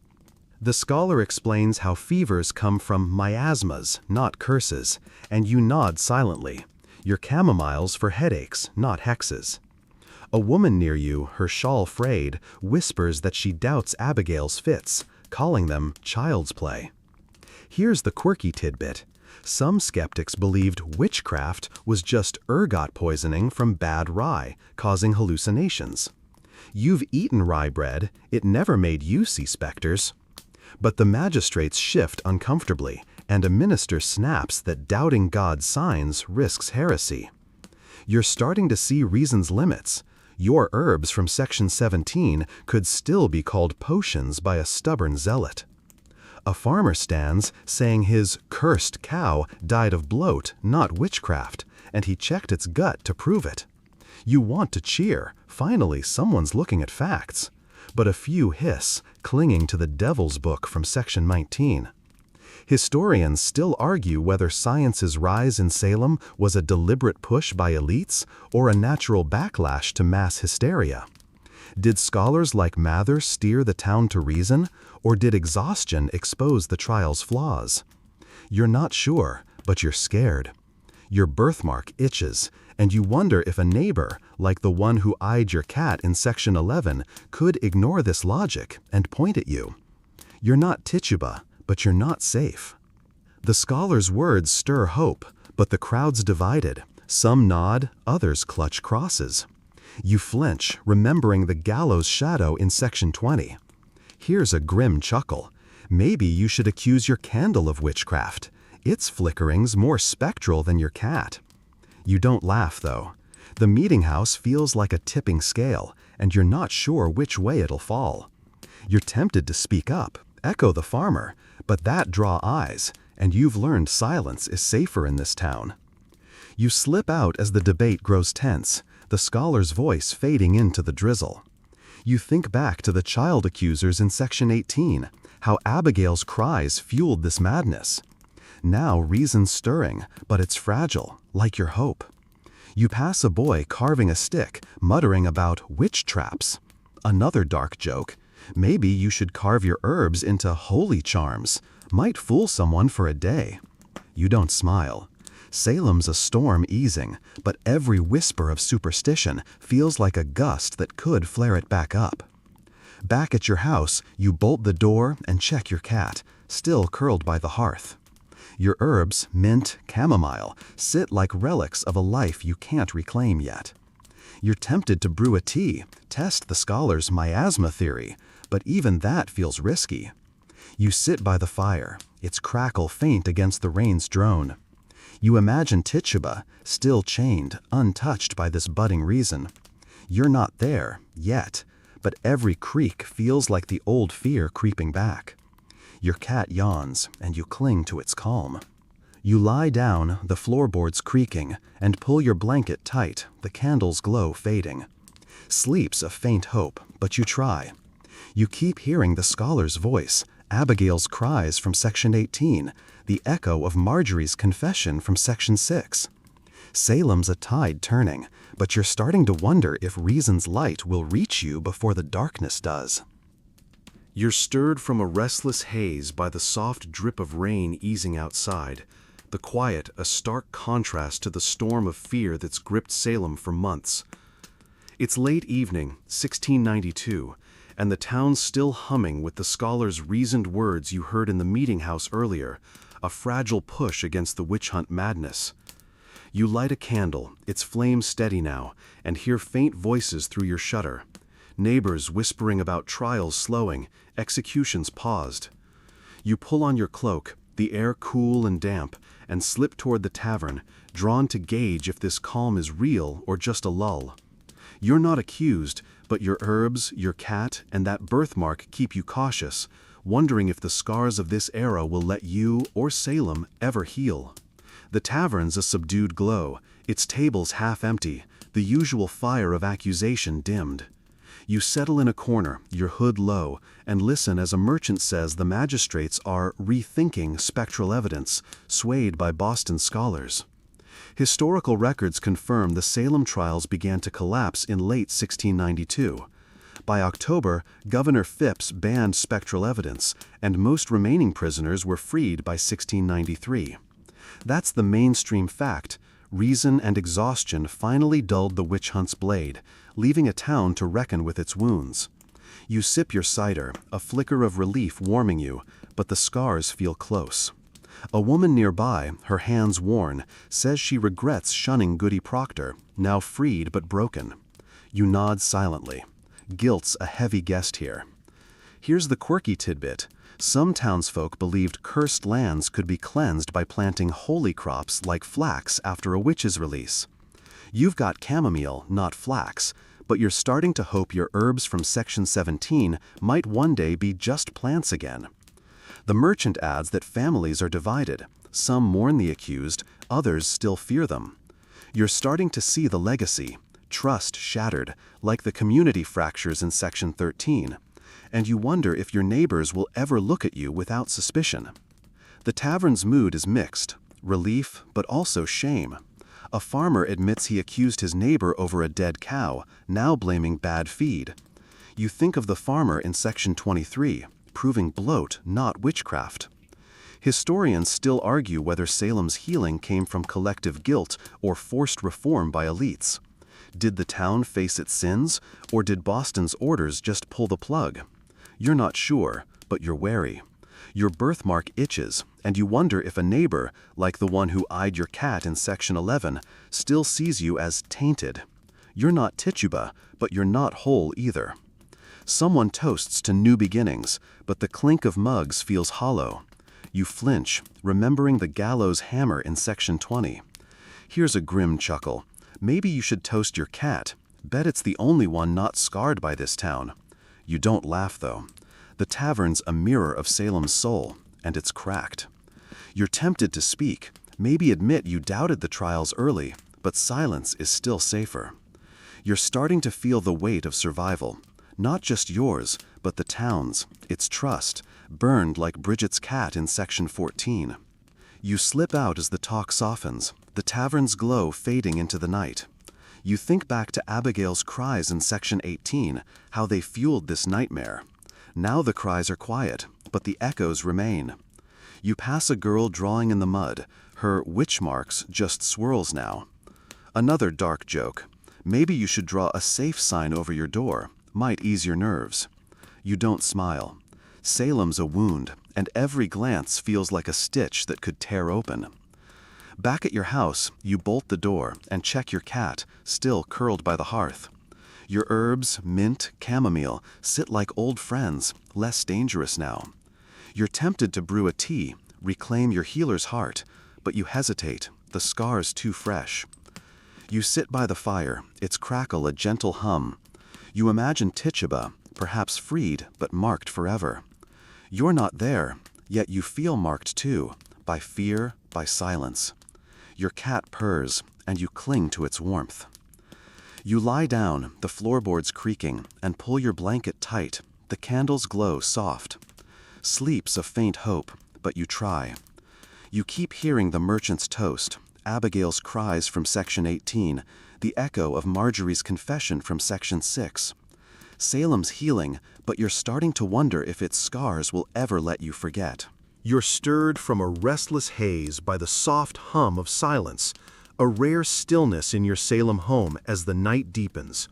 The scholar explains how fevers come from miasmas, not curses, and you nod silently. Your chamomiles for headaches, not hexes. A woman near you, her shawl frayed, whispers that she doubts Abigail's fits, calling them child's play. Here's the quirky tidbit. Some skeptics believed witchcraft was just ergot poisoning from bad rye, causing hallucinations. You've eaten rye bread, it never made you see specters. But the magistrates shift uncomfortably, and a minister snaps that doubting God's signs risks heresy. You're starting to see reason's limits. Your herbs from Section 17 could still be called potions by a stubborn zealot. A farmer stands, saying his cursed cow died of bloat, not witchcraft, and he checked its gut to prove it. You want to cheer, finally someone's looking at facts. But a few hiss, clinging to the devil's book from Section 19. Historians still argue whether science's rise in Salem was a deliberate push by elites or a natural backlash to mass hysteria. Did scholars like Mather steer the town to reason, or did exhaustion expose the trial's flaws? You're not sure, but you're scared. Your birthmark itches, and you wonder if a neighbor, like the one who eyed your cat in Section 11, could ignore this logic and point at you. You're not Tituba, but you're not safe. The scholar's words stir hope, but the crowd's divided. Some nod, others clutch crosses. You flinch, remembering the gallows shadow in Section 20. Here's a grim chuckle. Maybe you should accuse your candle of witchcraft. Its flickering's more spectral than your cat. You don't laugh, though. The meeting house feels like a tipping scale, and you're not sure which way it'll fall. You're tempted to speak up, echo the farmer, but that draw eyes, and you've learned silence is safer in this town. You slip out as the debate grows tense, the scholar's voice fading into the drizzle. You think back to the child accusers in Section 18, how Abigail's cries fueled this madness. Now reason's stirring, but it's fragile, like your hope. You pass a boy carving a stick, muttering about witch traps. Another dark joke. Maybe you should carve your herbs into holy charms. Might fool someone for a day. You don't smile. Salem's a storm easing, but every whisper of superstition feels like a gust that could flare it back up. Back at your house, you bolt the door and check your cat, still curled by the hearth. Your herbs, mint, chamomile, sit like relics of a life you can't reclaim yet. You're tempted to brew a tea, test the scholar's miasma theory, but even that feels risky. You sit by the fire, its crackle faint against the rain's drone. You imagine Tituba, still chained, untouched by this budding reason. You're not there, yet, but every creak feels like the old fear creeping back. Your cat yawns, and you cling to its calm. You lie down, the floorboards creaking, and pull your blanket tight, the candle's glow fading. Sleep's a faint hope, but you try. You keep hearing the scholar's voice, Abigail's cries from section 18, the echo of Marjorie's confession from section 6. Salem's a tide turning, but you're starting to wonder if reason's light will reach you before the darkness does. You're stirred from a restless haze by the soft drip of rain easing outside, the quiet a stark contrast to the storm of fear that's gripped Salem for months. It's late evening, 1692, and the town's still humming with the scholar's reasoned words you heard in the meeting house earlier, a fragile push against the witch hunt madness. You light a candle, its flame steady now, and hear faint voices through your shutter. Neighbors whispering about trials slowing, executions paused. You pull on your cloak, the air cool and damp, and slip toward the tavern, drawn to gauge if this calm is real or just a lull. You're not accused, but your herbs, your cat, and that birthmark keep you cautious, wondering if the scars of this era will let you or Salem ever heal. The tavern's a subdued glow, its tables half empty, the usual fire of accusation dimmed. You settle in a corner, your hood low, and listen as a merchant says the magistrates are rethinking spectral evidence, swayed by Boston scholars. Historical records confirm the Salem trials began to collapse in late 1692. By October, Governor Phipps banned spectral evidence, and most remaining prisoners were freed by 1693. That's the mainstream fact. Reason and exhaustion finally dulled the witch hunt's blade, leaving a town to reckon with its wounds. You sip your cider, a flicker of relief warming you, but the scars feel close. A woman nearby, her hands worn, says she regrets shunning Goody Proctor, now freed but broken. You nod silently. Guilt's a heavy guest here. Here's the quirky tidbit. Some townsfolk believed cursed lands could be cleansed by planting holy crops like flax after a witch's release. You've got chamomile, not flax, but you're starting to hope your herbs from section 17 might one day be just plants again. The merchant adds that families are divided. Some mourn the accused, others still fear them. You're starting to see the legacy, trust shattered, like the community fractures in section 13. And you wonder if your neighbors will ever look at you without suspicion. The tavern's mood is mixed, relief but also shame. A farmer admits he accused his neighbor over a dead cow, now blaming bad feed. You think of the farmer in section 23, proving bloat, not witchcraft. Historians still argue whether Salem's healing came from collective guilt or forced reform by elites. Did the town face its sins, or did Boston's orders just pull the plug? You're not sure, but you're wary. Your birthmark itches, and you wonder if a neighbor, like the one who eyed your cat in section 11, still sees you as tainted. You're not Tituba, but you're not whole either. Someone toasts to new beginnings, but the clink of mugs feels hollow. You flinch, remembering the gallows hammer in section 20. Here's a grim chuckle. Maybe you should toast your cat. Bet it's the only one not scarred by this town. You don't laugh, though. The tavern's a mirror of Salem's soul, and it's cracked. You're tempted to speak, maybe admit you doubted the trials early, but silence is still safer. You're starting to feel the weight of survival. Not just yours, but the town's, its trust, burned like Bridget's cat in section 14. You slip out as the talk softens, the tavern's glow fading into the night. You think back to Abigail's cries in section 18, how they fueled this nightmare. Now the cries are quiet, but the echoes remain. You pass a girl drawing in the mud, her witch marks just swirls now. Another dark joke. Maybe you should draw a safe sign over your door, might ease your nerves. You don't smile. Salem's a wound, and every glance feels like a stitch that could tear open. Back at your house, you bolt the door and check your cat, still curled by the hearth. Your herbs, mint, chamomile, sit like old friends, less dangerous now. You're tempted to brew a tea, reclaim your healer's heart, but you hesitate, the scar's too fresh. You sit by the fire, its crackle a gentle hum. You imagine Tituba, perhaps freed but marked forever. You're not there, yet you feel marked too, by fear, by silence. Your cat purrs, and you cling to its warmth. You lie down, the floorboards creaking, and pull your blanket tight, The candles glow soft. Sleep's a faint hope, but you try. You keep hearing the merchant's toast, Abigail's cries from section 18, the echo of Marjorie's confession from section 6. Salem's healing, but you're starting to wonder if its scars will ever let you forget. You're stirred from a restless haze by the soft hum of silence, a rare stillness in your Salem home as the night deepens.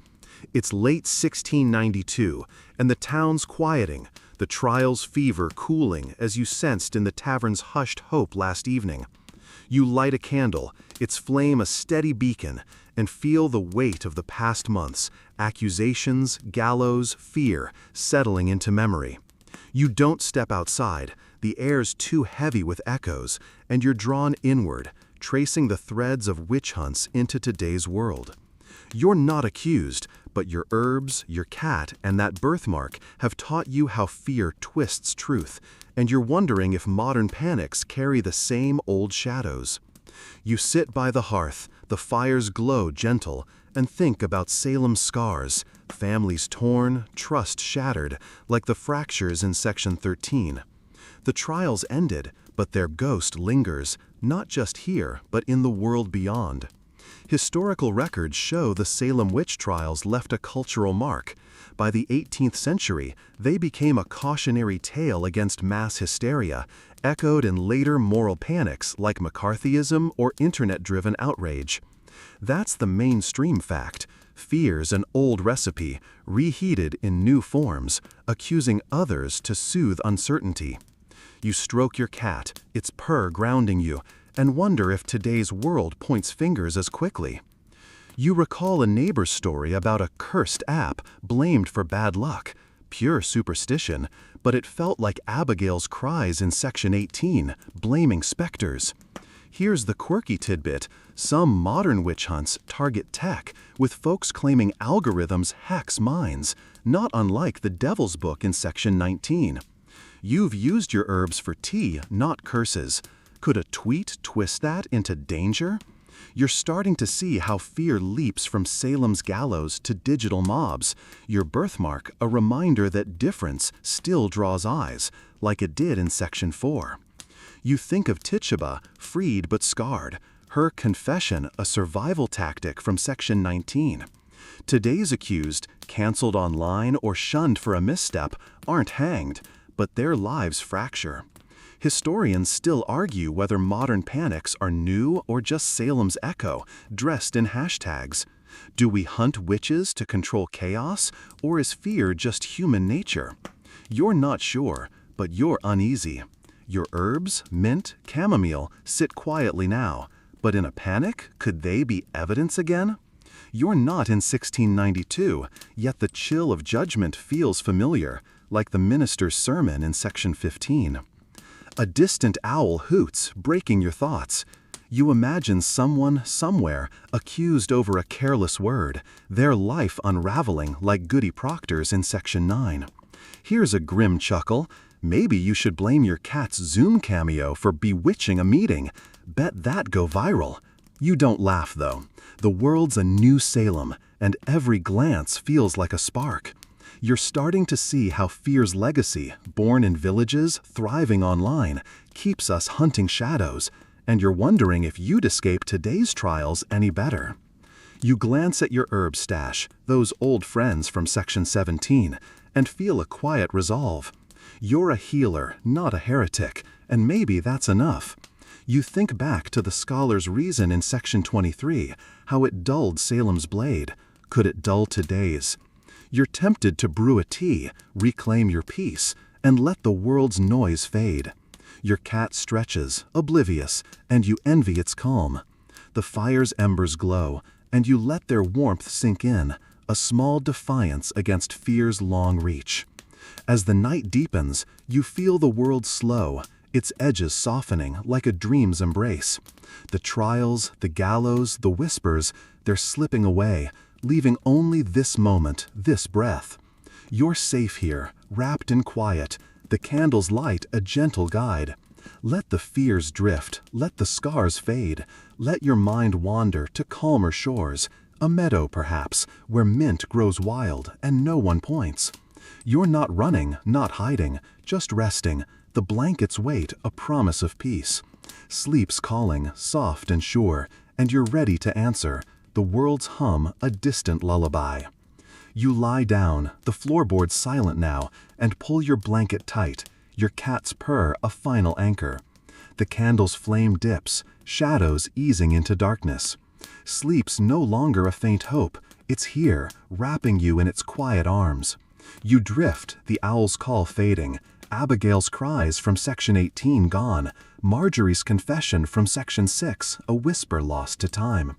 It's late 1692, and the town's quieting, the trial's fever cooling as you sensed in the tavern's hushed hope last evening. You light a candle, its flame a steady beacon, and feel the weight of the past months, accusations, gallows, fear, settling into memory. You don't step outside, the air's too heavy with echoes, and you're drawn inward, tracing the threads of witch hunts into today's world. You're not accused, but your herbs, your cat, and that birthmark have taught you how fear twists truth, and you're wondering if modern panics carry the same old shadows. You sit by the hearth, the fire's glow gentle, and think about Salem's scars, families torn, trust shattered, like the fractures in section 13. The trials ended, but their ghost lingers, not just here, but in the world beyond. Historical records show the Salem witch trials left a cultural mark. By the 18th century, they became a cautionary tale against mass hysteria, echoed in later moral panics like McCarthyism or internet-driven outrage. That's the mainstream fact. Fear's an old recipe, reheated in new forms, accusing others to soothe uncertainty. You stroke your cat, its purr grounding you, and wonder if today's world points fingers as quickly. You recall a neighbor's story about a cursed app blamed for bad luck, pure superstition, but it felt like Abigail's cries in section 18, blaming specters. Here's the quirky tidbit: some modern witch hunts target tech, with folks claiming algorithms hex minds, not unlike the Devil's Book in section 19. You've used your herbs for tea, not curses. Could a tweet twist that into danger? You're starting to see how fear leaps from Salem's gallows to digital mobs, your birthmark a reminder that difference still draws eyes, like it did in section 4. You think of Tituba, freed but scarred, her confession a survival tactic from section 19. Today's accused, canceled online or shunned for a misstep, aren't hanged, but their lives fracture. Historians still argue whether modern panics are new or just Salem's echo, dressed in hashtags. Do we hunt witches to control chaos, or is fear just human nature? You're not sure, but you're uneasy. Your herbs, mint, chamomile, sit quietly now, but in a panic, could they be evidence again? You're not in 1692, yet the chill of judgment feels familiar, like the minister's sermon in section 15. A distant owl hoots, breaking your thoughts. You imagine someone, somewhere, accused over a careless word, their life unraveling like Goody Proctor's in section 9. Here's a grim chuckle. Maybe you should blame your cat's Zoom cameo for bewitching a meeting. Bet that go viral. You don't laugh, though. The world's a new Salem, and every glance feels like a spark. You're starting to see how fear's legacy, born in villages, thriving online, keeps us hunting shadows, and you're wondering if you'd escape today's trials any better. You glance at your herb stash, those old friends from section 17, and feel a quiet resolve. You're a healer, not a heretic, and maybe that's enough. You think back to the scholar's reason in section 23, how it dulled Salem's blade. Could it dull today's? You're tempted to brew a tea, reclaim your peace, and let the world's noise fade. Your cat stretches, oblivious, and you envy its calm. The fire's embers glow, and you let their warmth sink in, a small defiance against fear's long reach. As the night deepens, you feel the world slow, its edges softening like a dream's embrace. The trials, the gallows, the whispers, they're slipping away, leaving only this moment, this breath. You're safe here, wrapped in quiet, the candle's light a gentle guide. Let the fears drift, let the scars fade, let your mind wander to calmer shores, a meadow perhaps, where mint grows wild and no one points. You're not running, not hiding, just resting, the blanket's weight a promise of peace. Sleep's calling, soft and sure, and you're ready to answer, the world's hum a distant lullaby. You lie down, the floorboard's silent now, and pull your blanket tight, your cat's purr a final anchor. The candle's flame dips, shadows easing into darkness. Sleep's no longer a faint hope, it's here, wrapping you in its quiet arms. You drift, the owl's call fading, Abigail's cries from section 18 gone, Marjorie's confession from section 6, a whisper lost to time.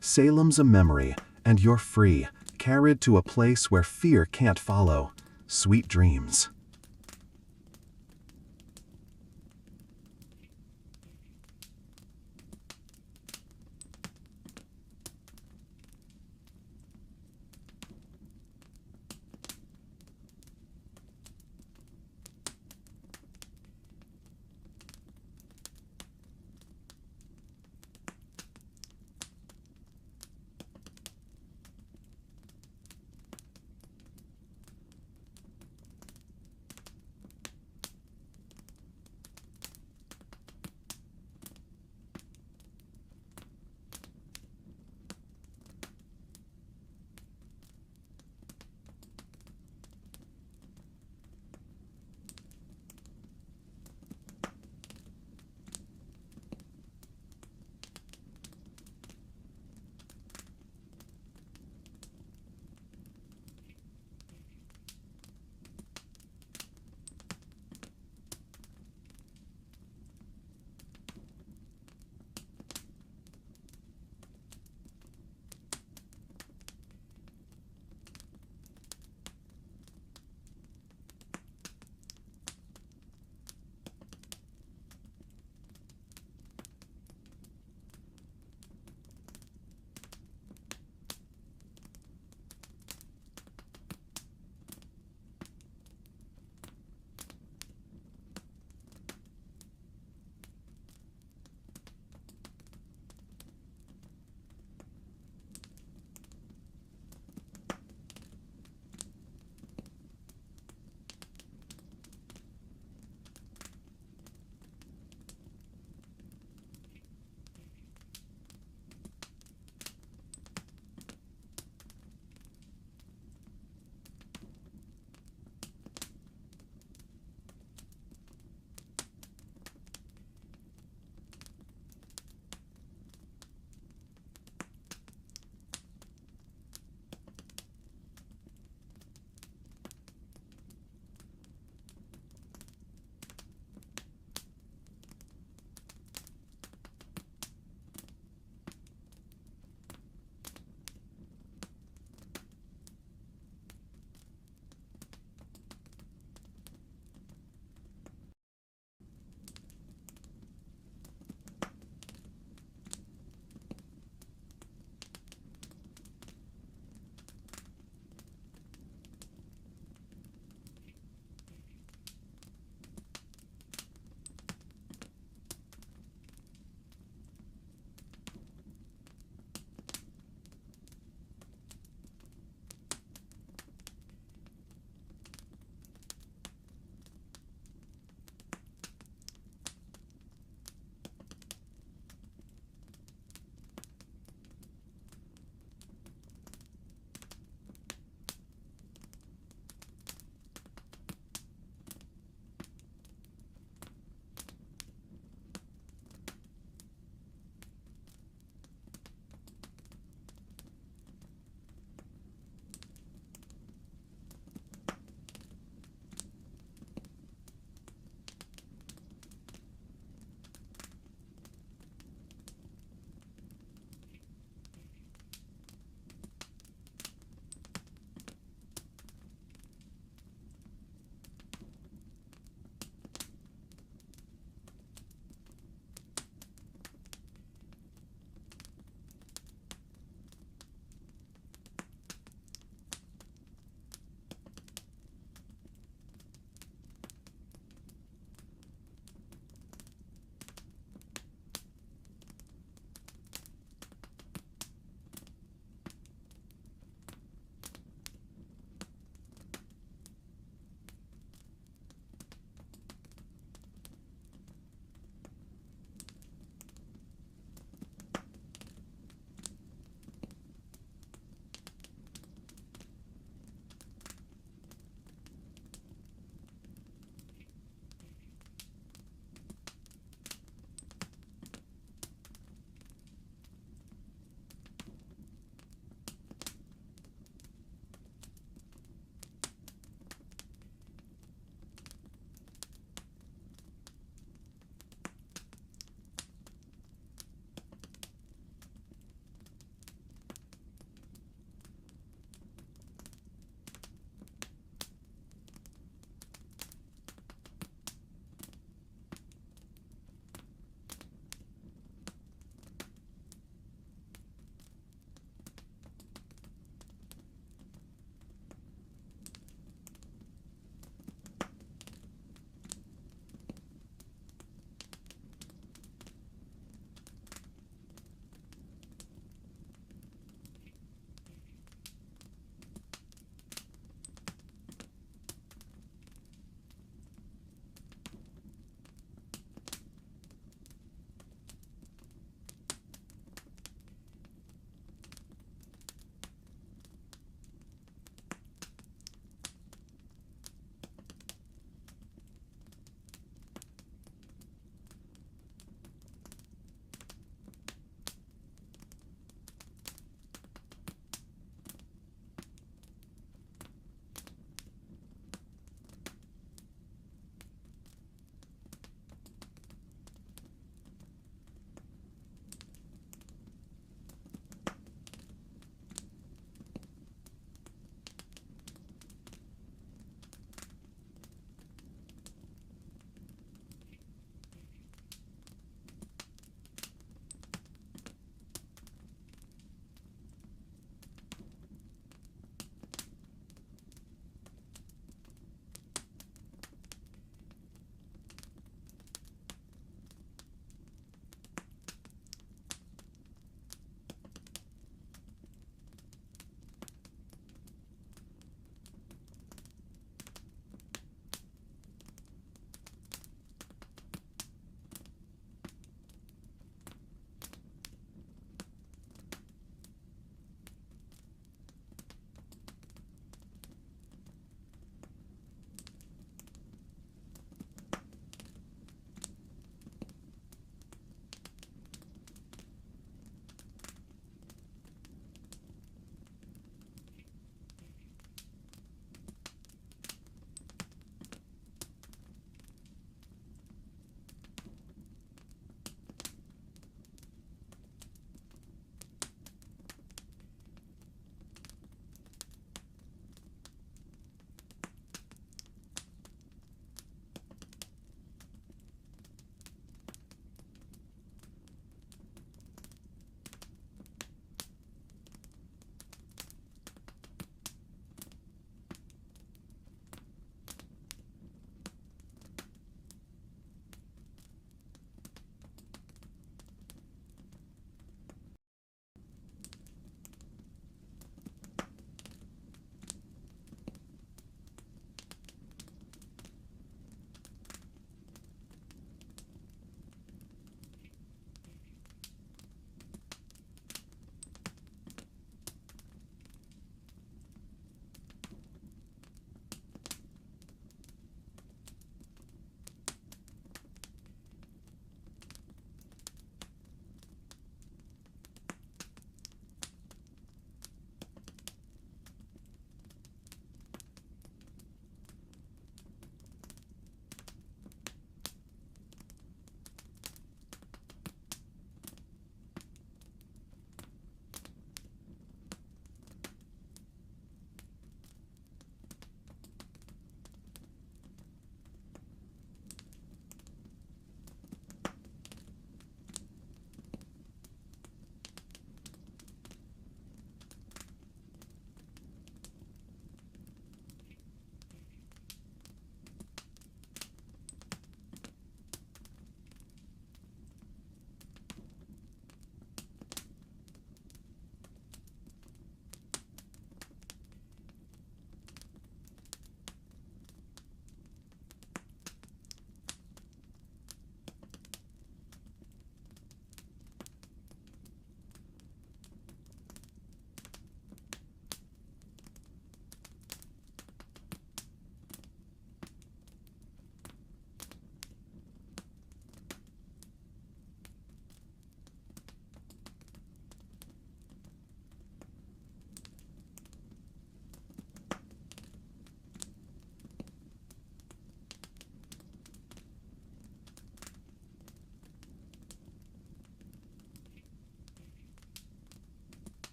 Salem's a memory, and you're free, carried to a place where fear can't follow. Sweet dreams.